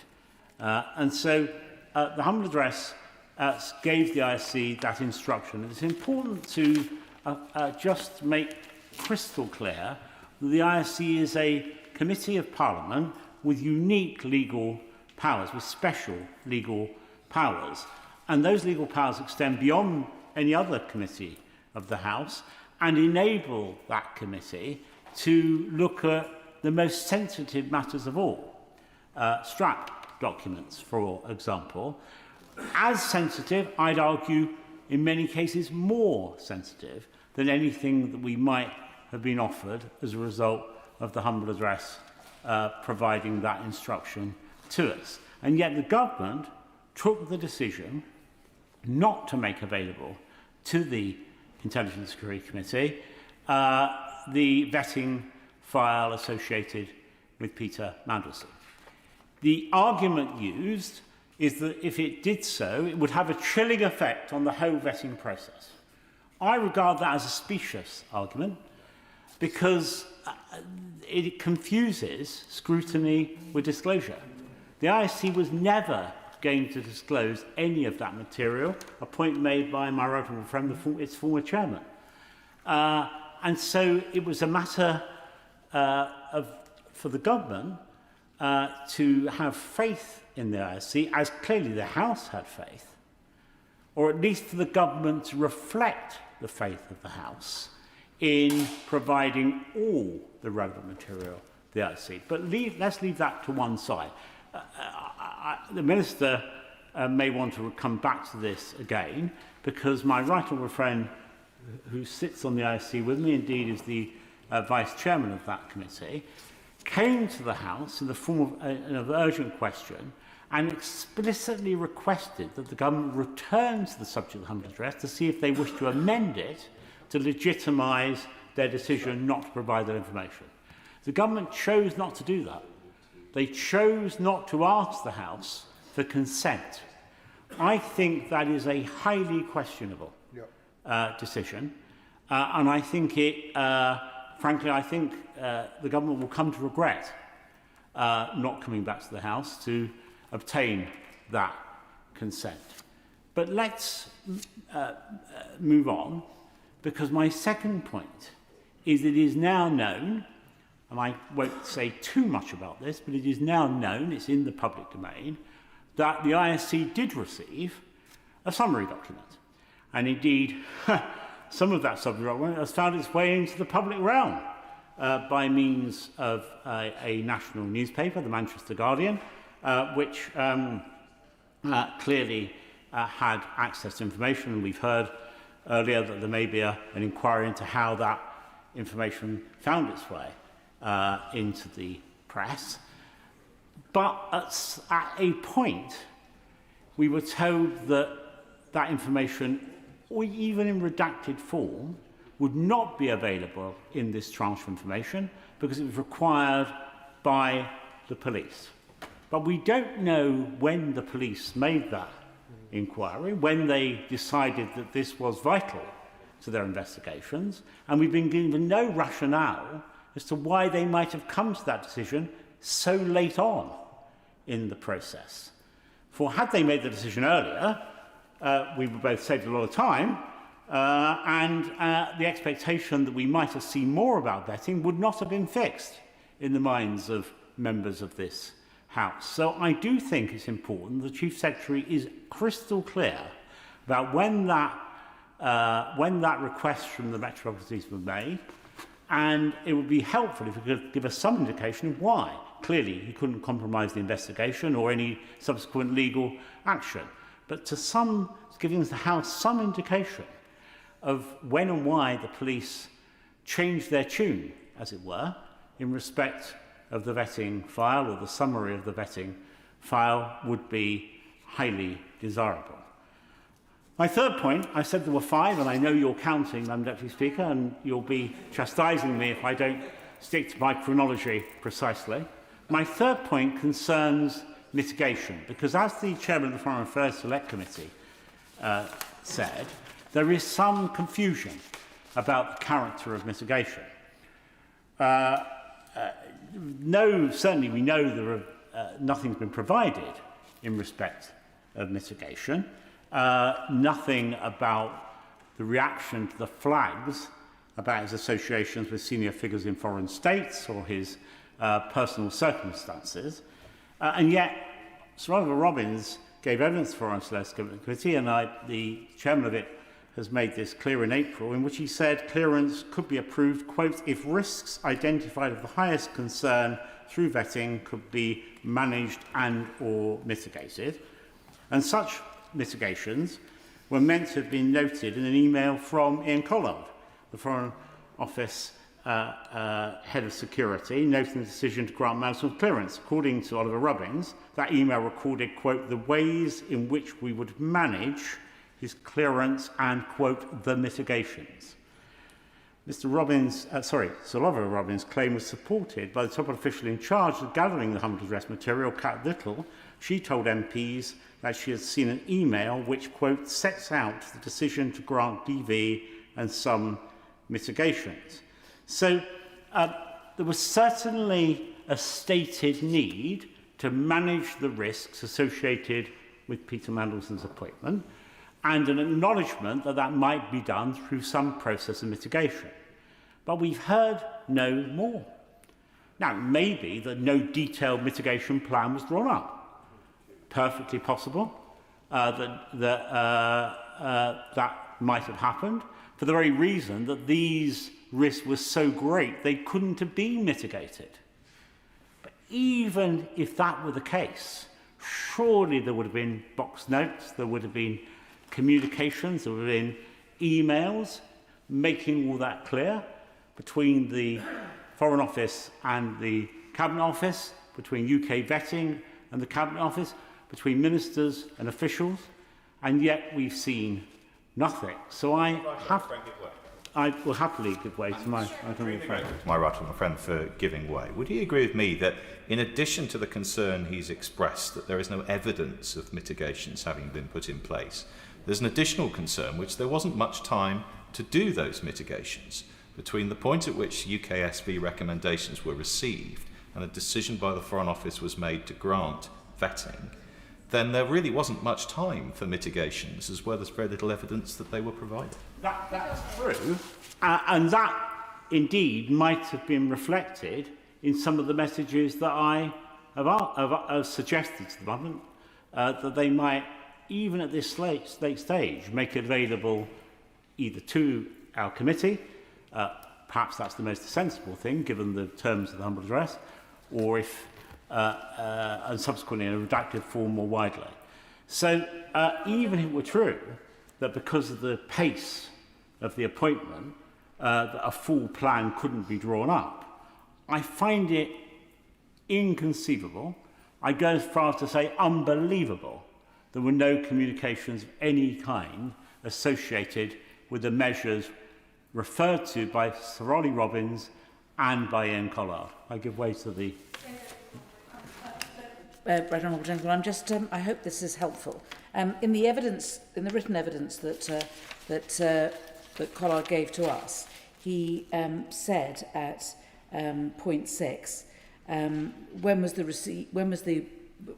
And so the humble address gave the ISC that instruction. It's important to just make crystal clear that the ISC is a committee of Parliament with unique legal powers, with special legal powers. And those legal powers extend beyond any other committee of the House and enable that committee to look at the most sensitive matters of all. Strap documents, for example. As sensitive, I'd argue, in many cases more sensitive than anything that we might have been offered as a result of the humble address providing that instruction to us. And yet the government took the decision not to make available to the Intelligence and Security Committee the vetting file associated with Peter Mandelson. The argument used is that if it did so, it would have a chilling effect on the whole vetting process. I regard that as a specious argument because it confuses scrutiny with disclosure. The ISC was never going to disclose any of that material, a point made by my right honourable friend, its former chairman. And so it was a matter for the government to have faith in the ISC, as clearly the House had faith, or at least for the government to reflect the faith of the House in providing all the relevant material to the ISC. But let's leave that to one side. The Minister may want to come back to this again, because my right honourable friend who sits on the ISC with me, indeed is the Vice Chairman of that committee, came to the House in the form of an urgent question and explicitly requested that the government return to the subject of the humble address to see if they wish to amend it to legitimise their decision not to provide that information. The government chose not to do that. They chose not to ask the House for consent. I think that is a highly questionable decision, and I think it, frankly, I think the government will come to regret not coming back to the House to obtain that consent. But let's move on, because my second point is that it is now known, and I won't say too much about this, but it is now known, it's in the public domain, that the ISC did receive a summary document. And indeed, some of that summary document has found its way into the public realm by means of a national newspaper, the Manchester Guardian, which clearly had access to information. And we've heard earlier that there may be an inquiry into how that information found its way into the press. But at a point, we were told that that information, or even in redacted form, would not be available in this tranche of information because it was required by the police. But we don't know when the police made that inquiry, when they decided that this was vital to their investigations, and we've been given no rationale as to why they might have come to that decision so late on in the process. For had they made the decision earlier, we would both saved a lot of time, and the expectation that we might have seen more about vetting would not have been fixed in the minds of members of this House. So I do think it's important the Chief Secretary is crystal clear about when that request from the Metropolitan Police was made, And it would be helpful if he could give us some indication of why. Clearly, he couldn't compromise the investigation or any subsequent legal action. But giving the House some indication of when and why the police changed their tune, as it were, in respect of the vetting file or the summary of the vetting file would be highly desirable. My third point, I said there were 5, and I know you're counting, Madam Deputy Speaker, and you'll be chastising me if I don't stick to my chronology precisely. My third point concerns mitigation, because as the Chairman of the Foreign Affairs Select Committee said, there is some confusion about the character of mitigation. Certainly we know nothing's been provided in respect of mitigation. Nothing about the reaction to the flags about his associations with senior figures in foreign states or his personal circumstances. And yet, Sir Oliver Robbins gave evidence to the Foreign Select Committee, and the chairman of it has made this clear in April, in which he said clearance could be approved, quote, if risks identified of the highest concern through vetting could be managed and or mitigated. And such mitigations were meant to have been noted in an email from Ian Collard, the Foreign Office Head of Security, noting the decision to grant Mandelson clearance. According to Oliver Robbins, that email recorded, quote, the ways in which we would manage his clearance and, quote, the mitigations. Sir Oliver Robbins' claim was supported by the top official in charge of gathering the humble address material, Kat Little. She told MPs that she had seen an email which, quote, sets out the decision to grant DV and some mitigations. So there was certainly a stated need to manage the risks associated with Peter Mandelson's appointment and an acknowledgement that that might be done through some process of mitigation. But we've heard no more. Now, maybe that no detailed mitigation plan was drawn up. Perfectly possible that might have happened for the very reason that these risks were so great they couldn't have been mitigated. But even if that were the case, surely there would have been box notes, there would have been communications, there would have been emails making all that clear between the Foreign Office and the Cabinet Office, between UK vetting and the Cabinet Office, between ministers and officials, and yet we've seen nothing. So I will happily give way to my honourable friend. My right honourable friend for giving way. Would he agree with me that in addition to the concern he's expressed that there is no evidence of mitigations having been put in place, there's an additional concern which there wasn't much time to do those mitigations between the point at which UKSV recommendations were received and a decision by the Foreign Office was made to grant vetting, then there really wasn't much time for mitigations, as well as very little evidence that they were provided. That's true, and that indeed might have been reflected in some of the messages that I have suggested to the government, that they might, even at this late stage, make it available either to our committee, perhaps that's the most sensible thing given the terms of the humble address, or if and subsequently in a redacted form more widely. So even if it were true that because of the pace of the appointment that a full plan couldn't be drawn up, I find it inconceivable, I go as far as to say unbelievable, there were no communications of any kind associated with the measures referred to by Sir Ollie Robbins and by Ian Collard. I give way to the... Right honourable gentleman, I'm just. I hope this is helpful. In the evidence, in the written evidence that Collard gave to us, he said at point 6, when was the receipt? When was the?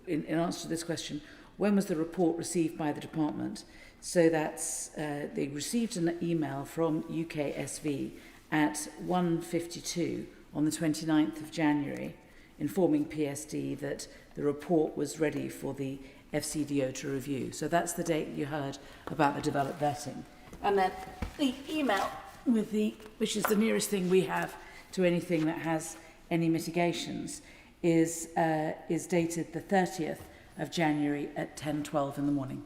In answer to this question, when was the report received by the department? So that's they received an email from UKSV at 1:52 on the 29th of January, informing PSD that the report was ready for the FCDO to review. So that's the date you heard about the developed vetting. And then the email which is the nearest thing we have to anything that has any mitigations, is dated the 30th of January at 10:12 in the morning.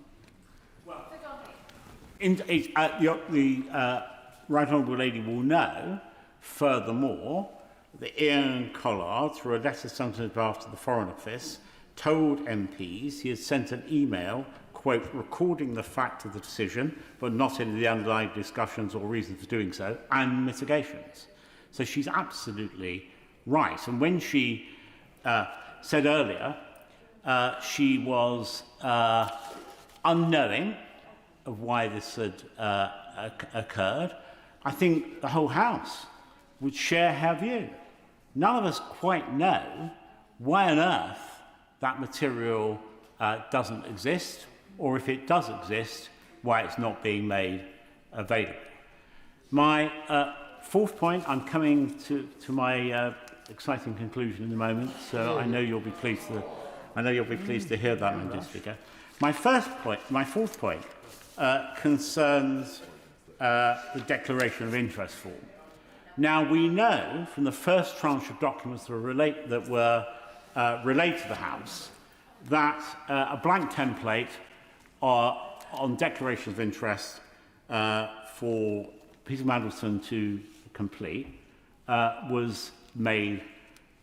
The Right Honourable Lady will know, furthermore, that Ian Collard, through a letter sent to the Foreign Office, told MPs he had sent an email, quote, recording the fact of the decision, but not in the underlying discussions or reasons for doing so, and mitigations. So she's absolutely right. And when she said earlier she was unknowing of why this had occurred, I think the whole House would share her view. None of us quite know why on earth that material doesn't exist, or if it does exist, why it's not being made available. My fourth point, I'm coming to my exciting conclusion in a moment, so I know you'll be pleased to hear that, Mr. Speaker. My fourth point concerns the declaration of interest form. Now, we know from the first tranche of documents that were relayed to the House that a blank template on declaration of interest for Peter Mandelson to complete was made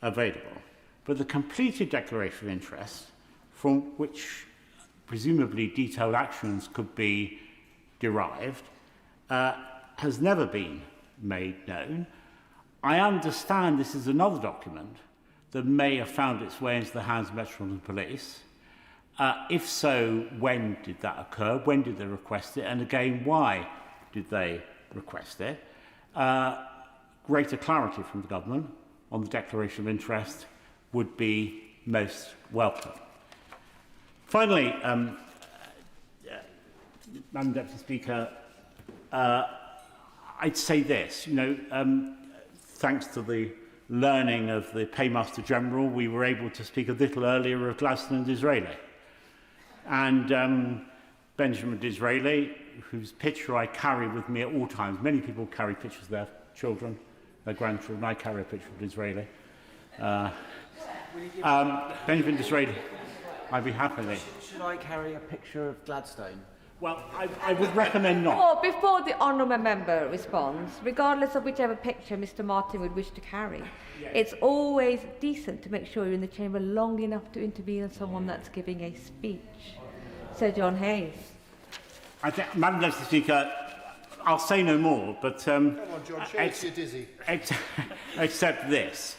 available. But the completed declaration of interest, from which presumably detailed actions could be derived, has never been made known. I understand this is another document that may have found its way into the hands of Metropolitan Police. If so, when did that occur? When did they request it? And again, why did they request it? Greater clarity from the government on the declaration of interest would be most welcome. Finally, Madam Deputy Speaker, I'd say this, thanks to the learning of the Paymaster General, we were able to speak a little earlier of Gladstone and Disraeli. And Benjamin Disraeli, whose picture I carry with me at all times. Many people carry pictures of their children, their grandchildren. I carry a picture of Disraeli. Benjamin Disraeli, I'd be happy. Should I carry a picture of Gladstone? Well, I would recommend not. Before the honourable member responds, regardless of whichever picture Mr Martin would wish to carry, it's always decent to make sure you're in the chamber long enough to intervene on someone that's giving a speech. Sir John Hayes. Madam Deputy Speaker, I'll say no more, but Come on, John, show us you're dizzy. Except this.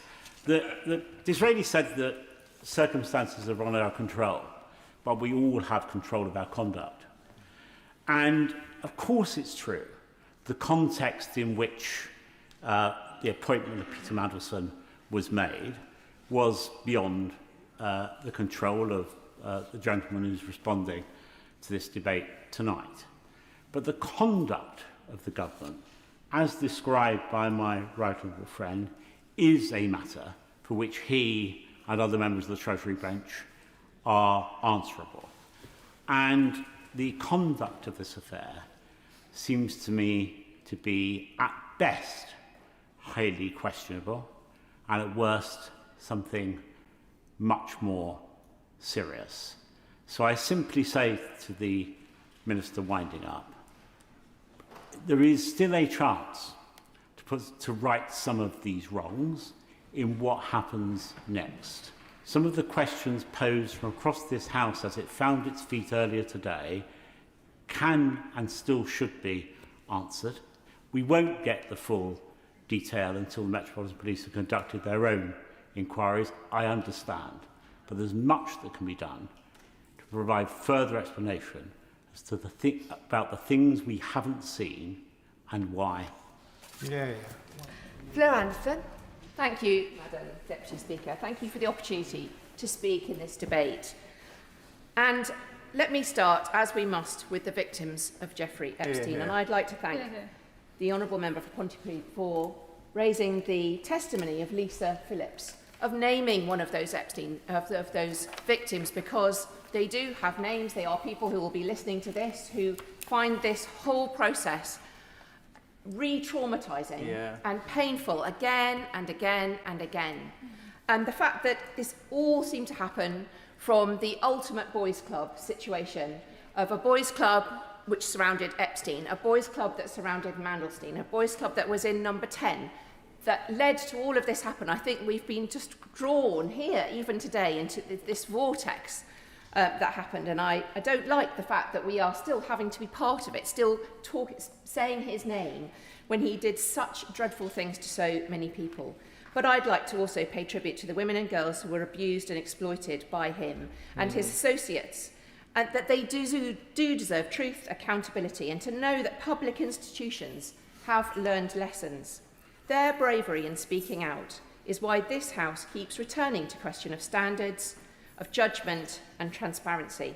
Disraeli said that circumstances are beyond our control, but we all have control of our conduct. And of course it's true, the context in which the appointment of Peter Mandelson was made was beyond the control of the gentleman who's responding to this debate tonight. But the conduct of the government, as described by my right honourable friend, is a matter for which he and other members of the Treasury bench are answerable. And the conduct of this affair seems to me to be, at best, highly questionable, and at worst, something much more serious. So I simply say to the Minister winding up, there is still a chance to right some of these wrongs in what happens next. Some of the questions posed from across this House as it found its feet earlier today can and still should be answered. We won't get the full detail until the Metropolitan Police have conducted their own inquiries, I understand. But there's much that can be done to provide further explanation as to about the things we haven't seen and why. Fleur Anderson. Thank you, Madam Deputy Speaker. Thank you for the opportunity to speak in this debate. And let me start, as we must, with the victims of Jeffrey Epstein. And I'd like to thank the Honourable Member for Pontypridd for raising the testimony of Lisa Phillips, of naming one of those of those victims, because they do have names. They are people who will be listening to this, who find this whole process re-traumatising and painful again and again and again. And the fact that this all seemed to happen from the ultimate boys' club situation of a boys' club which surrounded Epstein, a boys' club that surrounded Mandelson, a boys' club that was in number 10, that led to all of this happen. I think we've been just drawn here, even today, into this vortex that happened. And I don't like the fact that we are still having to be part of it, still saying his name when he did such dreadful things to so many people. But I'd like to also pay tribute to the women and girls who were abused and exploited by him and his associates, and that they do deserve truth, accountability, and to know that public institutions have learned lessons. Their bravery in speaking out is why this House keeps returning to question of standards, of judgment and transparency.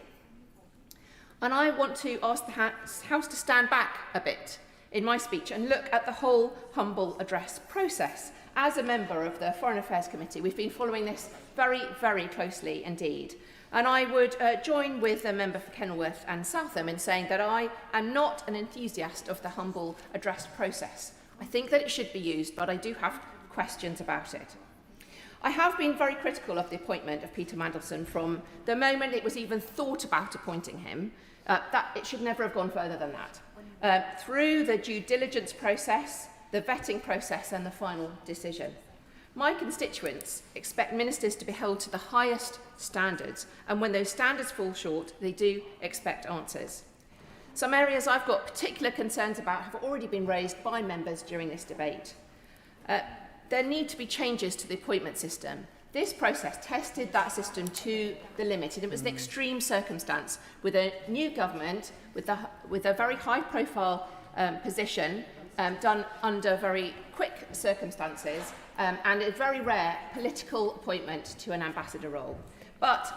And I want to ask the House to stand back a bit in my speech and look at the whole humble address process. As a member of the Foreign Affairs Committee, we've been following this very, very closely indeed. And I would join with the member for Kenilworth and Southam in saying that I am not an enthusiast of the humble address process. I think that it should be used, but I do have questions about it. I have been very critical of the appointment of Peter Mandelson from the moment it was even thought about appointing him, that it should never have gone further than that. Through the due diligence process, the vetting process and the final decision. My constituents expect ministers to be held to the highest standards, and when those standards fall short, they do expect answers. Some areas I've got particular concerns about have already been raised by members during this debate. There need to be changes to the appointment system. This process tested that system to the limit, and it was an extreme circumstance with a new government, with a very high-profile position, done under very quick circumstances, and a very rare political appointment to an ambassador role. But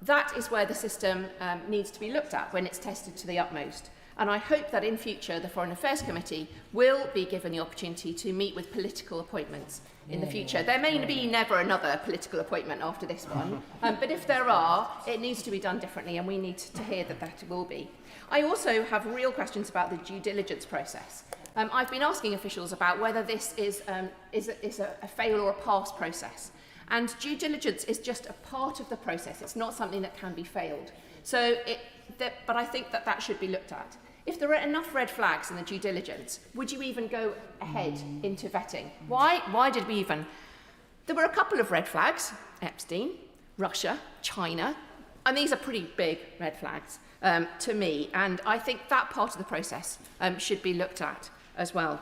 that is where the system needs to be looked at when it's tested to the utmost. And I hope that in future the Foreign Affairs Committee will be given the opportunity to meet with political appointments in the future. There may be never another political appointment after this one, but if there are, it needs to be done differently, and we need to hear that that will be. I also have real questions about the due diligence process. I've been asking officials about whether this is a fail or a pass process. And due diligence is just a part of the process. It's not something that can be failed. But I think that that should be looked at. If there are enough red flags in the due diligence, would you even go ahead into vetting? Why did we even? There were a couple of red flags: Epstein, Russia, China, and these are pretty big red flags to me. And I think that part of the process should be looked at as well.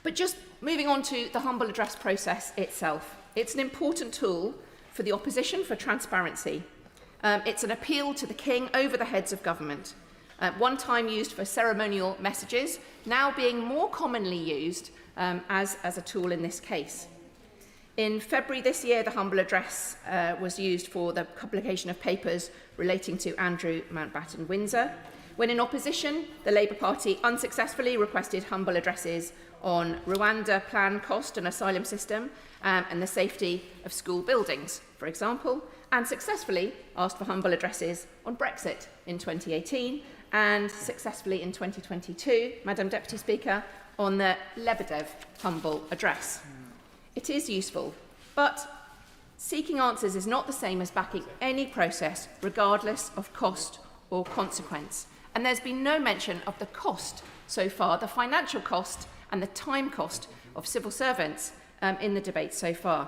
But just moving on to the humble address process itself. It's an important tool for the opposition for transparency. It's an appeal to the King over the heads of government. One time used for ceremonial messages, now being more commonly used as a tool in this case. In February this year, the humble address was used for the publication of papers relating to Andrew Mountbatten Windsor. When in opposition, the Labour Party unsuccessfully requested humble addresses on Rwanda plan cost and asylum system and the safety of school buildings, for example, and successfully asked for humble addresses on Brexit in 2018 and successfully in 2022, Madam Deputy Speaker, on the Lebedev humble address. It is useful, but seeking answers is not the same as backing any process, regardless of cost or consequence. And there's been no mention of the cost so far, the financial cost and the time cost of civil servants in the debate so far.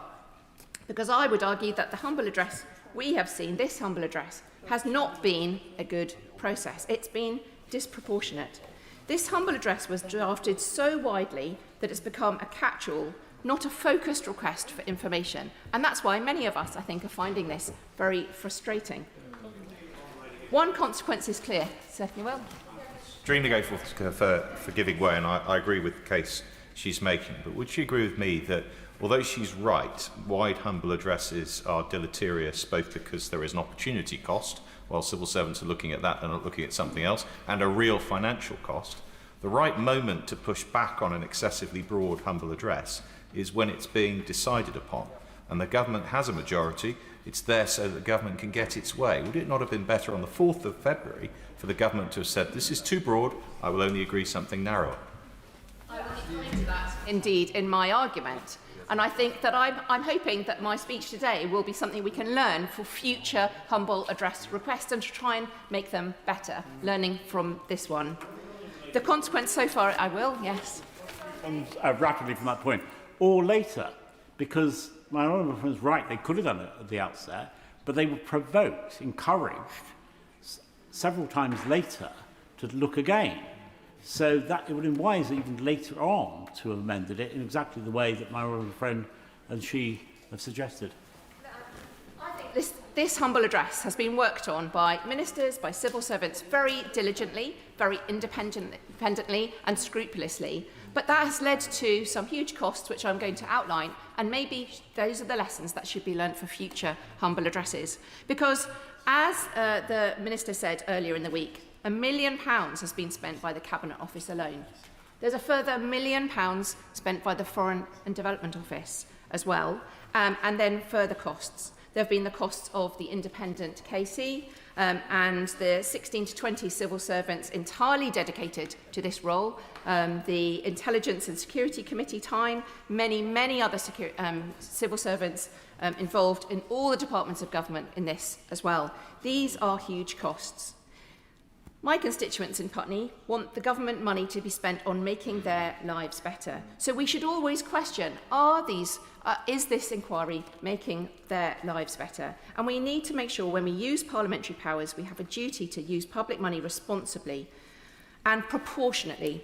Because I would argue that the humble address we have seen, this humble address, has not been a good process. It's been disproportionate. This humble address was drafted so widely that it's become a catch-all, not a focused request for information. And that's why many of us, I think, are finding this very frustrating. One consequence is clear. Certainly will. Extremely grateful for giving way, and I agree with the case she's making. But would she agree with me that although she's right, wide humble addresses are deleterious both because there is an opportunity cost, while civil servants are looking at that and not looking at something else, and a real financial cost, the right moment to push back on an excessively broad humble address is when it's being decided upon. And the government has a majority. It's there so that the government can get its way. Would it not have been better on the 4th of February for the government to have said, this is too broad, I will only agree something narrower? Indeed, in my argument. And I think that I'm hoping that my speech today will be something we can learn for future humble address requests and to try and make them better, learning from this one. The consequence so far, I will, yes. And rapidly from that point, or later, because my honourable friend is right, they could have done it at the outset, but they were provoked, encouraged several times later to look again. So that it would have been wise even later on to have amended it in exactly the way that my honourable friend and she have suggested. I think this humble address has been worked on by ministers, by civil servants, very diligently, very independently and scrupulously. But that has led to some huge costs, which I'm going to outline, and maybe those are the lessons that should be learnt for future humble addresses. Because, as the Minister said earlier in the week, £1 million has been spent by the Cabinet Office alone. There's a further £1 million spent by the Foreign and Development Office as well, and then further costs. There have been the costs of the independent KC and the 16 to 20 civil servants entirely dedicated to this role, the Intelligence and Security Committee time, many other civil servants involved in all the departments of government in this as well. These are huge costs. My constituents in Putney want the government money to be spent on making their lives better. So we should always question, is this inquiry making their lives better? And we need to make sure when we use parliamentary powers, we have a duty to use public money responsibly and proportionately.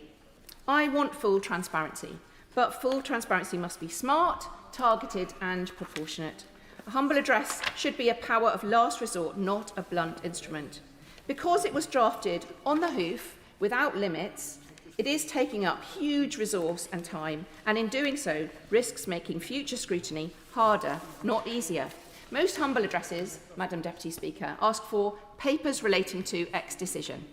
I want full transparency, but full transparency must be smart, targeted and proportionate. A humble address should be a power of last resort, not a blunt instrument. Because it was drafted on the hoof, without limits, it is taking up huge resource and time, and in doing so, risks making future scrutiny harder, not easier. Most humble addresses, Madam Deputy Speaker, ask for papers relating to X decision.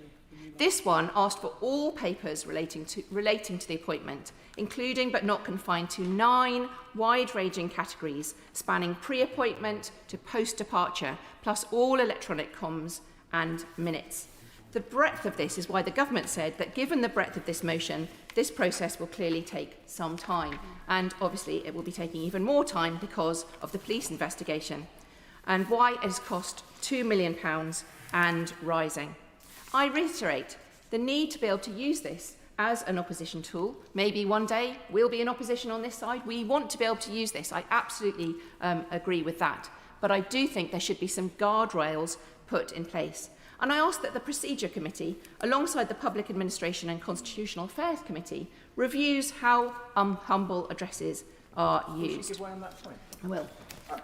This one asked for all papers relating to the appointment, including but not confined to 9 wide-ranging categories, spanning pre-appointment to post-departure, plus all electronic comms and minutes. The breadth of this is why the government said that given the breadth of this motion, this process will clearly take some time. And obviously it will be taking even more time because of the police investigation. And why it has cost £2 million and rising. I reiterate the need to be able to use this as an opposition tool. Maybe one day we'll be in opposition on this side. We want to be able to use this. I absolutely agree with that. But I do think there should be some guardrails put in place. And I ask that the Procedure Committee, alongside the Public Administration and Constitutional Affairs Committee, reviews how humble addresses are used. Give way on that point? I will.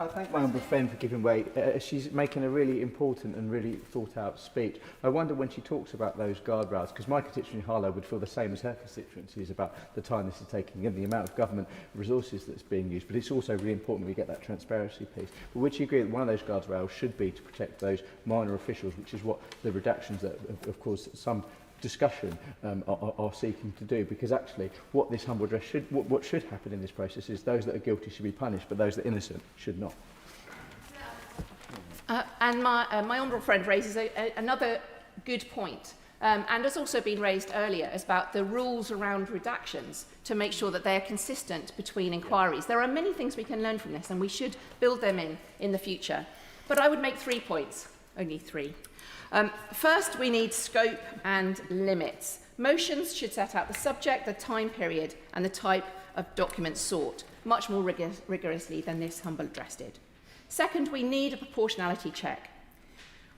I thank my humble friend for giving way. She's making a really important and really thought-out speech. I wonder when she talks about those guardrails, because my constituency in Harlow would feel the same as her constituencies about the time this is taking and the amount of government resources that's being used. But it's also really important we get that transparency piece. But would you agree that one of those guardrails should be to protect those minor officials, which is what the redactions that, of course, some discussion are seeking to do, because actually what this humble address what should happen in this process is those that are guilty should be punished, but those that are innocent should not. And my honourable friend raises another good point, and has also been raised earlier, is about the rules around redactions to make sure that they are consistent between inquiries. There are many things we can learn from this, and we should build them in the future. But I would make 3 points, only 3. First, we need scope and limits. Motions should set out the subject, the time period, and the type of documents sought, much more rigorously than this humble address did. Second, we need a proportionality check.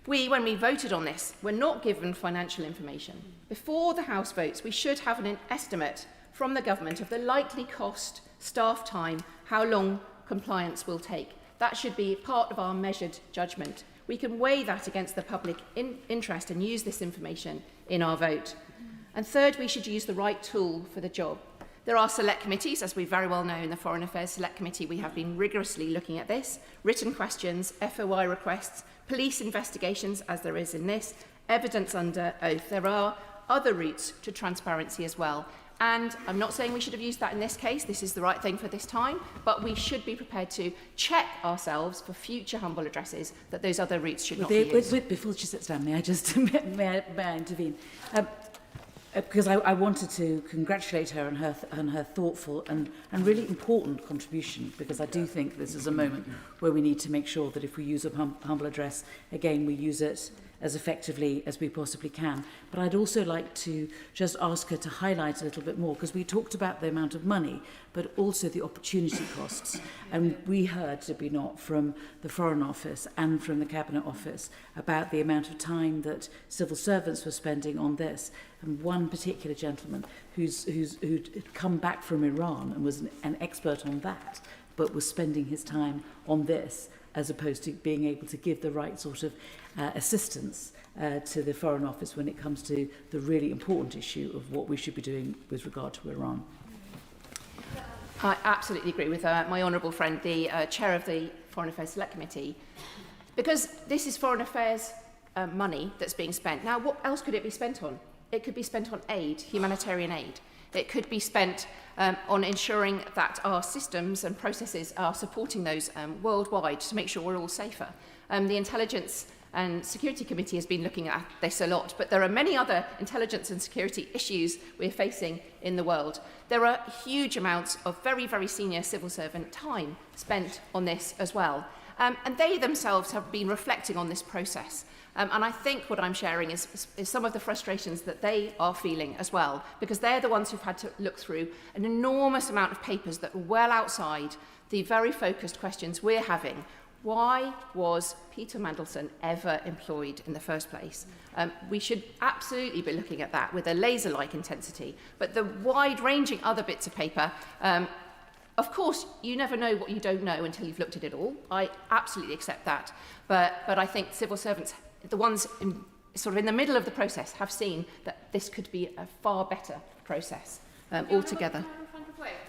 When we voted on this, were not given financial information. Before the House votes, we should have an estimate from the government of the likely cost, staff time, how long compliance will take. That should be part of our measured judgment. We can weigh that against the public interest and use this information in our vote. And third, we should use the right tool for the job. There are select committees, as we very well know in the Foreign Affairs Select Committee, we have been rigorously looking at this, written questions, FOI requests, police investigations, as there is in this, evidence under oath. There are other routes to transparency as well. And I'm not saying we should have used that in this case. This is the right thing for this time. But we should be prepared to check ourselves for future humble addresses that those other routes should not be used. Before she sits down, may I just may I intervene? because I wanted to congratulate her on her thoughtful and really important contribution, because I do think this is a moment where we need to make sure that if we use a humble address, again, we use it as effectively as we possibly can. But I'd also like to just ask her to highlight a little bit more, because we talked about the amount of money, but also the opportunity costs. And we heard, did we not, from the Foreign Office and from the Cabinet Office about the amount of time that civil servants were spending on this. And one particular gentleman who'd come back from Iran and was an expert on that, but was spending his time on this, as opposed to being able to give the right sort of assistance to the Foreign Office when it comes to the really important issue of what we should be doing with regard to Iran. I absolutely agree with my honourable friend, the chair of the Foreign Affairs Select Committee, because this is foreign affairs money that's being spent. Now, what else could it be spent on? It could be spent on aid, humanitarian aid. It could be spent on ensuring that our systems and processes are supporting those worldwide to make sure we're all safer. The Intelligence and Security Committee has been looking at this a lot, but there are many other intelligence and security issues we're facing in the world. There are huge amounts of very, very senior civil servant time spent on this as well. And they themselves have been reflecting on this process. And I think what I'm sharing is some of the frustrations that they are feeling as well, because they're the ones who've had to look through an enormous amount of papers that are well outside the very focused questions we're having. Why was Peter Mandelson ever employed in the first place? We should absolutely be looking at that with a laser-like intensity. But the wide-ranging other bits of paper, of course, you never know what you don't know until you've looked at it all. I absolutely accept that. But I think civil servants, the ones sort of in the middle of the process, have seen that this could be a far better process altogether.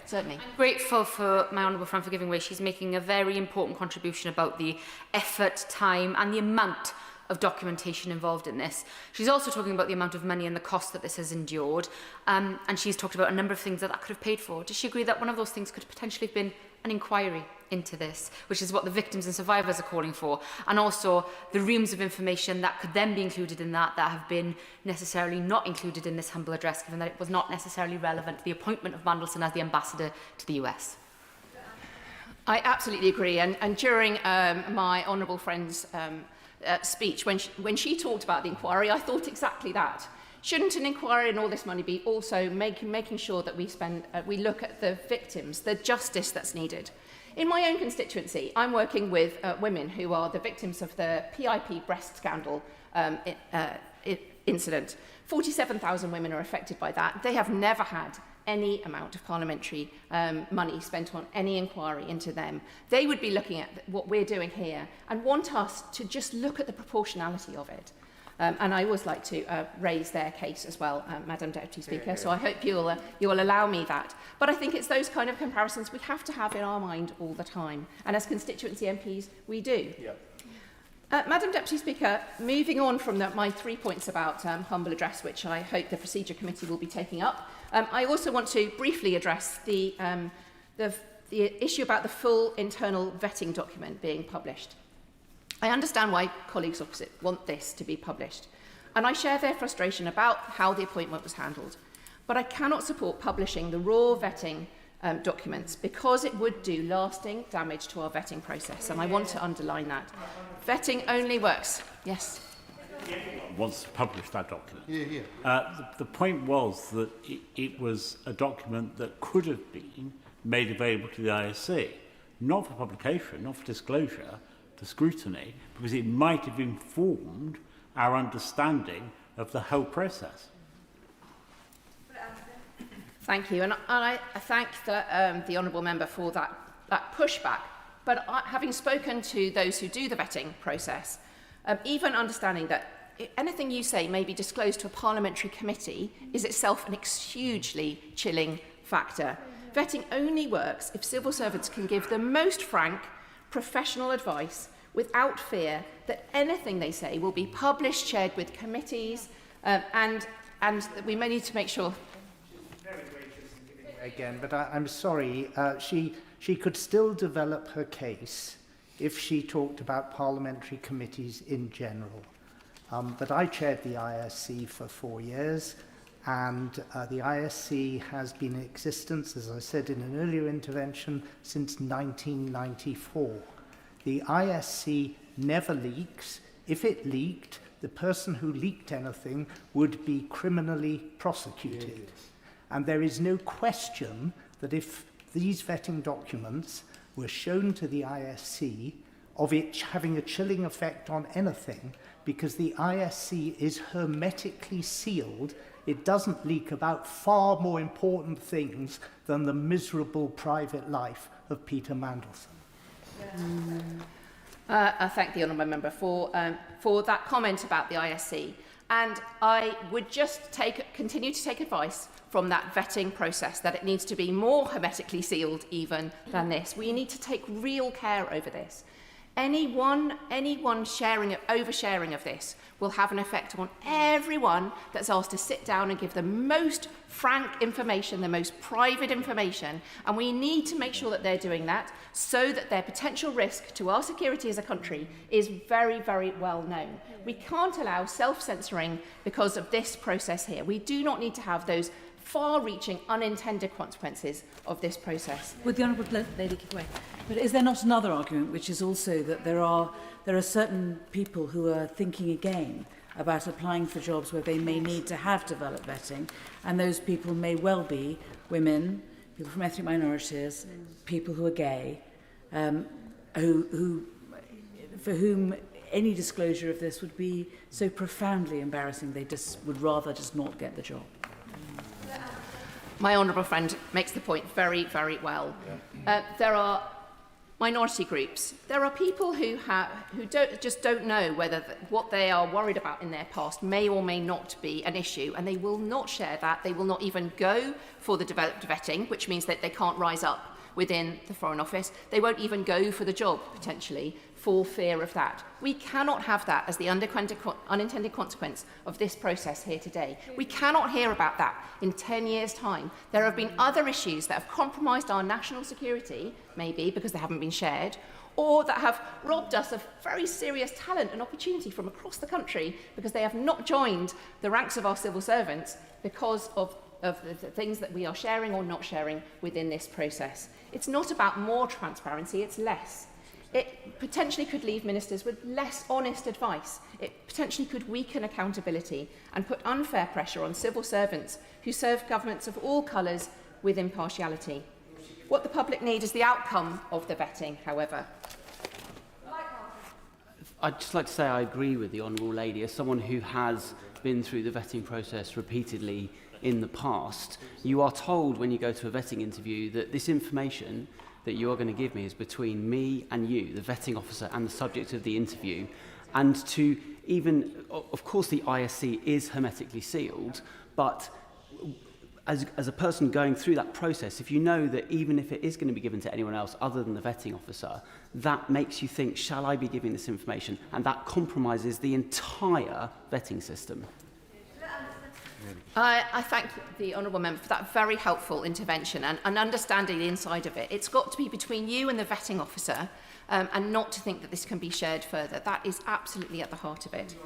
Certainly. I'm grateful for my honourable friend for giving way. She's making a very important contribution about the effort, time and the amount of documentation involved in this. She's also talking about the amount of money and the cost that this has endured. And she's talked about a number of things that could have paid for. Does she agree that one of those things could potentially have been an inquiry into this, which is what the victims and survivors are calling for, and also the reams of information that could then be included in that have been necessarily not included in this humble address, given that it was not necessarily relevant to the appointment of Mandelson as the ambassador to the US? I absolutely agree. And during my honourable friend's speech, when she talked about the inquiry, I thought exactly that. Shouldn't an inquiry and all this money be also making sure that we look at the victims, the justice that's needed? In my own constituency, I'm working with women who are the victims of the PIP breast scandal incident. 47,000 women are affected by that. They have never had any amount of parliamentary money spent on any inquiry into them. They would be looking at what we're doing here and want us to just look at the proportionality of it. And I always like to raise their case as well, Madam Deputy Speaker, so I hope you'll allow me that. But I think it's those kind of comparisons we have to have in our mind all the time. And as constituency MPs, we do. Yeah. Madam Deputy Speaker, moving on from my 3 points about humble address, which I hope the Procedure Committee will be taking up, I also want to briefly address the issue about the full internal vetting document being published. I understand why colleagues opposite want this to be published, and I share their frustration about how the appointment was handled. But I cannot support publishing the raw vetting documents because it would do lasting damage to our vetting process, and I want to underline that. Vetting only works. Yes. Wants to publish that document. The point was that it was a document that could have been made available to the ISC, not for publication, not for disclosure, for scrutiny, because it might have informed our understanding of the whole process. Thank you, and I thank the honourable member for that pushback. But having spoken to those who do the vetting process, even understanding that anything you say may be disclosed to a parliamentary committee is itself an hugely chilling factor. Vetting only works if civil servants can give the most frank, professional advice without fear that anything they say will be published, shared with committees, and we may need to make sure. Again, but I'm sorry, she could still develop her case if she talked about parliamentary committees in general. But I chaired the ISC for 4 years. and the ISC has been in existence, as I said in an earlier intervention, since 1994. The ISC never leaks. If it leaked, the person who leaked anything would be criminally prosecuted. Yes. And there is no question that if these vetting documents were shown to the ISC, of it having a chilling effect on anything, because the ISC is hermetically sealed, it doesn't leak about far more important things than the miserable private life of Peter Mandelson. I thank the honourable member for that comment about the ISC. And I would just continue to take advice from that vetting process, that it needs to be more hermetically sealed even than this. We need to take real care over this. Anyone oversharing of this will have an effect on everyone that's asked to sit down and give the most frank information, the most private information, and we need to make sure that they're doing that so that their potential risk to our security as a country is very, very well known. We can't allow self-censoring because of this process here. We do not need to have those far-reaching unintended consequences of this process. Would the honourable lady give way? But is there not another argument, which is also that there are certain people who are thinking again about applying for jobs where they may need to have developed vetting, and those people may well be women, people from ethnic minorities, people who are gay, who for whom any disclosure of this would be so profoundly embarrassing they just would rather just not get the job. My honourable friend makes the point very, very well. There are minority groups. There are people who don't know whether what they are worried about in their past may or may not be an issue, and they will not share that. They will not even go for the developed vetting, which means that they can't rise up within the Foreign Office. They won't even go for the job, potentially, for fear of that. We cannot have that as the unintended consequence of this process here today. We cannot hear about that in 10 years' time. There have been other issues that have compromised our national security, maybe because they haven't been shared, or that have robbed us of very serious talent and opportunity from across the country because they have not joined the ranks of our civil servants because of the things that we are sharing or not sharing within this process. It's not about more transparency, it's less. It potentially could leave ministers with less honest advice. It potentially could weaken accountability and put unfair pressure on civil servants who serve governments of all colours with impartiality. What the public need is the outcome of the vetting, however. I'd just like to say I agree with the Honourable Lady. As someone who has been through the vetting process repeatedly in the past, you are told when you go to a vetting interview that this information that you are going to give me is between me and you, the vetting officer, and the subject of the interview. And to even, of course, the ISC is hermetically sealed, but as a person going through that process, if you know that even if it is going to be given to anyone else other than the vetting officer, that makes you think, shall I be giving this information? And that compromises the entire vetting system. I thank the honourable member for that very helpful intervention and understanding the inside of it. It's got to be between you and the vetting officer and not to think that this can be shared further. That is absolutely at the heart of it.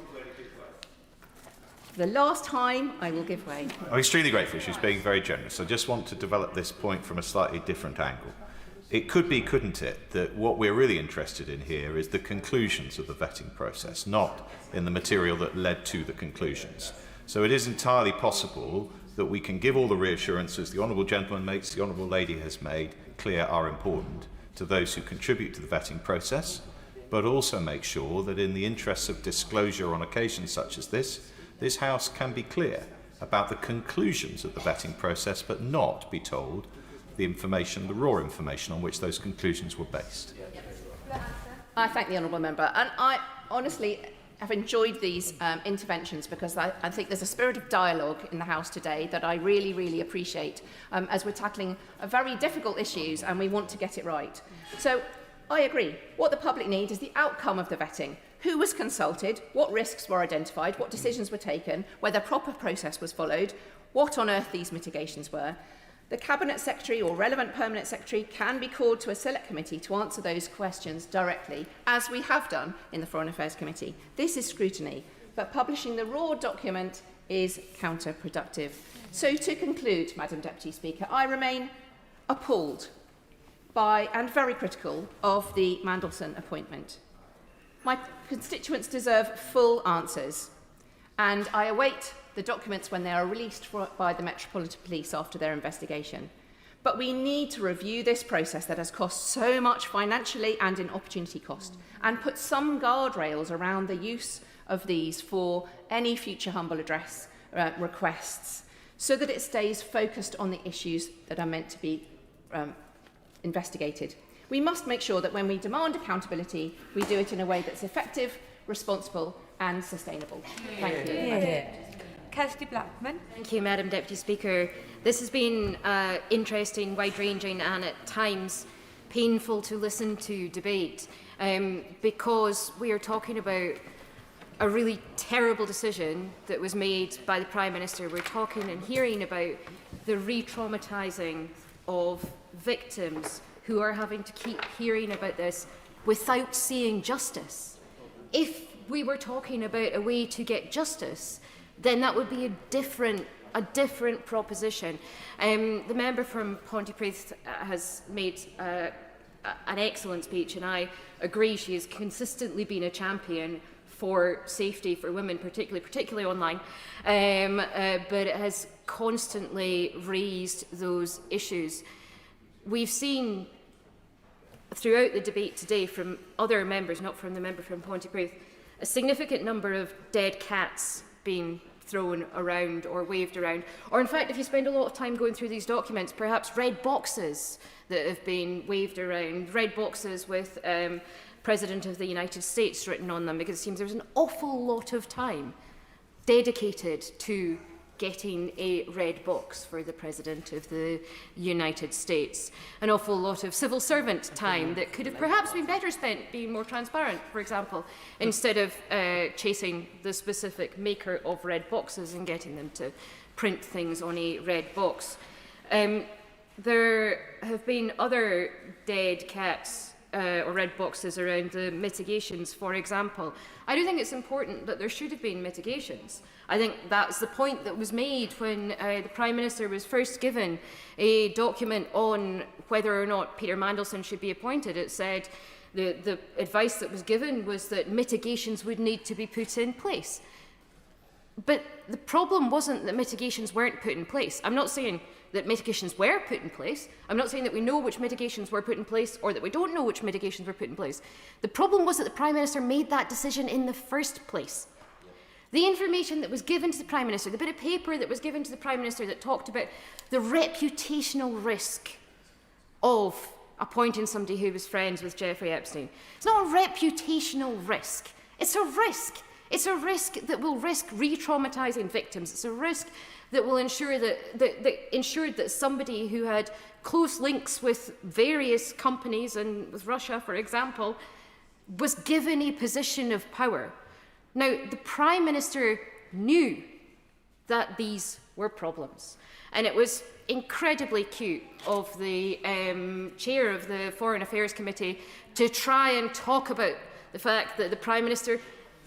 The last time I will give way. I'm extremely grateful. She's being very generous. I just want to develop this point from a slightly different angle. It could be, couldn't it, that what we're really interested in here is the conclusions of the vetting process, not in the material that led to the conclusions. So it is entirely possible that we can give all the reassurances the honourable gentleman makes, the honourable lady has made clear are important to those who contribute to the vetting process, but also make sure that in the interests of disclosure on occasions such as this House can be clear about the conclusions of the vetting process, but not be told the information, the raw information on which those conclusions were based. I thank the honourable member, and I honestly I've enjoyed these interventions because I think there's a spirit of dialogue in the House today that I really, really appreciate as we're tackling very difficult issues and we want to get it right. So I agree. What the public need is the outcome of the vetting. Who was consulted, what risks were identified, what decisions were taken, whether proper process was followed, what on earth these mitigations were. The Cabinet Secretary or relevant Permanent Secretary can be called to a Select Committee to answer those questions directly, as we have done in the Foreign Affairs Committee. This is scrutiny, but publishing the raw document is counterproductive. So to conclude, Madam Deputy Speaker, I remain appalled by and very critical of the Mandelson appointment. My constituents deserve full answers, and I await the documents when they are released by the Metropolitan Police after their investigation. But we need to review this process that has cost so much financially and in opportunity cost, and put some guardrails around the use of these for any future humble address requests, so that it stays focused on the issues that are meant to be investigated. We must make sure that when we demand accountability, we do it in a way that's effective, responsible and sustainable. Thank you. Kirsty Blackman. Thank you, Madam Deputy Speaker. This has been interesting, wide-ranging and at times painful to listen to debate because we are talking about a really terrible decision that was made by the Prime Minister. We're talking and hearing about the re-traumatising of victims who are having to keep hearing about this without seeing justice. If we were talking about a way to get justice, then that would be a different proposition. The member from Pontypridd has made an excellent speech, and I agree she has consistently been a champion for safety for women, particularly online, but it has constantly raised those issues. We've seen throughout the debate today from other members, not from the member from Pontypridd, a significant number of dead cats being thrown around or waved around. Or in fact, if you spend a lot of time going through these documents, perhaps red boxes that have been waved around, red boxes with President of the United States written on them, because it seems there's an awful lot of time dedicated to getting a red box for the President of the United States. An awful lot of civil servant time that could have perhaps been better spent being more transparent, for example, instead of chasing the specific maker of red boxes and getting them to print things on a red box. There have been other dead cats or red boxes around the mitigations, for example. I do think it's important that there should have been mitigations. I think that's the point that was made when the Prime Minister was first given a document on whether or not Peter Mandelson should be appointed. It said the advice that was given was that mitigations would need to be put in place. But the problem wasn't that mitigations weren't put in place. I'm not saying that mitigations were put in place. I'm not saying that we know which mitigations were put in place or that we don't know which mitigations were put in place. The problem was that the Prime Minister made that decision in the first place. The information that was given to the Prime Minister, the bit of paper that was given to the Prime Minister that talked about the reputational risk of appointing somebody who was friends with Jeffrey Epstein. It's not a reputational risk. It's a risk. It's a risk that will risk re-traumatising victims. It's a risk that will ensure that ensured that somebody who had close links with various companies and with Russia, for example, was given a position of power. Now, the Prime Minister knew that these were problems, and it was incredibly cute of the chair of the Foreign Affairs Committee to try and talk about the fact that the Prime Minister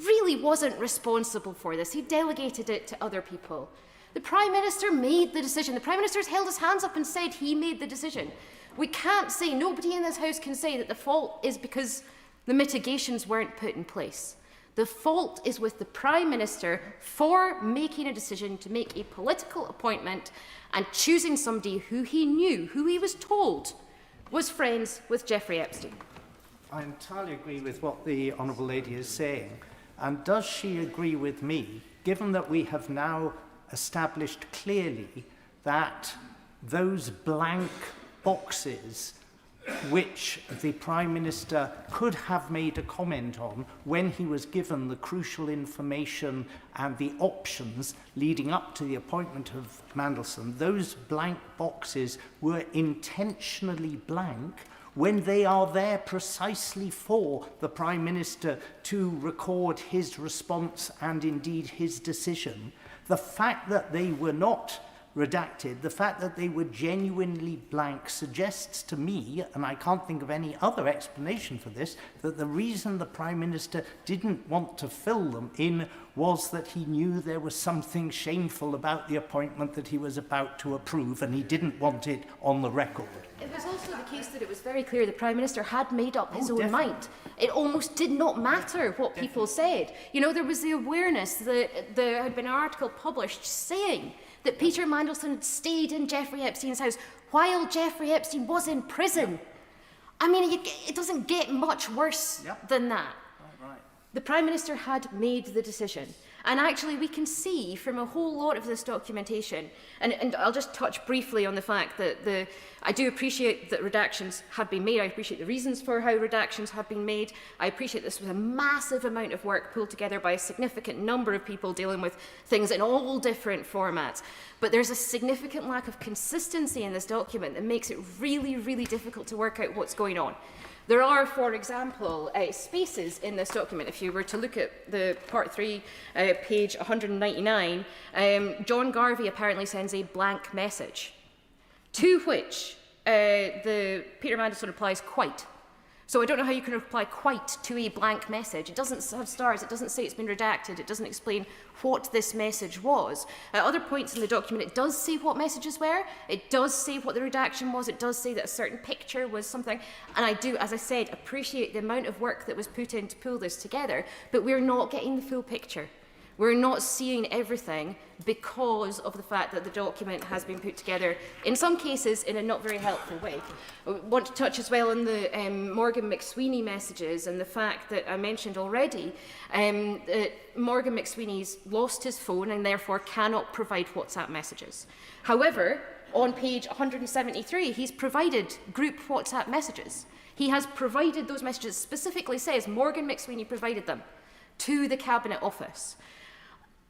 really wasn't responsible for this. He delegated it to other people. The Prime Minister made the decision. The Prime Minister has held his hands up and said he made the decision. We can't say, nobody in this House can say that the fault is because the mitigations weren't put in place. The fault is with the Prime Minister for making a decision to make a political appointment and choosing somebody who he knew, who he was told, was friends with Jeffrey Epstein. I entirely agree with what the Honourable Lady is saying. And does she agree with me, given that we have now established clearly that those blank boxes which the Prime Minister could have made a comment on when he was given the crucial information and the options leading up to the appointment of Mandelson, those blank boxes were intentionally blank when they are there precisely for the Prime Minister to record his response and indeed his decision. The fact that they were not redacted, the fact that they were genuinely blank suggests to me, and I can't think of any other explanation for this, that the reason the Prime Minister didn't want to fill them in was that he knew there was something shameful about the appointment that he was about to approve, and he didn't want it on the record. It was also the case that it was very clear the Prime Minister had made up his own mind. It almost did not matter what people said. You know, there was the awareness that there had been an article published saying that Peter Mandelson had stayed in Jeffrey Epstein's house while Jeffrey Epstein was in prison. I mean, it doesn't get much worse than that. The Prime Minister had made the decision. And actually, we can see from a whole lot of this documentation, and I'll just touch briefly on the fact that I do appreciate that redactions have been made. I appreciate the reasons for how redactions have been made. I appreciate this was a massive amount of work pulled together by a significant number of people dealing with things in all different formats. But there's a significant lack of consistency in this document that makes it really, really difficult to work out what's going on. There are, for example, spaces in this document. If you were to look at the Part 3, page 199, John Garvey apparently sends a blank message, to which Peter Mandelson replies, "Quite." So I don't know how you can reply "quite" to a blank message. It doesn't have stars, it doesn't say it's been redacted, it doesn't explain what this message was. At other points in the document, it does say what messages were, it does say what the redaction was, it does say that a certain picture was something, and I do, as I said, appreciate the amount of work that was put in to pull this together, but we're not getting the full picture. We're not seeing everything because of the fact that the document has been put together, in some cases, in a not very helpful way. I want to touch as well on the Morgan McSweeney messages and the fact that I mentioned already that Morgan McSweeney's lost his phone and therefore cannot provide WhatsApp messages. However, on page 173, he's provided group WhatsApp messages. He has provided those messages, specifically says Morgan McSweeney provided them to the Cabinet Office.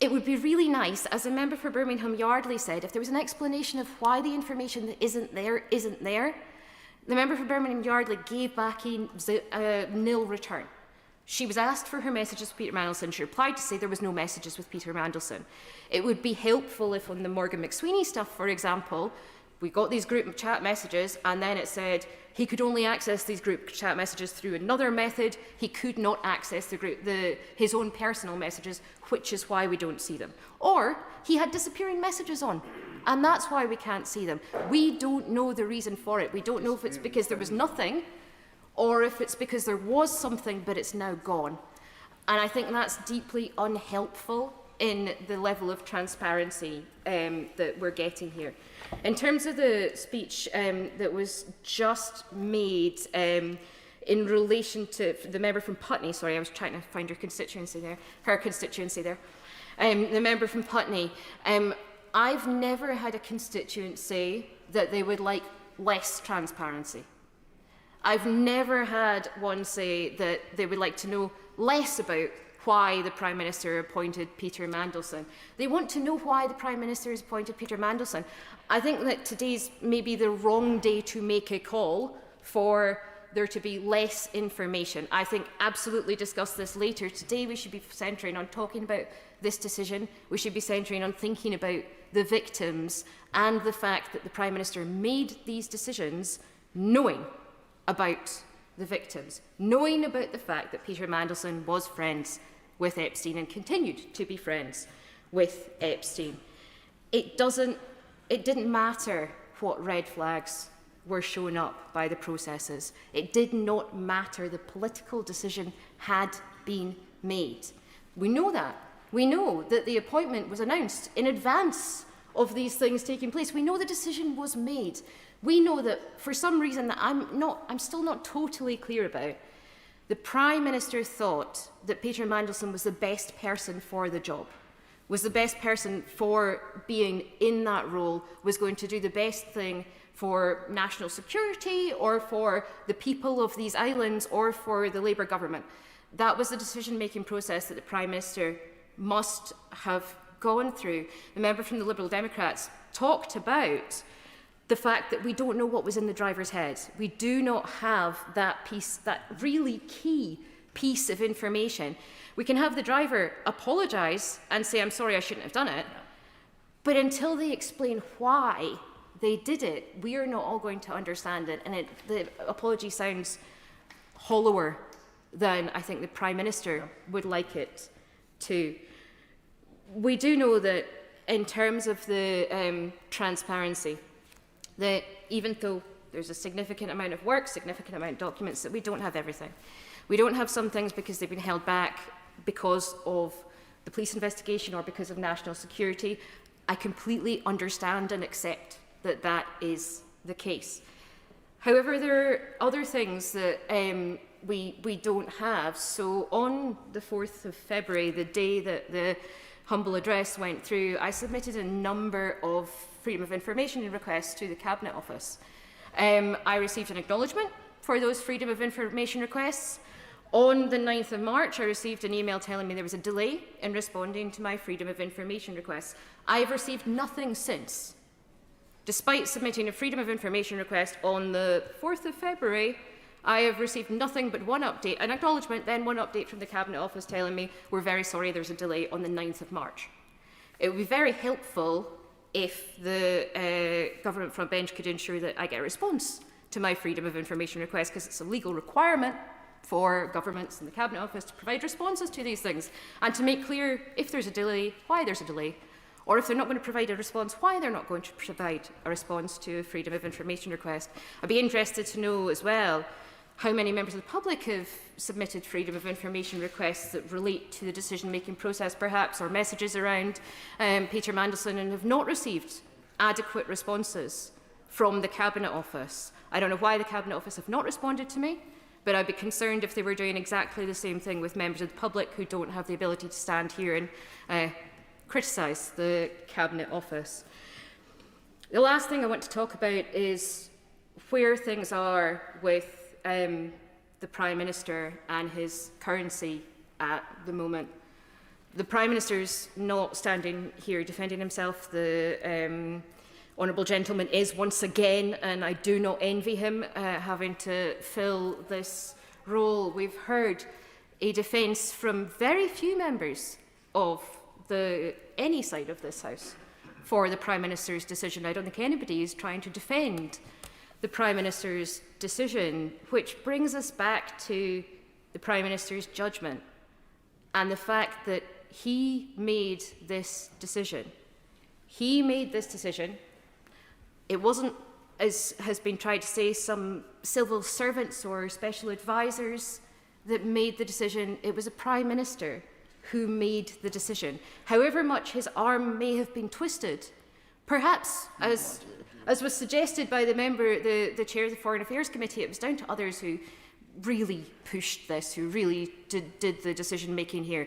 It would be really nice, as a member for Birmingham Yardley said, if there was an explanation of why the information that isn't there. The member for Birmingham Yardley gave back a nil return. She was asked for her messages with Peter Mandelson. She replied to say there was no messages with Peter Mandelson. It would be helpful if on the Morgan McSweeney stuff, for example, we got these group chat messages and then it said he could only access these group chat messages through another method. He could not access his own personal messages, which is why we don't see them. Or he had disappearing messages on, and that's why we can't see them. We don't know the reason for it. We don't know if it's because there was nothing or if it's because there was something but it's now gone. And I think that's deeply unhelpful in the level of transparency that we're getting here. In terms of the speech that was just made in relation to the member from Putney, sorry, I was trying to find her constituency there, the member from Putney, I've never had a constituent say that they would like less transparency. I've never had one say that they would like to know less about why the Prime Minister appointed Peter Mandelson. They want to know why the Prime Minister has appointed Peter Mandelson. I think that today's maybe the wrong day to make a call for there to be less information. I think absolutely discuss this later. Today we should be centring on talking about this decision. We should be centring on thinking about the victims and the fact that the Prime Minister made these decisions knowing about the victims, knowing about the fact that Peter Mandelson was friends with Epstein and continued to be friends with Epstein. It didn't matter what red flags were shown up by the processes. It did not matter. The political decision had been made. We know that. We know that the appointment was announced in advance of these things taking place. We know the decision was made. We know that for some reason that I'm still not totally clear about, the Prime Minister thought that Peter Mandelson was the best person for the job, was the best person for being in that role, was going to do the best thing for national security or for the people of these islands or for the Labour government. That was the decision-making process that the Prime Minister must have gone through. The member from the Liberal Democrats talked about the fact that we don't know what was in the driver's head. We do not have that piece, that really key piece of information. We can have the driver apologise and say, I'm sorry, I shouldn't have done it. But until they explain why they did it, we are not all going to understand it. And the apology sounds hollower than I think the Prime Minister would like it to. We do know that in terms of the transparency, that even though there's a significant amount of work, significant amount of documents, that we don't have everything. We don't have some things because they've been held back because of the police investigation or because of national security. I completely understand and accept that that is the case. However, there are other things that we don't have. So on the 4th of February, the day that the humble address went through, I submitted a number of Freedom of Information requests to the Cabinet Office. I received an acknowledgement for those Freedom of Information requests. On the 9th of March, I received an email telling me there was a delay in responding to my Freedom of Information requests. I have received nothing since. Despite submitting a Freedom of Information request on the 4th of February, I have received nothing but one update, an acknowledgement, then one update from the Cabinet Office telling me we're very sorry there's a delay on the 9th of March. It would be very helpful if the government front bench could ensure that I get a response to my Freedom of Information request, because it's a legal requirement for governments and the Cabinet Office to provide responses to these things and to make clear if there's a delay, why there's a delay, or if they're not going to provide a response, why they're not going to provide a response to a Freedom of Information request. I'd be interested to know as well how many members of the public have submitted Freedom of Information requests that relate to the decision-making process, perhaps, or messages around Peter Mandelson, and have not received adequate responses from the Cabinet Office. I don't know why the Cabinet Office have not responded to me, but I'd be concerned if they were doing exactly the same thing with members of the public who don't have the ability to stand here and criticise the Cabinet Office. The last thing I want to talk about is where things are with the Prime Minister and his currency at the moment. The Prime Minister's not standing here defending himself. The Honourable Gentleman is once again, and I do not envy him, having to fill this role. We've heard a defence from very few members of any side of this House for the Prime Minister's decision. I don't think anybody is trying to defend the Prime Minister's decision, which brings us back to the Prime Minister's judgment and the fact that he made this decision. He made this decision. It wasn't, as has been tried to say, some civil servants or special advisors that made the decision. It was a Prime Minister who made the decision. However much his arm may have been twisted, perhaps, as was suggested by the member, the chair of the Foreign Affairs Committee, it was down to others who really pushed this, who really did the decision-making here.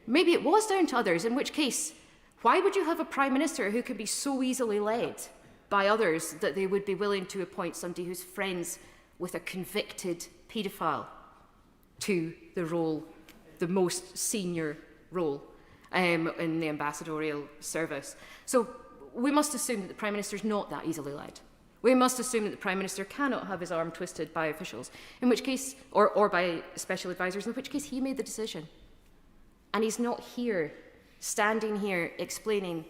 Maybe it was down to others, in which case, why would you have a Prime Minister who could be so easily led by others that they would be willing to appoint somebody who's friends with a convicted paedophile to the role, the most senior role in the ambassadorial service? So we must assume that the Prime Minister is not that easily led. We must assume that the Prime Minister cannot have his arm twisted by officials, in which case, or by special advisors, in which case he made the decision. And he's not here, standing here, explaining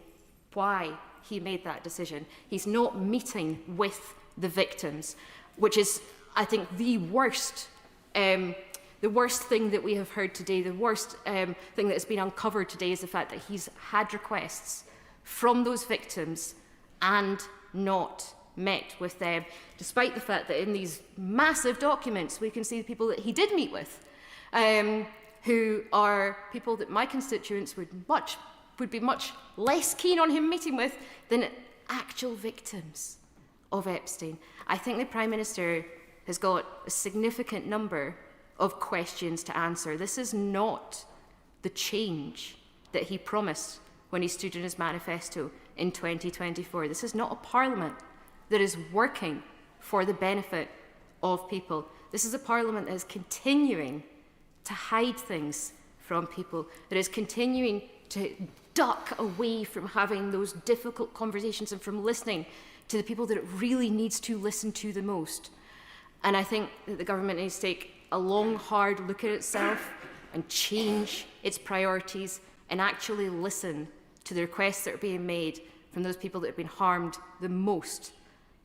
why he made that decision. He's not meeting with the victims, which is, I think, the worst thing that we have heard today, the worst thing that has been uncovered today, is the fact that he's had requests from those victims and not met with them, despite the fact that in these massive documents we can see the people that he did meet with, who are people that my constituents would be much less keen on him meeting with than actual victims of Epstein. I think the Prime Minister has got a significant number of questions to answer. This is not the change that he promised when he stood in his manifesto in 2024. This is not a Parliament that is working for the benefit of people. This is a Parliament that is continuing to hide things from people, that is continuing to duck away from having those difficult conversations and from listening to the people that it really needs to listen to the most. And I think that the government needs to take a long, hard look at itself and change its priorities and actually listen to the requests that are being made from those people that have been harmed the most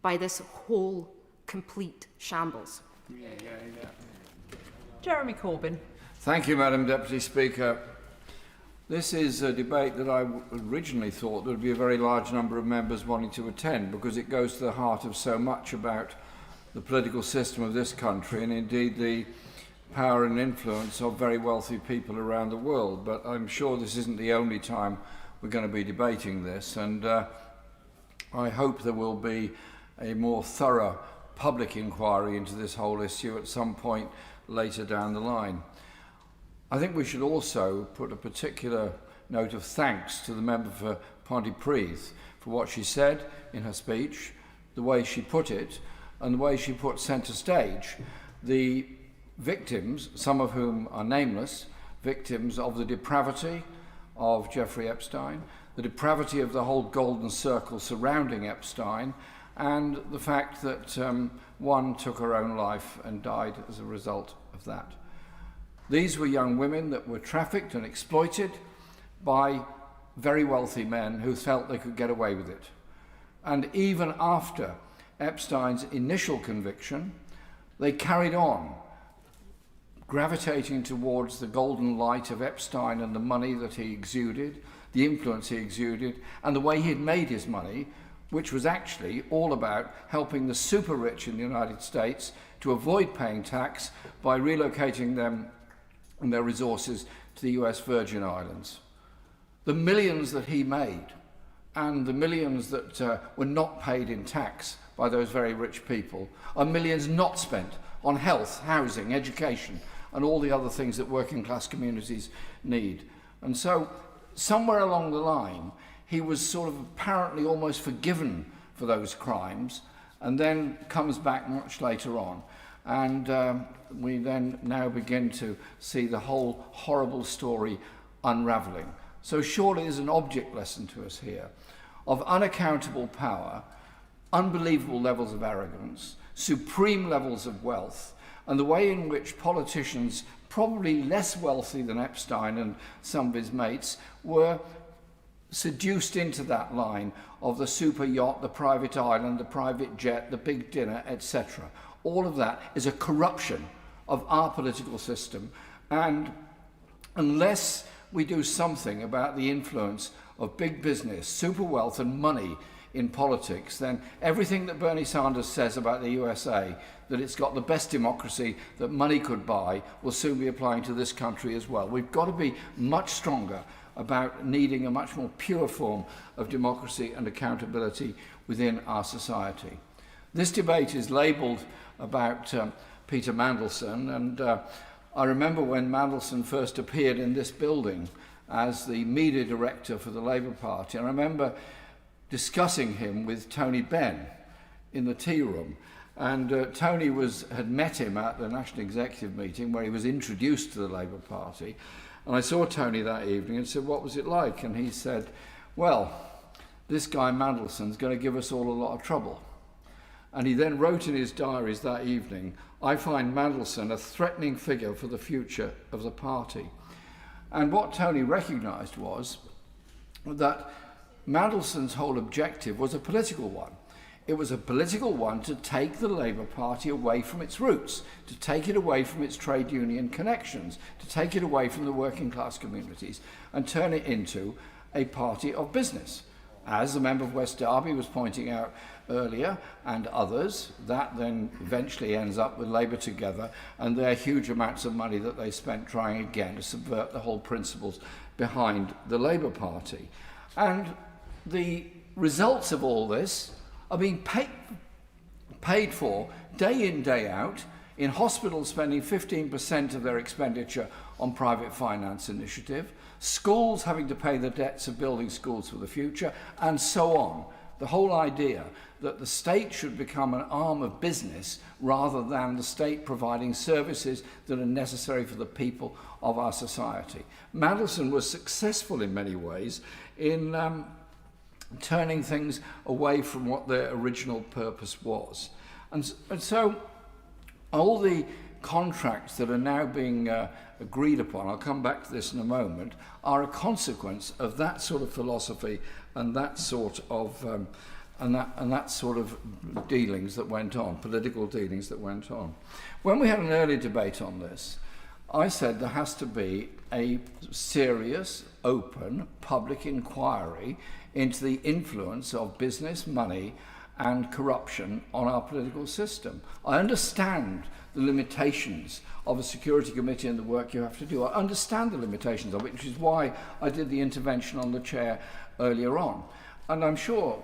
by this whole complete shambles. Jeremy Corbyn. Thank you, Madam Deputy Speaker. This is a debate that I originally thought there would be a very large number of members wanting to attend, because it goes to the heart of so much about the political system of this country and indeed the power and influence of very wealthy people around the world. But I'm sure this isn't the only time we're going to be debating this, and I hope there will be a more thorough public inquiry into this whole issue at some point later down the line. I think we should also put a particular note of thanks to the member for Pontypridd for what she said in her speech, the way she put it, and the way she put centre stage the victims, some of whom are nameless, victims of the depravity of Jeffrey Epstein, the depravity of the whole golden circle surrounding Epstein, and the fact that one took her own life and died as a result of that. These were young women that were trafficked and exploited by very wealthy men who felt they could get away with it. And even after Epstein's initial conviction, they carried on gravitating towards the golden light of Epstein and the money that he exuded, the influence he exuded, and the way he had made his money, which was actually all about helping the super rich in the United States to avoid paying tax by relocating them and their resources to the US Virgin Islands. The millions that he made and the millions that were not paid in tax by those very rich people are millions not spent on health, housing, education, and all the other things that working class communities need. And so somewhere along the line, he was sort of apparently almost forgiven for those crimes, and then comes back much later on. And we then now begin to see the whole horrible story unravelling. So surely there's an object lesson to us here of unaccountable power, unbelievable levels of arrogance, supreme levels of wealth, and the way in which politicians, probably less wealthy than Epstein and some of his mates, were seduced into that line of the super yacht, the private island, the private jet, the big dinner, etc. All of that is a corruption of our political system, and unless we do something about the influence of big business, super wealth and money in politics, then everything that Bernie Sanders says about the USA, that it's got the best democracy that money could buy, will soon be applying to this country as well. We've got to be much stronger about needing a much more pure form of democracy and accountability within our society. This debate is labelled about Peter Mandelson, and I remember when Mandelson first appeared in this building as the media director for the Labour Party. I remember discussing him with Tony Benn in the tea room, and Tony had met him at the National Executive meeting where he was introduced to the Labour Party. And I saw Tony that evening and said, "What was it like?" And he said, "Well, this guy Mandelson's going to give us all a lot of trouble." And he then wrote in his diaries that evening, "I find Mandelson a threatening figure for the future of the party." And what Tony recognised was that Mandelson's whole objective was a political one. It was a political one to take the Labour Party away from its roots, to take it away from its trade union connections, to take it away from the working class communities and turn it into a party of business. As the member of West Derby was pointing out earlier, and others, that then eventually ends up with Labour Together and their huge amounts of money that they spent trying again to subvert the whole principles behind the Labour Party. And the results of all this are being paid for day in, day out, in hospitals spending 15% of their expenditure on private finance initiative, schools having to pay the debts of building schools for the future, and so on. The whole idea that the state should become an arm of business rather than the state providing services that are necessary for the people of our society. Mandelson was successful in many ways in turning things away from what their original purpose was. And so all the contracts that are now being agreed upon, I'll come back to this in a moment, are a consequence of that sort of philosophy and that sort of dealings that went on, political dealings that went on. When we had an early debate on this, I said there has to be a serious, open, public inquiry into the influence of business, money, and corruption on our political system. I understand the limitations of a security committee and the work you have to do. I understand the limitations of it, which is why I did the intervention on the chair earlier on. And I'm sure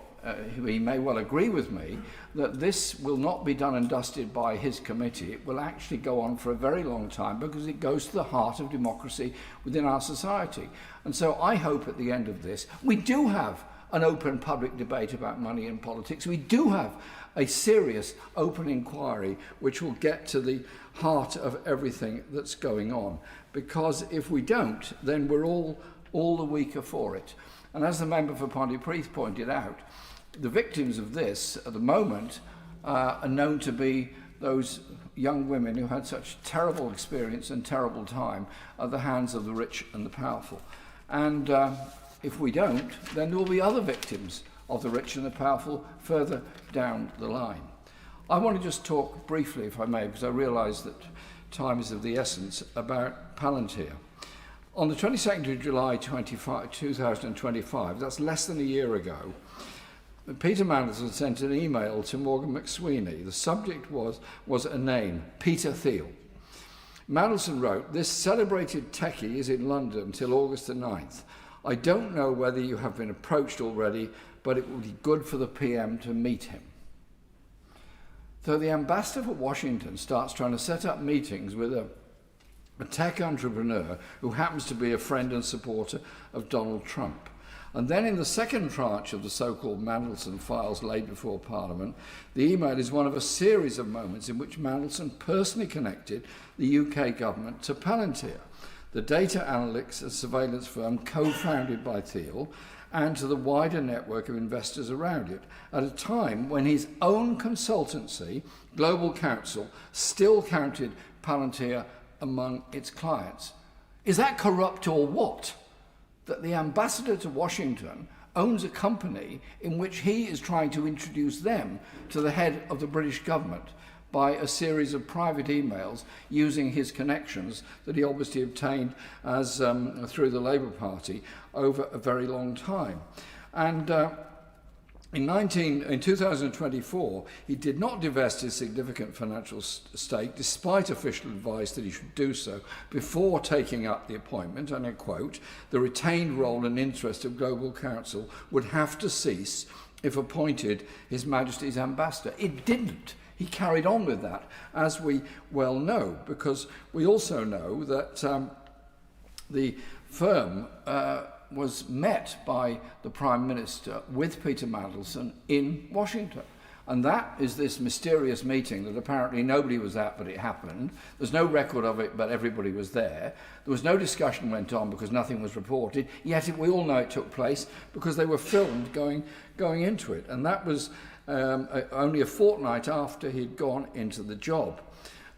he may well agree with me that this will not be done and dusted by his committee. It will actually go on for a very long time because it goes to the heart of democracy within our society. And so I hope at the end of this, we do have an open public debate about money and politics. We do have a serious open inquiry which will get to the heart of everything that's going on. Because if we don't, then we're all the weaker for it. And as the member for Pontypridd pointed out, the victims of this at the moment are known to be those young women who had such terrible experience and terrible time at the hands of the rich and the powerful. And if we don't, then there will be other victims of the rich and the powerful further down the line. I want to just talk briefly, if I may, because I realise that time is of the essence, about Palantir. On the 22nd of July 2025, that's less than a year ago, Peter Mandelson sent an email to Morgan McSweeney. The subject was a name, Peter Thiel. Mandelson wrote, "This celebrated techie is in London till August the 9th. I don't know whether you have been approached already, but it would be good for the PM to meet him." So the ambassador for Washington starts trying to set up meetings with a tech entrepreneur who happens to be a friend and supporter of Donald Trump. And then in the second tranche of the so-called Mandelson files laid before Parliament, the email is one of a series of moments in which Mandelson personally connected the UK government to Palantir, the data analytics and surveillance firm co-founded by Thiel, and to the wider network of investors around it, at a time when his own consultancy, Global Counsel, still counted Palantir among its clients. Is that corrupt or what? That the ambassador to Washington owns a company in which he is trying to introduce them to the head of the British government by a series of private emails using his connections that he obviously obtained as through the Labour Party over a very long time. And in 2024, he did not divest his significant financial stake, despite official advice that he should do so before taking up the appointment, and I quote, "The retained role and interest of Global Counsel would have to cease if appointed His Majesty's ambassador." It didn't. He carried on with that, as we well know, because we also know that the firm was met by the Prime Minister with Peter Mandelson in Washington. And that is this mysterious meeting that apparently nobody was at, but it happened. There's no record of it, but everybody was there. There was no discussion went on because nothing was reported, yet we all know it took place because they were filmed going into it. And that was only a fortnight after he'd gone into the job.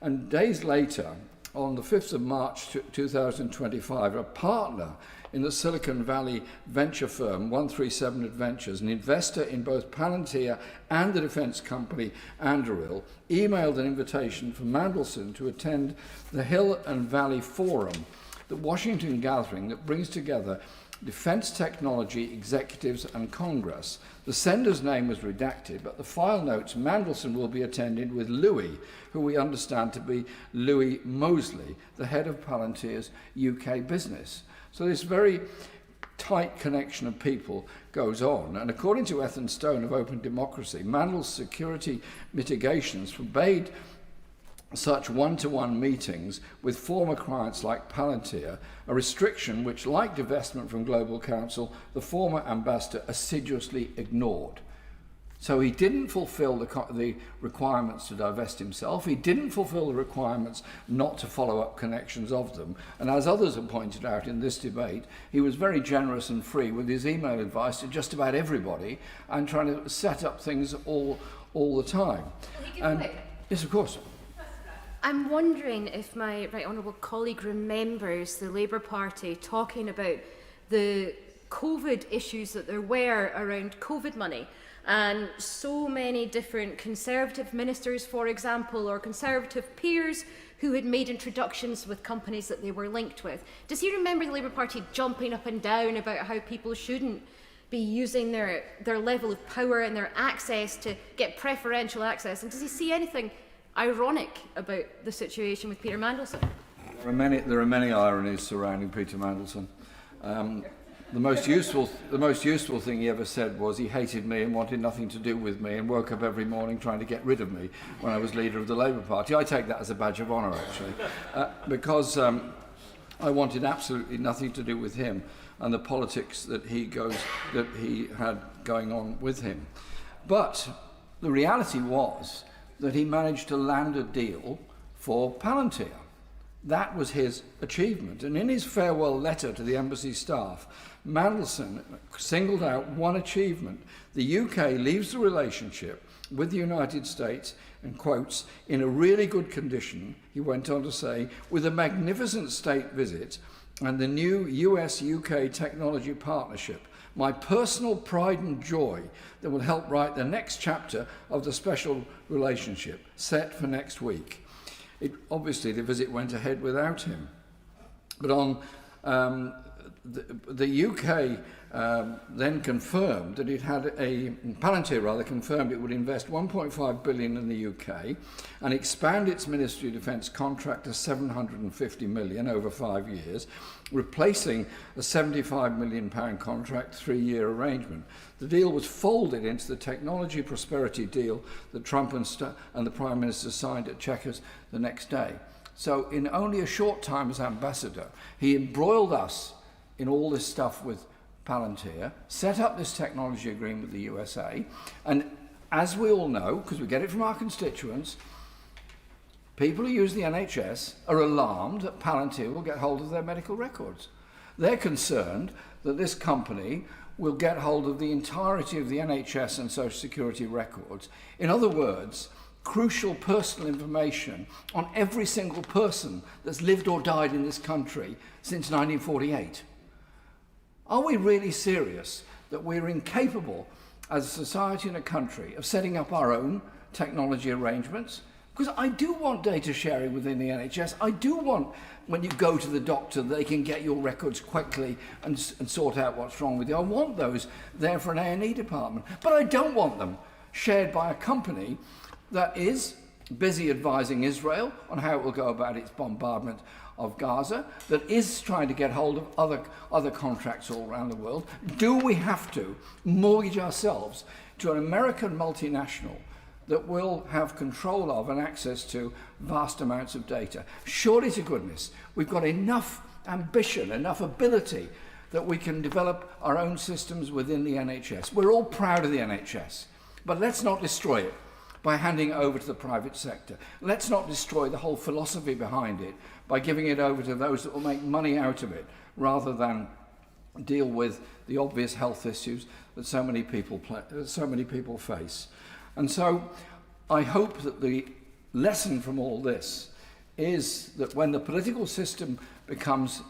And days later, on the 5th of March 2025, a partner in the Silicon Valley venture firm 137 Adventures, an investor in both Palantir and the defense company Anduril, emailed an invitation for Mandelson to attend the Hill and Valley Forum, the Washington gathering that brings together defense technology executives and Congress. The sender's name was redacted, but the file notes Mandelson will be attending with Louis, who we understand to be Louis Mosley, the head of Palantir's UK business. So this very tight connection of people goes on. And according to Ethan Stone of Open Democracy, Mandel's security mitigations forbade such one-to-one meetings with former clients like Palantir, a restriction which, like divestment from Global Counsel, the former ambassador assiduously ignored. So he didn't fulfill the requirements to divest himself. He didn't fulfill the requirements not to follow up connections of them. And as others have pointed out in this debate, he was very generous and free with his email advice to just about everybody and trying to set up things all the time. Yes, of course. I'm wondering if my right honourable colleague remembers the Labour Party talking about the COVID issues that there were around COVID money. And so many different Conservative ministers, for example, or Conservative peers who had made introductions with companies that they were linked with. Does he remember the Labour Party jumping up and down about how people shouldn't be using their level of power and their access to get preferential access? And does he see anything ironic about the situation with Peter Mandelson? There are many ironies surrounding Peter Mandelson. The most useful thing he ever said was he hated me and wanted nothing to do with me and woke up every morning trying to get rid of me when I was leader of the Labour Party. I take that as a badge of honour, actually, because I wanted absolutely nothing to do with him and the politics that he had going on with him. But the reality was that he managed to land a deal for Palantir. That was his achievement. And in his farewell letter to the embassy staff, Mandelson singled out one achievement. The UK leaves the relationship with the United States, and quotes, in a really good condition, he went on to say, with a magnificent state visit and the new US-UK technology partnership, my personal pride and joy that will help write the next chapter of the special relationship set for next week. Obviously, the visit went ahead without him. But on the UK then confirmed that it had Palantir confirmed it would invest 1.5 billion in the UK and expand its Ministry of Defence contract to 750 million over 5 years, replacing a 75 million pound contract 3-year arrangement. The deal was folded into the technology prosperity deal that Trump and the Prime Minister signed at Chequers the next day. So in only a short time as ambassador, he embroiled us in all this stuff with Palantir, set up this technology agreement with the USA, and as we all know, because we get it from our constituents, people who use the NHS are alarmed that Palantir will get hold of their medical records. They're concerned that this company will get hold of the entirety of the NHS and Social Security records. In other words, crucial personal information on every single person that's lived or died in this country since 1948. Are we really serious that we're incapable as a society and a country of setting up our own technology arrangements? Because I do want data sharing within the NHS. I do want, when you go to the doctor, they can get your records quickly and sort out what's wrong with you. I want those there for an A&E department. But I don't want them shared by a company that is busy advising Israel on how it will go about its bombardment of Gaza, that is trying to get hold of other contracts all around the world. Do we have to mortgage ourselves to an American multinational that will have control of and access to vast amounts of data? Surely to goodness, we've got enough ambition, enough ability that we can develop our own systems within the NHS. We're all proud of the NHS, but let's not destroy it by handing it over to the private sector. Let's not destroy the whole philosophy behind it by giving it over to those that will make money out of it, rather than deal with the obvious health issues that so many people face. And so I hope that the lesson from all this is that when the political system becomes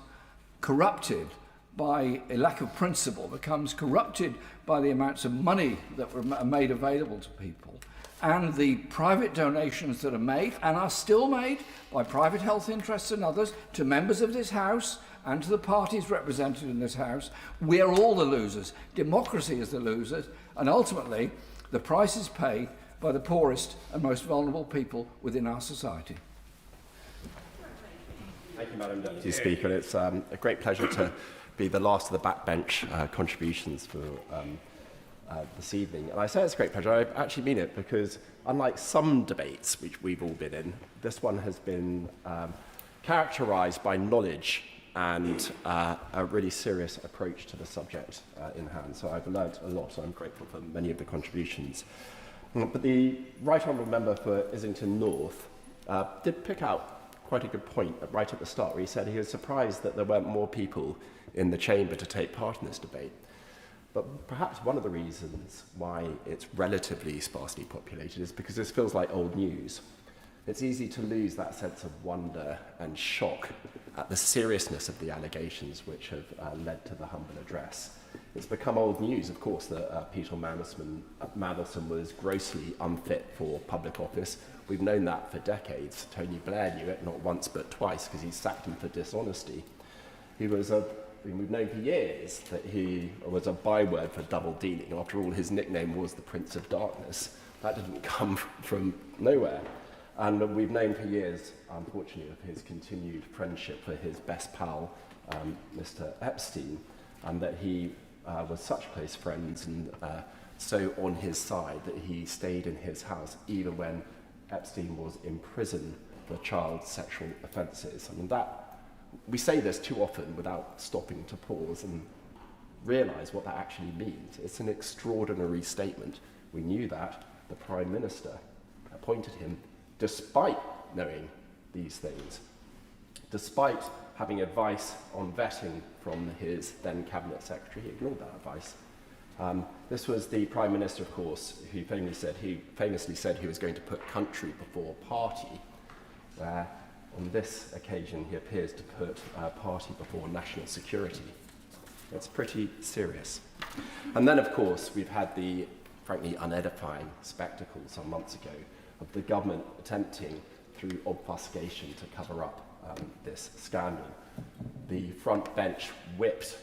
corrupted by a lack of principle, becomes corrupted by the amounts of money that are made available to people, and the private donations that are made and are still made by private health interests and others to members of this House and to the parties represented in this House, we are all the losers. Democracy is the losers, and ultimately the price is paid by the poorest and most vulnerable people within our society. Thank you, Madam Deputy Speaker. It's a great pleasure to be the last of the backbench contributions for this evening. And I say it's a great pleasure. I actually mean it, because unlike some debates which we've all been in, this one has been characterised by knowledge and a really serious approach to the subject in hand. So I've learned a lot, so I'm grateful for many of the contributions. But the Right Honourable Member for Islington North did pick out quite a good point right at the start, where he said he was surprised that there weren't more people in the chamber to take part in this debate. But perhaps one of the reasons why it's relatively sparsely populated is because this feels like old news. It's easy to lose that sense of wonder and shock at the seriousness of the allegations which have led to the humble address. It's become old news, of course, that Peter Mandelson was grossly unfit for public office. We've known that for decades. Tony Blair knew it, not once but twice, because he sacked him for dishonesty. We've known for years that he was a byword for double dealing. After all, his nickname was the Prince of Darkness. That didn't come from nowhere. And we've known for years, unfortunately, of his continued friendship for his best pal, Mr. Epstein, and that he was such close friends and so on his side that he stayed in his house even when Epstein was in prison for child sexual offences. I mean, we say this too often without stopping to pause and realise what that actually means. It's an extraordinary statement. We knew that. The Prime Minister appointed him despite knowing these things, despite having advice on vetting from his then Cabinet Secretary. He ignored that advice. This was the Prime Minister, of course, who famously said he was going to put country before party, where on this occasion he appears to put party before national security. It's pretty serious. And then, of course, we've had the frankly unedifying spectacle some months ago of the government attempting, through obfuscation, to cover up this scandal. The front bench whipped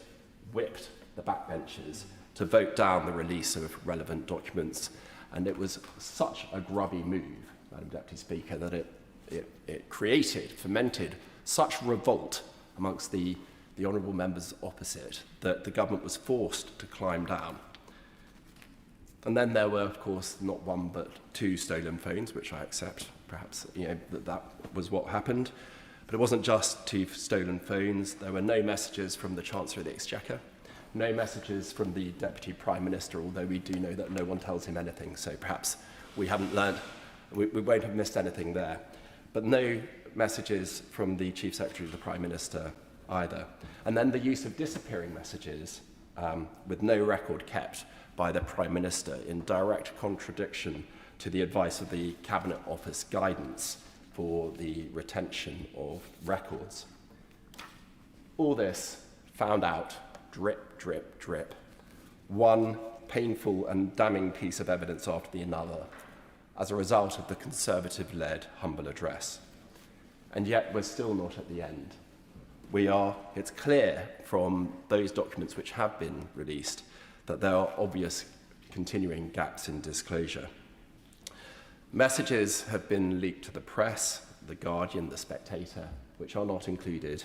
the backbenchers to vote down the release of relevant documents, and it was such a grubby move, Madam Deputy Speaker, that it fomented such revolt amongst the honourable members opposite that the government was forced to climb down. And then there were, of course, not one but two stolen phones, which I accept. Perhaps that was what happened. But it wasn't just two stolen phones. There were no messages from the Chancellor of the Exchequer, no messages from the Deputy Prime Minister, although we do know that no one tells him anything, so perhaps we haven't learned, we won't have missed anything there. But no messages from the Chief Secretary of the Prime Minister either. And then the use of disappearing messages with no record kept by the Prime Minister in direct contradiction to the advice of the Cabinet Office guidance for the retention of records. All this found out, drip, drip, drip, one painful and damning piece of evidence after the another as a result of the Conservative-led humble address. And yet we're still not at the end. It's clear from those documents which have been released that there are obvious continuing gaps in disclosure. Messages have been leaked to the press, The Guardian, The Spectator, which are not included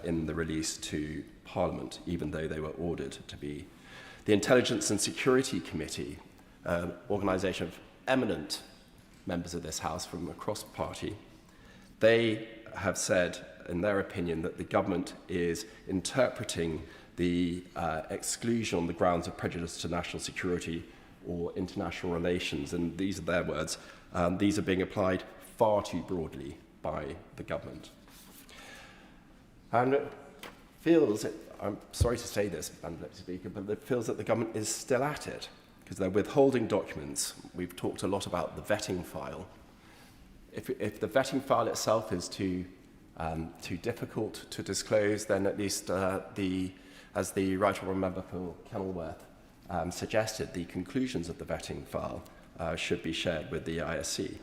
in the release to Parliament, even though they were ordered to be. The Intelligence and Security Committee, an organisation of eminent members of this House from across party, they have said, in their opinion, that the government is interpreting the exclusion on the grounds of prejudice to national security or international relations, and these are their words, these are being applied far too broadly by the government. And it feels, I'm sorry to say this, Madam Deputy Speaker, but it feels that the government is still at it, because they're withholding documents. We've talked a lot about the vetting file. If the vetting file itself is too difficult to disclose, then at least as the Right Honourable Member for Kenilworth suggested, the conclusions of the vetting file should be shared with the ISC.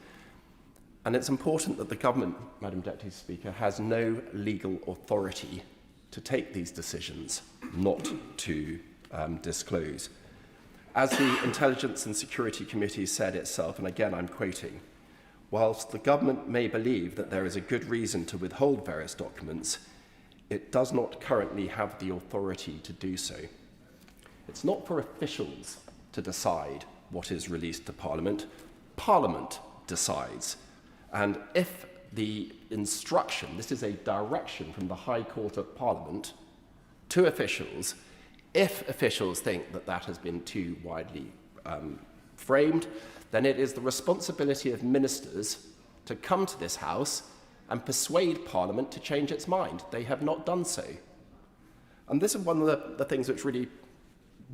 And it's important that the government, Madam Deputy Speaker, has no legal authority to take these decisions not to disclose. As the Intelligence and Security Committee said itself, and again I'm quoting, whilst the government may believe that there is a good reason to withhold various documents, it does not currently have the authority to do so. It's not for officials to decide what is released to Parliament. Parliament decides. And if the instruction, this is a direction from the High Court of Parliament to officials, if officials think that that has been too widely framed, then it is the responsibility of ministers to come to this House and persuade Parliament to change its mind. They have not done so. And this is one of the things which really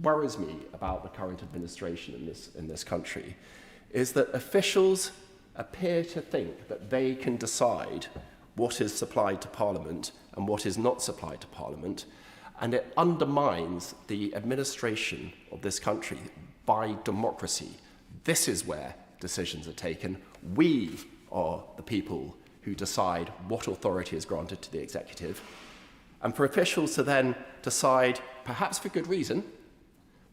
worries me about the current administration in this country, is that officials appear to think that they can decide what is supplied to Parliament and what is not supplied to Parliament, and it undermines the administration of this country by democracy. This is where decisions are taken. We are the people who decide what authority is granted to the executive, and for officials to then decide, perhaps for good reason,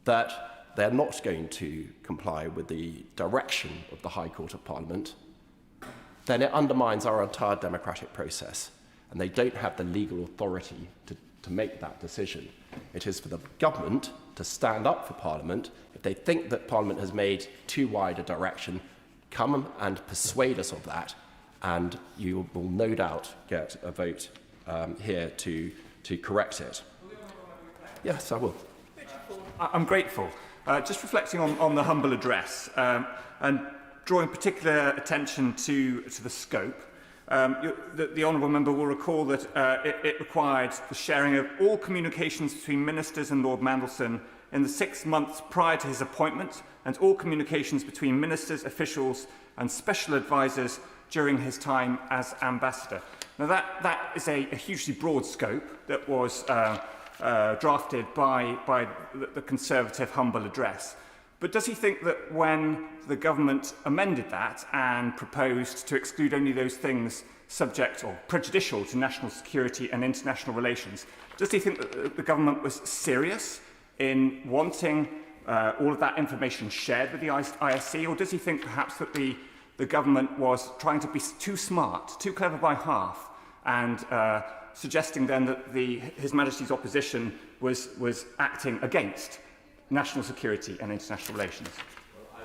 that they're not going to comply with the direction of the High Court of Parliament, then it undermines our entire democratic process, and they don't have the legal authority to make that decision. It is for the government to stand up for Parliament. If they think that Parliament has made too wide a direction, come and persuade us of that, and you will no doubt get a vote here to correct it. Yes, I will. I'm grateful. Just reflecting on the humble address and drawing particular attention to the scope, the Honourable Member will recall that it required the sharing of all communications between ministers and Lord Mandelson in the 6 months prior to his appointment, and all communications between ministers, officials and special advisers during his time as ambassador. Now that is a hugely broad scope that was drafted by the Conservative humble address. But does he think that when the government amended that and proposed to exclude only those things subject or prejudicial to national security and international relations, does he think that the government was serious in wanting all of that information shared with the ISC, or does he think perhaps that the government was trying to be too smart, too clever by half, and suggesting then that His Majesty's opposition was acting against national security and international relations? I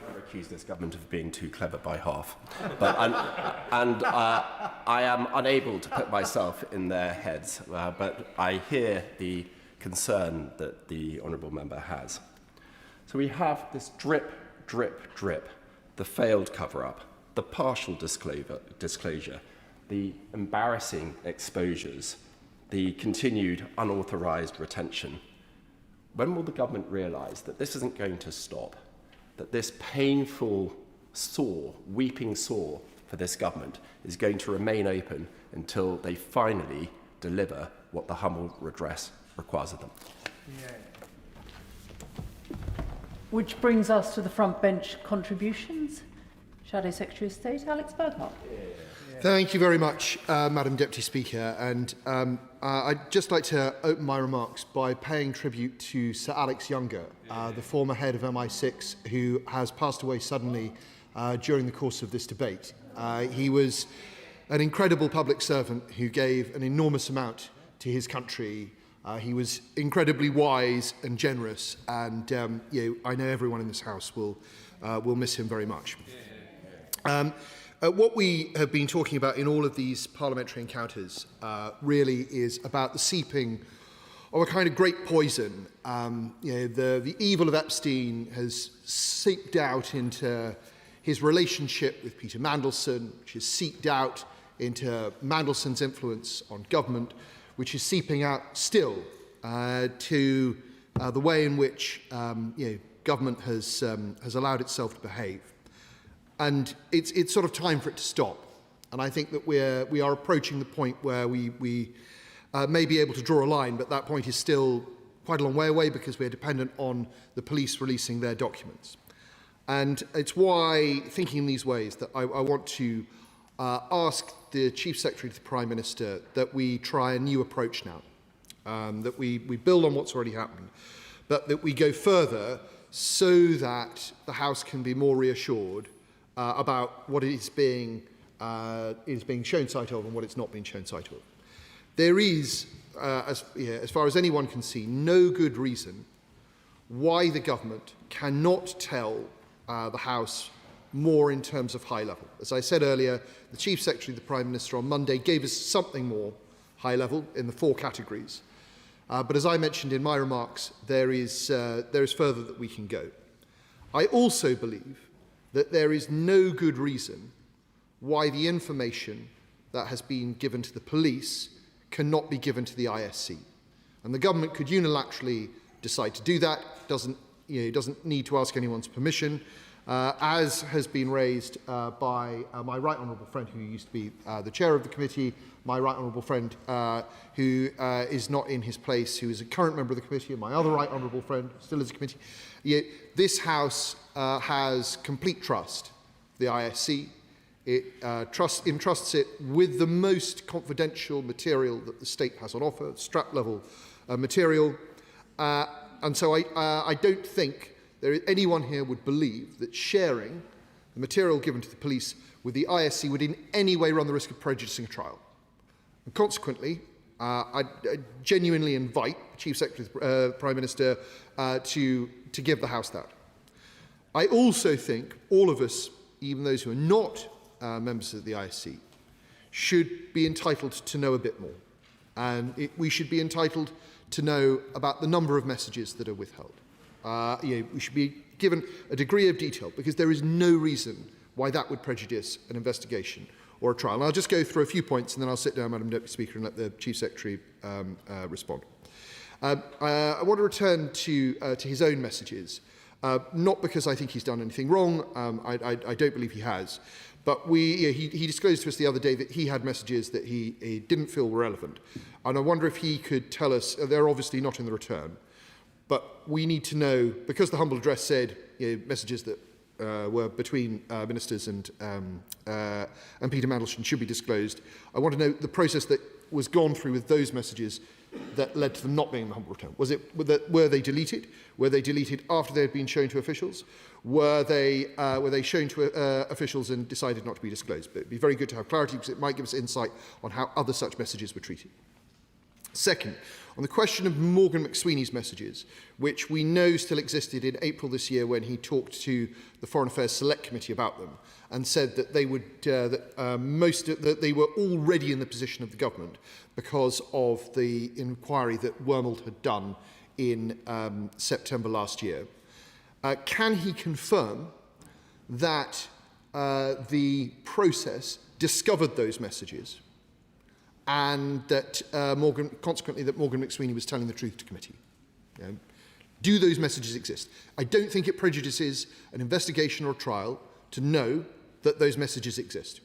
never accuse this government of being too clever by half, but I am unable to put myself in their heads, but I hear the concern that the Honourable Member has. So we have this drip, drip, drip, the failed cover-up, the partial disclosure, the embarrassing exposures, the continued unauthorised retention. When will the government realise that this isn't going to stop, that this painful sore, weeping sore for this government is going to remain open until they finally deliver what the humble redress requires of them? Yeah. Which brings us to the front bench contributions. Shadow Secretary of State, Alex Burghardt. Thank you very much, Madam Deputy Speaker. And I'd just like to open my remarks by paying tribute to Sir Alex Younger, the former head of MI6, who has passed away suddenly during the course of this debate. He was an incredible public servant who gave an enormous amount to his country. He was incredibly wise and generous, and I know everyone in this House will miss him very much. What we have been talking about in all of these parliamentary encounters really is about the seeping of a kind of great poison. The evil of Epstein has seeped out into his relationship with Peter Mandelson, which has seeped out into Mandelson's influence on government, which is seeping out still to the way in which government has allowed itself to behave. And it's sort of time for it to stop. And I think that we are approaching the point where we may be able to draw a line, but that point is still quite a long way away because we're dependent on the police releasing their documents. And it's why, thinking in these ways, that I want to ask the Chief Secretary to the Prime Minister that we try a new approach now, that we build on what's already happened, but that we go further so that the House can be more reassured about what is being shown sight of and what it's not being shown sight of. There is, as far as anyone can see, no good reason why the government cannot tell the House more in terms of high level. As I said earlier, the Chief Secretary of the Prime Minister on Monday gave us something more high level in the 4 categories. But as I mentioned in my remarks, there is further that we can go. I also believe that there is no good reason why the information that has been given to the police cannot be given to the ISC. And the government could unilaterally decide to do that, doesn't need to ask anyone's permission, as has been raised by my right honourable friend who used to be the chair of the committee, my right honourable friend who is not in his place, who is a current member of the committee, and my other right honourable friend, still is a committee. This House has complete trust, the ISC. It entrusts it with the most confidential material that the state has on offer, strap-level material. And so I don't think anyone here would believe that sharing the material given to the police with the ISC would in any way run the risk of prejudicing a trial. And consequently, I genuinely invite the Chief Secretary of the Prime Minister to give the House that. I also think all of us, even those who are not members of the ISC, should be entitled to know a bit more. And we should be entitled to know about the number of messages that are withheld. We should be given a degree of detail because there is no reason why that would prejudice an investigation or a trial. And I'll just go through a few points and then I'll sit down, Madam Deputy Speaker, and let the Chief Secretary respond. I want to return to his own messages, not because I think he's done anything wrong. I don't believe he has. But he disclosed to us the other day that he had messages that he didn't feel were relevant. And I wonder if he could tell us, they're obviously not in the return, but we need to know, because the humble address said messages that were between ministers and Peter Mandelson should be disclosed. I want to know the process that was gone through with those messages that led to them not being in the humble return. Were they deleted? Were they deleted after they had been shown to officials? Were they shown to officials and decided not to be disclosed? But it'd be very good to have clarity because it might give us insight on how other such messages were treated. Second, on the question of Morgan McSweeney's messages, which we know still existed in April this year when he talked to the Foreign Affairs Select Committee about them and said that they would that they were already in the position of the government because of the inquiry that Wormald had done in September last year. Can he confirm that the process discovered those messages and that consequently that Morgan McSweeney was telling the truth to committee? Do those messages exist? I don't think it prejudices an investigation or a trial to know that those messages exist.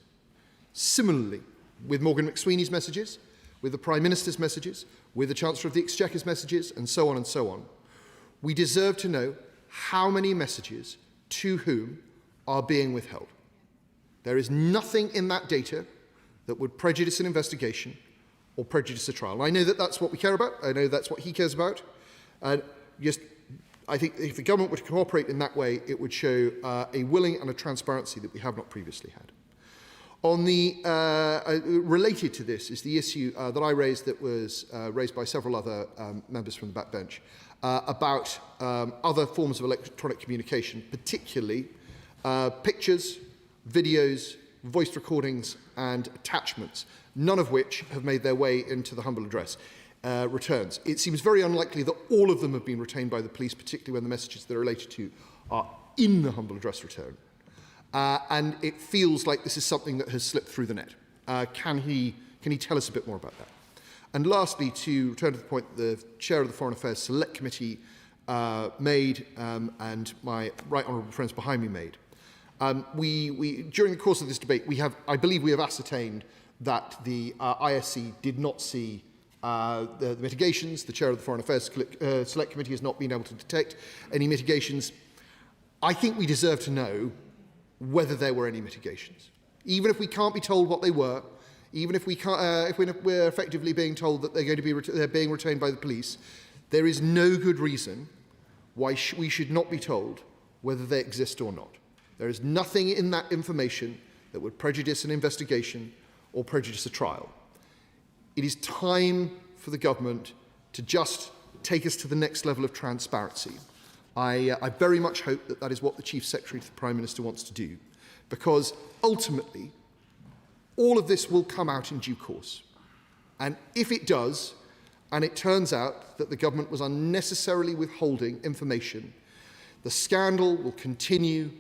Similarly, with Morgan McSweeney's messages, with the Prime Minister's messages, with the Chancellor of the Exchequer's messages, and so on, we deserve to know how many messages to whom are being withheld. There is nothing in that data that would prejudice an investigation or prejudice a trial. And I know that that's what we care about. I know that's what he cares about. And I think if the government were to cooperate in that way, it would show a willing and a transparency that we have not previously had. On the related to this is the issue that I raised that was raised by several other members from the backbench about other forms of electronic communication, particularly pictures, videos, voice recordings and attachments, none of which have made their way into the humble address returns. It seems very unlikely that all of them have been retained by the police, particularly when the messages they're related to are in the humble address return. And it feels like this is something that has slipped through the net. Can he tell us a bit more about that? And lastly, to return to the point the Chair of the Foreign Affairs Select Committee made and my right honourable friends behind me made. During the course of this debate, I believe we have ascertained that the ISC did not see the mitigations. The Chair of the Foreign Affairs Select Committee has not been able to detect any mitigations. I think we deserve to know whether there were any mitigations. Even if we can't be told what they were, even if we're effectively being told that they're being retained by the police, there is no good reason why we should not be told whether they exist or not. There is nothing in that information that would prejudice an investigation or prejudice a trial. It is time for the government to just take us to the next level of transparency. I very much hope that that is what the Chief Secretary to the Prime Minister wants to do, because ultimately all of this will come out in due course. And if it does, and it turns out that the government was unnecessarily withholding information, the scandal will continue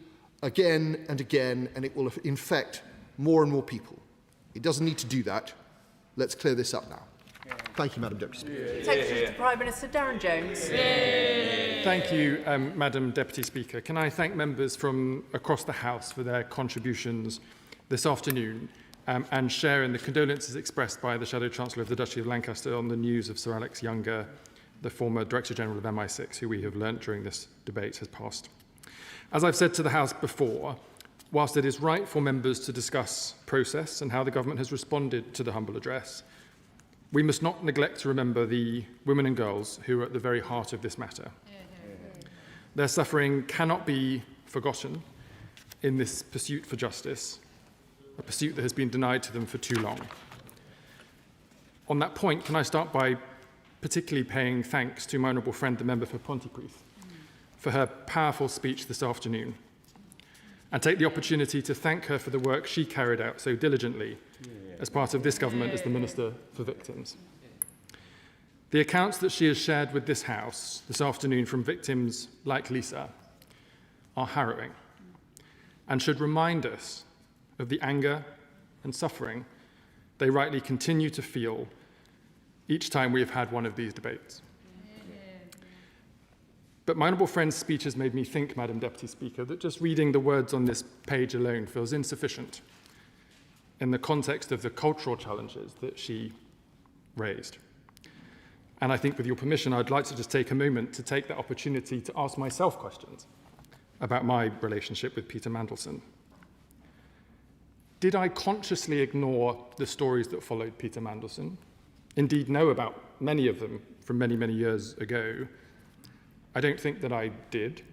again and again, and it will infect more and more people. It doesn't need to do that. Let's clear this up now. Thank you, Madam Deputy Speaker. Secretary to Prime Minister Darren Jones. Thank you, Madam Deputy Speaker. Can I thank members from across the House for their contributions this afternoon and share in the condolences expressed by the Shadow Chancellor of the Duchy of Lancaster on the news of Sir Alex Younger, the former Director General of MI6, who we have learnt during this debate has passed. As I've said to the House before, whilst it is right for members to discuss process and how the government has responded to the humble address, we must not neglect to remember the women and girls who are at the very heart of this matter. Their suffering cannot be forgotten in this pursuit for justice, a pursuit that has been denied to them for too long. On that point, can I start by particularly paying thanks to my honourable friend, the member for Pontypridd, for her powerful speech this afternoon, and take the opportunity to thank her for the work she carried out so diligently as part of this government as the Minister for Victims. The accounts that she has shared with this House this afternoon from victims like Lisa are harrowing and should remind us of the anger and suffering they rightly continue to feel each time we have had one of these debates. But my honourable friend's speech has made me think, Madam Deputy Speaker, that just reading the words on this page alone feels insufficient in the context of the cultural challenges that she raised. And I think with your permission, I'd like to just take a moment to take that opportunity to ask myself questions about my relationship with Peter Mandelson. Did I consciously ignore the stories that followed Peter Mandelson? Indeed, know about many of them from many, many years ago. I don't think that I did.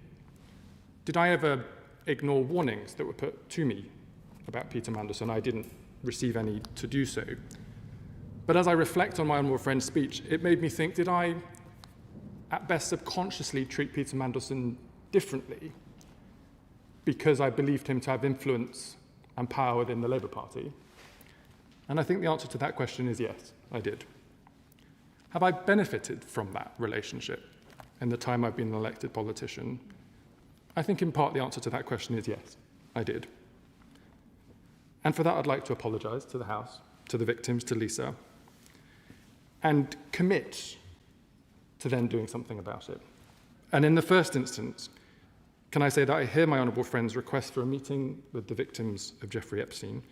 Did I ever ignore warnings that were put to me about Peter Mandelson? I didn't receive any to do so. But as I reflect on my honourable friend's speech, it made me think, did I, at best, subconsciously treat Peter Mandelson differently because I believed him to have influence and power within the Labour Party? And I think the answer to that question is yes, I did. Have I benefited from that relationship in the time I've been an elected politician? I think in part the answer to that question is yes, I did. And for that I'd like to apologise to the House, to the victims, to Lisa, and commit to then doing something about it. And in the first instance, can I say that I hear my honourable friend's request for a meeting with the victims of Jeffrey Epstein.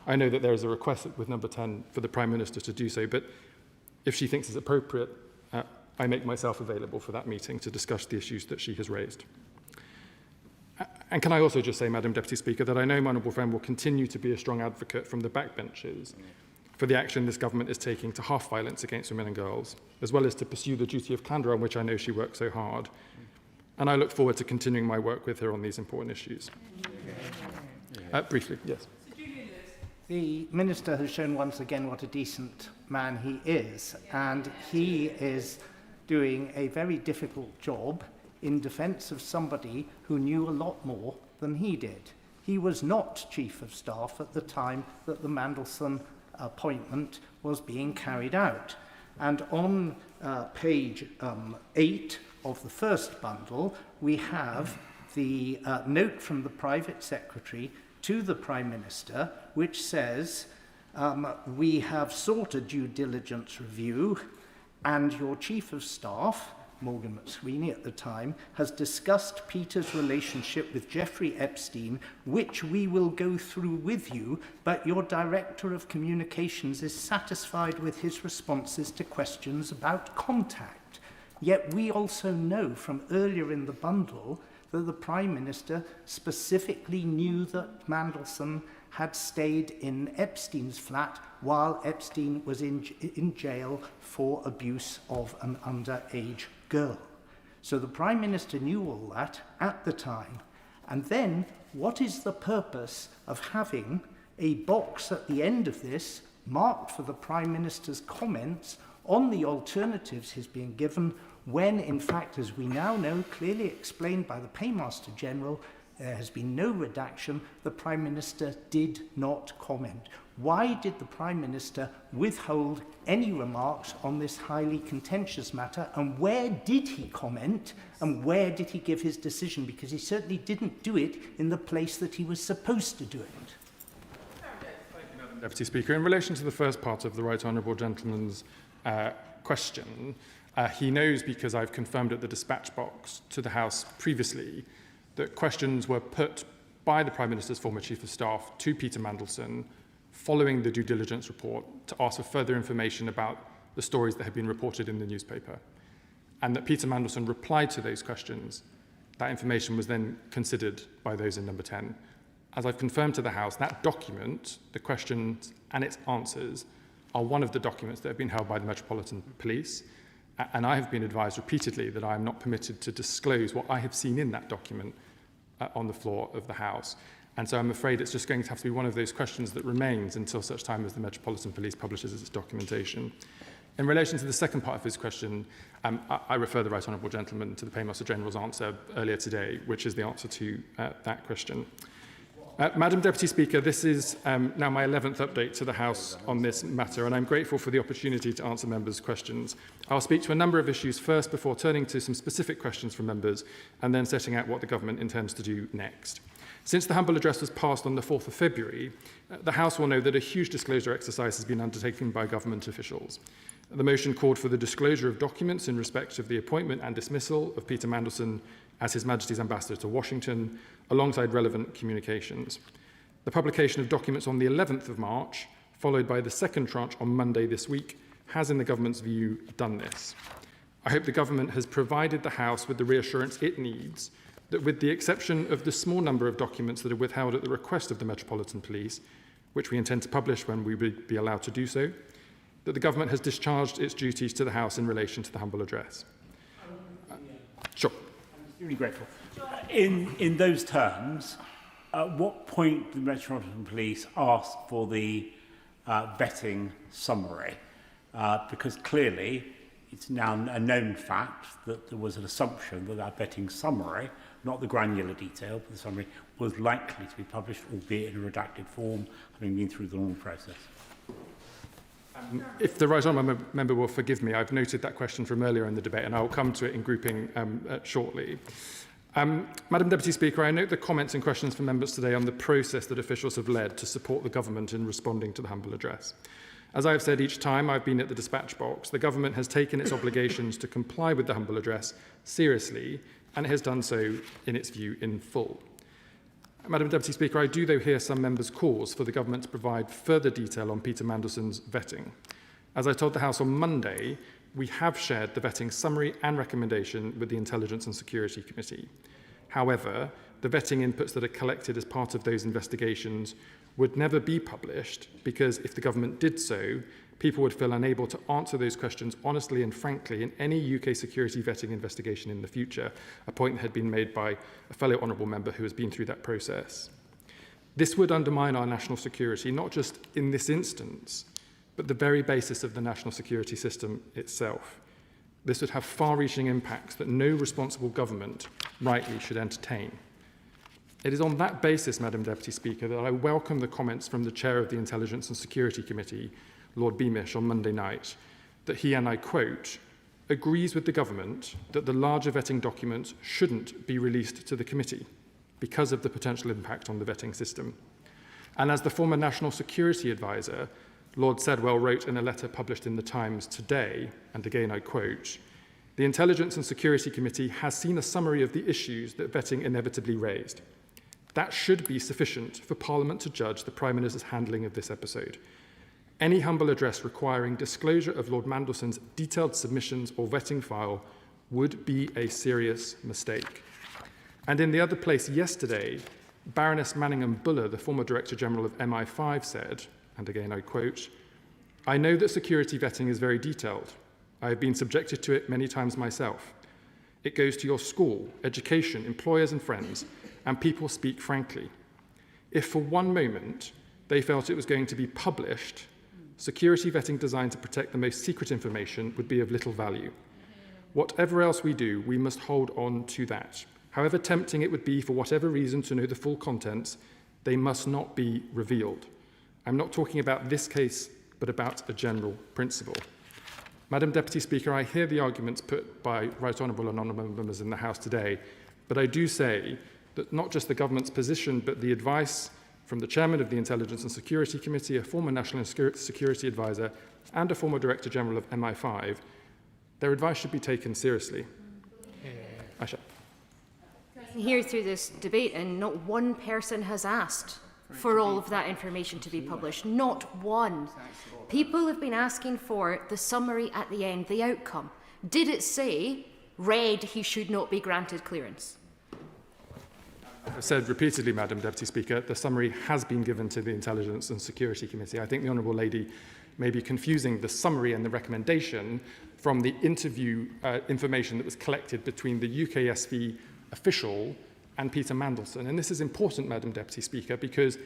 I know that there is a request with number 10 for the Prime Minister to do so, but if she thinks it's appropriate, I make myself available for that meeting to discuss the issues that she has raised. And can I also just say, Madam Deputy Speaker, that I know my honourable friend will continue to be a strong advocate from the backbenches for the action this government is taking to halve violence against women and girls, as well as to pursue the duty of candour on which I know she works so hard. And I look forward to continuing my work with her on these important issues. Briefly, yes. The Minister has shown once again what a decent man he is, and he is doing a very difficult job in defence of somebody who knew a lot more than he did. He was not Chief of Staff at the time that the Mandelson appointment was being carried out. And on page 8 of the first bundle, we have the note from the Private Secretary to the Prime Minister, which says, we have sought a due diligence review, and your Chief of Staff, Morgan McSweeney at the time, has discussed Peter's relationship with Jeffrey Epstein, which we will go through with you, but your Director of Communications is satisfied with his responses to questions about contact. Yet we also know from earlier in the bundle that the Prime Minister specifically knew that Mandelson had stayed in Epstein's flat while Epstein was in jail for abuse of an underage girl. So the Prime Minister knew all that at the time. And then, what is the purpose of having a box at the end of this marked for the Prime Minister's comments on the alternatives he's being given, when, in fact, as we now know, clearly explained by the Paymaster General, there has been no redaction, the Prime Minister did not comment. Why did the Prime Minister withhold any remarks on this highly contentious matter, and where did he comment, and where did he give his decision? Because he certainly didn't do it in the place that he was supposed to do it. Thank you, Madam Deputy Speaker. In relation to the first part of the Right Honourable Gentleman's question, he knows, because I've confirmed at the dispatch box to the House previously, that questions were put by the Prime Minister's former Chief of Staff to Peter Mandelson following the due diligence report to ask for further information about the stories that had been reported in the newspaper, and that Peter Mandelson replied to those questions. That information was then considered by those in number 10. As I've confirmed to the House, that document, the questions and its answers, are one of the documents that have been held by the Metropolitan Police, and I have been advised repeatedly that I am not permitted to disclose what I have seen in that document on the floor of the House. And so I'm afraid it's just going to have to be one of those questions that remains until such time as the Metropolitan Police publishes its documentation. In relation to the second part of his question, I refer the Right Honourable Gentleman to the Paymaster General's answer earlier today, which is the answer to that question. Madam Deputy Speaker, this is now my 11th update to the House on this matter, and I'm grateful for the opportunity to answer members' questions. I'll speak to a number of issues first before turning to some specific questions from members and then setting out what the government intends to do next. Since the humble address was passed on the 4th of February, the House will know that a huge disclosure exercise has been undertaken by government officials. The motion called for the disclosure of documents in respect of the appointment and dismissal of Peter Mandelson as His Majesty's Ambassador to Washington, alongside relevant communications. The publication of documents on the 11th of March, followed by the second tranche on Monday this week, has, in the government's view, done this. I hope the government has provided the House with the reassurance it needs that, with the exception of the small number of documents that are withheld at the request of the Metropolitan Police, which we intend to publish when we would be allowed to do so, that the government has discharged its duties to the House in relation to the humble address. Sure. I'm extremely grateful. In those terms, at what point did the Metropolitan Police ask for the vetting summary? Because clearly it's now a known fact that there was an assumption that that vetting summary, not the granular detail, but the summary, was likely to be published, albeit in a redacted form, having been through the normal process. If the Right Honourable Member will forgive me, I've noted that question from earlier in the debate, and I'll come to it in grouping shortly. Madam Deputy Speaker, I note the comments and questions from members today on the process that officials have led to support the government in responding to the humble address. As I have said each time I've been at the dispatch box, the government has taken its obligations to comply with the humble address seriously, and it has done so, in its view, in full. Madam Deputy Speaker, I do, though, hear some members' calls for the government to provide further detail on Peter Mandelson's vetting. As I told the House on Monday, we have shared the vetting summary and recommendation with the Intelligence and Security Committee. However, the vetting inputs that are collected as part of those investigations would never be published because, if the government did so, people would feel unable to answer those questions honestly and frankly in any UK security vetting investigation in the future, a point that had been made by a fellow honourable member who has been through that process. This would undermine our national security, not just in this instance, but the very basis of the national security system itself. This would have far-reaching impacts that no responsible government rightly should entertain. It is on that basis, Madam Deputy Speaker, that I welcome the comments from the Chair of the Intelligence and Security Committee, Lord Beamish, on Monday night, that he, and I quote, agrees with the government that the larger vetting documents shouldn't be released to the committee because of the potential impact on the vetting system. And as the former National Security Advisor, Lord Sedwell, wrote in a letter published in the Times today, and again I quote, the Intelligence and Security Committee has seen a summary of the issues that vetting inevitably raised. That should be sufficient for Parliament to judge the Prime Minister's handling of this episode. Any humble address requiring disclosure of Lord Mandelson's detailed submissions or vetting file would be a serious mistake. And in the other place yesterday, Baroness Manningham-Buller, the former Director General of MI5, said, and again I quote, I know that security vetting is very detailed. I have been subjected to it many times myself. It goes to your school, education, employers and friends, and people speak frankly. If for one moment they felt it was going to be published, security vetting designed to protect the most secret information would be of little value. Whatever else we do, we must hold on to that. However tempting it would be for whatever reason to know the full contents, they must not be revealed. I'm not talking about this case, but about a general principle. Madam Deputy Speaker, I hear the arguments put by Right Honourable and Honourable members in the House today, but I do say that not just the government's position, but the advice from the chairman of the Intelligence and Security Committee, a former National Security Advisor, and a former Director General of MI5, their advice should be taken seriously. Aisha. Here through this debate, and not one person has asked for all of that information to be published. Not one. People have been asking for the summary at the end, the outcome. Did it say, read, he should not be granted clearance? I've said repeatedly, Madam Deputy Speaker, the summary has been given to the Intelligence and Security Committee. I think the Honourable Lady may be confusing the summary and the recommendation from the interview information that was collected between the UKSV official and Peter Mandelson. And this is important, Madam Deputy Speaker, because,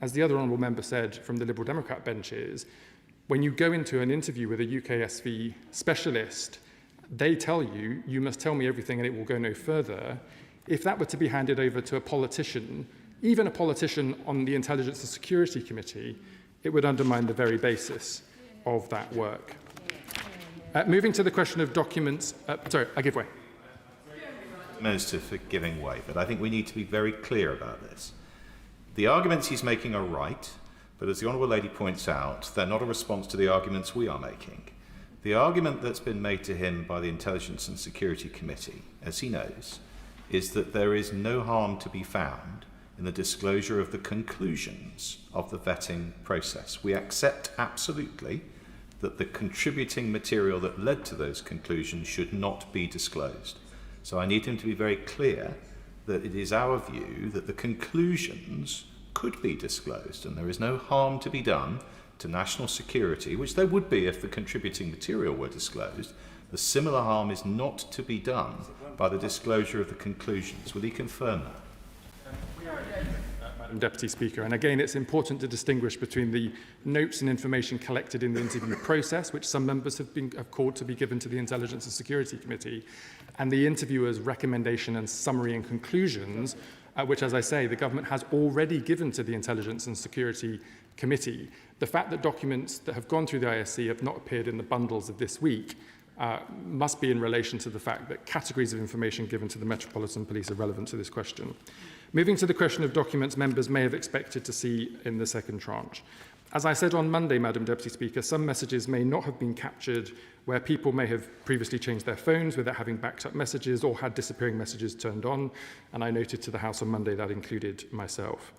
as the other Honourable Member said from the Liberal Democrat benches, when you go into an interview with a UKSV specialist, they tell you, you must tell me everything and it will go no further. If that were to be handed over to a politician, even a politician on the Intelligence and Security Committee, it would undermine the very basis of that work. Moving to the question of documents... sorry, I give way. Minister for giving way, but I think we need to be very clear about this. The arguments he's making are right, but as the Honourable Lady points out, they're not a response to the arguments we are making. The argument that's been made to him by the Intelligence and Security Committee, as he knows, is that there is no harm to be found in the disclosure of the conclusions of the vetting process. We accept absolutely that the contributing material that led to those conclusions should not be disclosed. So I need him to be very clear that it is our view that the conclusions could be disclosed and there is no harm to be done to national security, which there would be if the contributing material were disclosed. The similar harm is not to be done by the disclosure of the conclusions. Will he confirm that? Madam Deputy Speaker, and again it's important to distinguish between the notes and information collected in the interview process, which some members have called to be given to the Intelligence and Security Committee, and the interviewer's recommendation and summary and conclusions, which, as I say, the government has already given to the Intelligence and Security Committee. The fact that documents that have gone through the ISC have not appeared in the bundles of this week must be in relation to the fact that categories of information given to the Metropolitan Police are relevant to this question. Moving to the question of documents members may have expected to see in the second tranche. As I said on Monday, Madam Deputy Speaker, some messages may not have been captured where people may have previously changed their phones without having backed up messages or had disappearing messages turned on, and I noted to the House on Monday that included myself.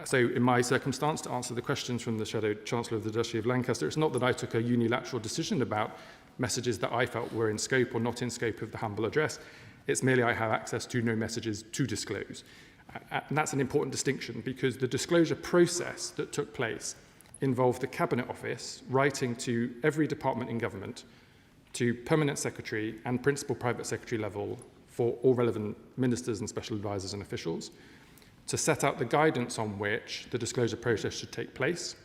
So in my circumstance, to answer the questions from the Shadow Chancellor of the Duchy of Lancaster, it's not that I took a unilateral decision about messages that I felt were in scope or not in scope of the humble address. It's merely I have access to no messages to disclose. And that's an important distinction because the disclosure process that took place involved the Cabinet Office writing to every department in government, to Permanent Secretary and Principal Private Secretary level for all relevant ministers and special advisors and officials, to set out the guidance on which the disclosure process should take place.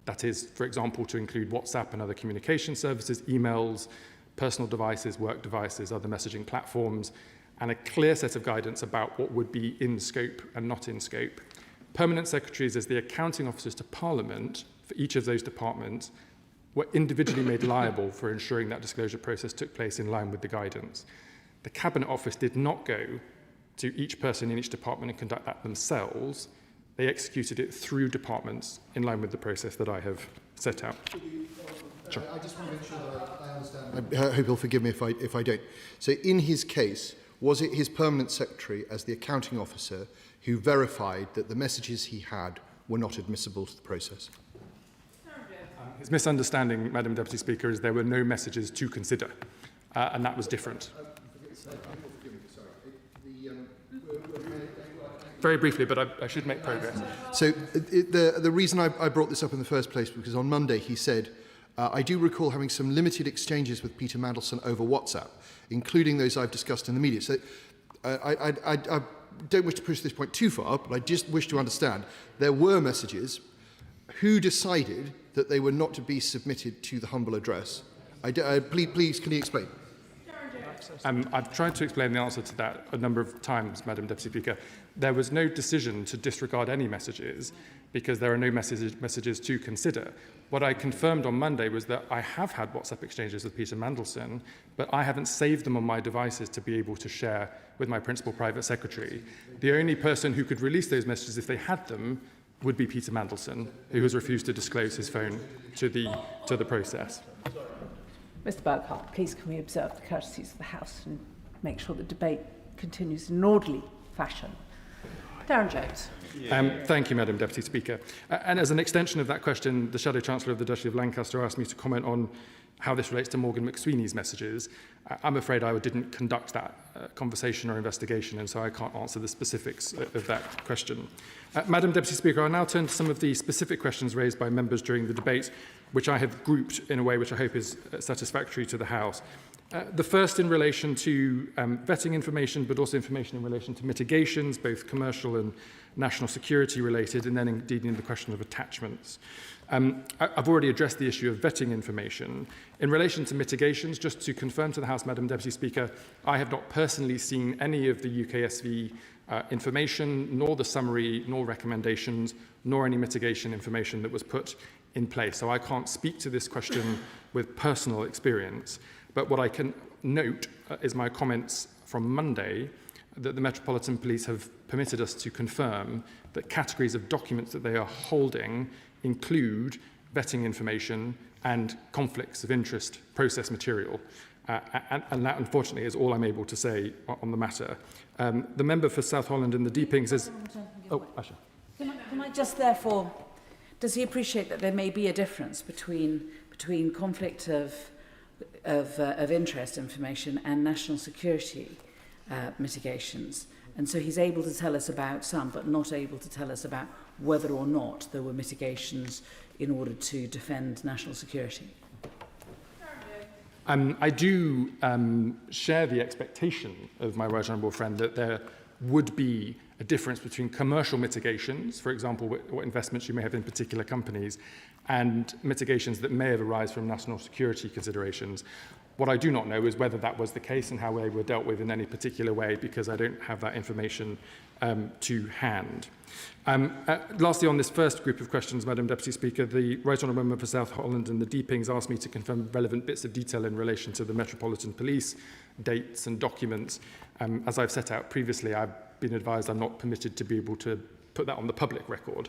That is, for example, to include WhatsApp and other communication services, emails, personal devices, work devices, other messaging platforms, and a clear set of guidance about what would be in scope and not in scope. Permanent secretaries, as the accounting officers to Parliament for each of those departments, were individually made liable for ensuring that disclosure process took place in line with the guidance. The Cabinet Office did not go to each person in each department and conduct that themselves. They executed it through departments in line with the process that I have set out. Sure. I just want to make sure that I understand. I hope he'll forgive me if I don't. So in his case, was it his permanent secretary as the accounting officer who verified that the messages he had were not admissible to the process? His misunderstanding, Madam Deputy Speaker, is there were no messages to consider, and that was different. Very briefly, but I should make progress. So the reason I brought this up in the first place because on Monday he said, I do recall having some limited exchanges with Peter Mandelson over WhatsApp, including those I've discussed in the media. So I don't wish to push this point too far, but I just wish to understand there were messages. Who decided that they were not to be submitted to the humble address? Please, can you explain? I've tried to explain the answer to that a number of times, Madam Deputy Speaker. There was no decision to disregard any messages because there are no messages to consider. What I confirmed on Monday was that I have had WhatsApp exchanges with Peter Mandelson, but I haven't saved them on my devices to be able to share with my principal private secretary. The only person who could release those messages if they had them would be Peter Mandelson, who has refused to disclose his phone to the process. Mr Burkhardt, please can we observe the courtesies of the House and make sure the debate continues in an orderly fashion? Darren Jones. Thank you, Madam Deputy Speaker. And as an extension of that question, the Shadow Chancellor of the Duchy of Lancaster asked me to comment on how this relates to Morgan McSweeney's messages. I'm afraid I didn't conduct that conversation or investigation, and so I can't answer the specifics of that question. Madam Deputy Speaker, I'll now turn to some of the specific questions raised by members during the debate, which I have grouped in a way which I hope is satisfactory to the House. The first in relation to vetting information, but also information in relation to mitigations, both commercial and national security related, and then indeed in the question of attachments. I've already addressed the issue of vetting information. In relation to mitigations, just to confirm to the House, Madam Deputy Speaker, I have not personally seen any of the UKSV information, nor the summary, nor recommendations, nor any mitigation information that was put in place. So I can't speak to this question with personal experience. But what I can note is my comments from Monday that the Metropolitan Police have permitted us to confirm that categories of documents that they are holding include vetting information and conflicts of interest process material. And that, unfortunately, is all I'm able to say on the matter. The member for South Holland and the Deepings is... Oh, Asha. Can I just therefore... Does he appreciate that there may be a difference between conflict of interest information and national security mitigations? And so he's able to tell us about some, but not able to tell us about whether or not there were mitigations in order to defend national security. I do share the expectation of my right honourable friend that there would be a difference between commercial mitigations, for example, what investments you may have in particular companies, and mitigations that may have arisen from national security considerations. What I do not know is whether that was the case and how they were dealt with in any particular way, because I don't have that information to hand. Lastly, on this first group of questions, Madam Deputy Speaker, the Right Honourable Member for South Holland and the Deepings asked me to confirm relevant bits of detail in relation to the Metropolitan Police, dates and documents. As I've set out previously, I've been advised I'm not permitted to be able to put that on the public record,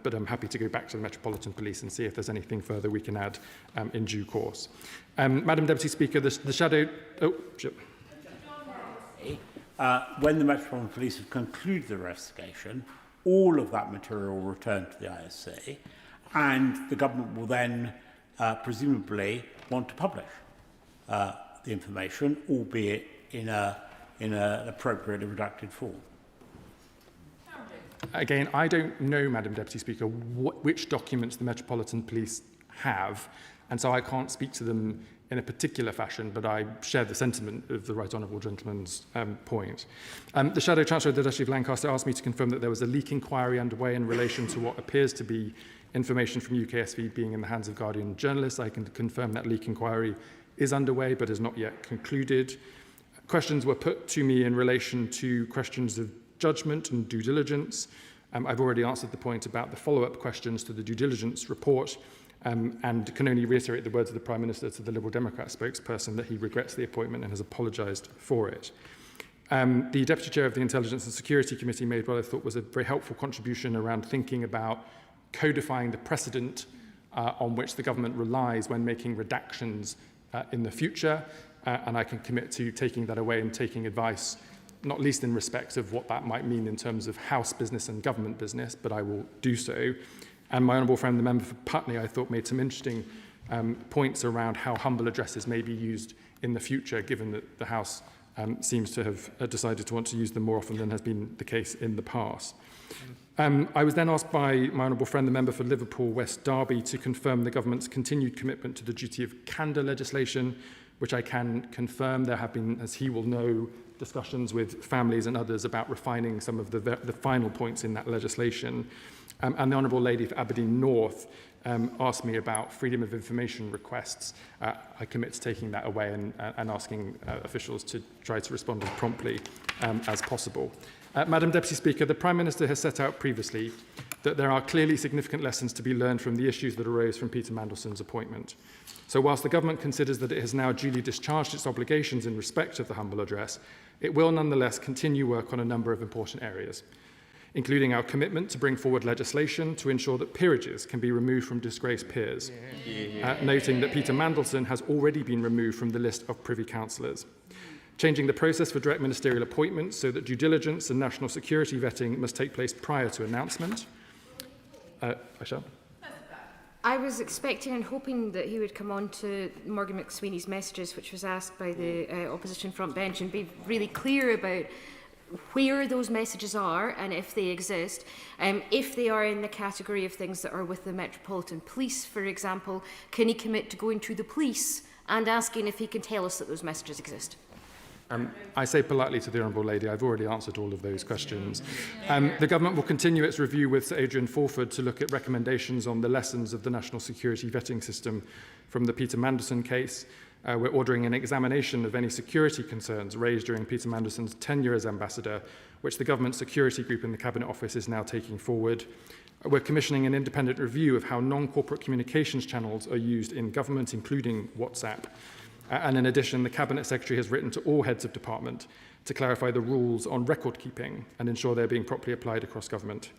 but I'm happy to go back to the Metropolitan Police and see if there's anything further we can add in due course. Madam Deputy Speaker, the Shadow... Oh, sure. When the Metropolitan Police have concluded the investigation, all of that material will return to the ISC, and the government will then presumably want to publish the information, albeit in an appropriately redacted form. Again, I don't know, Madam Deputy Speaker, which documents the Metropolitan Police have, and so I can't speak to them in a particular fashion, but I share the sentiment of the Right Honourable Gentleman's point. The Shadow Chancellor of the Duchy of Lancaster asked me to confirm that there was a leak inquiry underway in relation to what appears to be information from UKSV being in the hands of Guardian journalists. I can confirm that leak inquiry is underway, but is not yet concluded. Questions were put to me in relation to questions of judgment and due diligence. I've already answered the point about the follow-up questions to the due diligence report, and can only reiterate the words of the Prime Minister to the Liberal Democrat spokesperson that he regrets the appointment and has apologised for it. The Deputy Chair of the Intelligence and Security Committee made what I thought was a very helpful contribution around thinking about codifying the precedent on which the government relies when making redactions in the future, and I can commit to taking that away and taking advice, not least in respect of what that might mean in terms of House business and government business, but I will do so. And my honourable friend, the member for Putney, I thought made some interesting points around how humble addresses may be used in the future, given that the House seems to have decided to want to use them more often than has been the case in the past. I was then asked by my honourable friend, the member for Liverpool West Derby, to confirm the government's continued commitment to the duty of candour legislation, which I can confirm. There have been, as he will know, discussions with families and others about refining some of the final points in that legislation. And the Honourable Lady for Aberdeen North asked me about freedom of information requests. I commit to taking that away and asking officials to try to respond as promptly as possible. Madam Deputy Speaker, the Prime Minister has set out previously that there are clearly significant lessons to be learned from the issues that arose from Peter Mandelson's appointment. So whilst the government considers that it has now duly discharged its obligations in respect of the humble address, it will nonetheless continue work on a number of important areas. including our commitment to bring forward legislation to ensure that peerages can be removed from disgraced peers, noting that Peter Mandelson has already been removed from the list of Privy Councillors. Changing the process for direct ministerial appointments so that due diligence and national security vetting must take place prior to announcement. Aisha? I was expecting and hoping that he would come on to Morgan McSweeney's messages, which was asked by the opposition front bench, and be really clear about where those messages are and if they exist. If they are in the category of things that are with the Metropolitan Police, for example, can he commit to going to the police and asking if he can tell us that those messages exist? I say politely to the Honourable Lady, I've already answered all of those questions. The Government will continue its review with Sir Adrian Fulford to look at recommendations on the lessons of the national security vetting system from the Peter Mandelson case. We're ordering an examination of any security concerns raised during Peter Mandelson's tenure as ambassador, which the Government Security Group in the Cabinet Office is now taking forward. We're commissioning an independent review of how non-corporate communications channels are used in government, including WhatsApp. And in addition, the Cabinet Secretary has written to all heads of department to clarify the rules on record keeping and ensure they're being properly applied across government.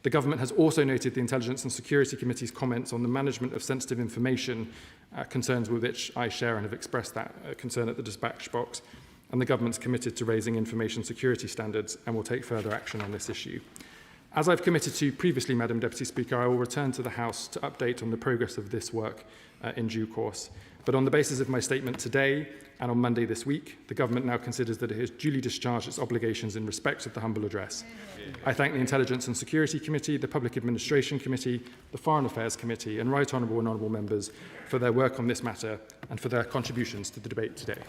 The Government has also noted the Intelligence and Security Committee's comments on the management of sensitive information, concerns with which I share and have expressed that concern at the dispatch box. And the Government's committed to raising information security standards and will take further action on this issue. As I've committed to previously, Madam Deputy Speaker, I will return to the House to update on the progress of this work in due course. But on the basis of my statement today and on Monday this week, the Government now considers that it has duly discharged its obligations in respect of the humble address. I thank the Intelligence and Security Committee, the Public Administration Committee, the Foreign Affairs Committee and Right Honourable and Honourable Members for their work on this matter and for their contributions to the debate today.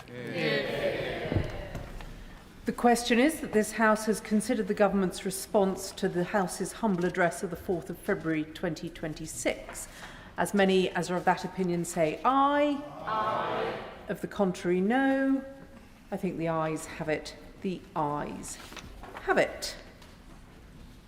The question is that this House has considered the Government's response to the House's humble address of the 4th of February 2026. As many as are of that opinion say aye. Aye. Of the contrary, no. I think the ayes have it. The ayes have it.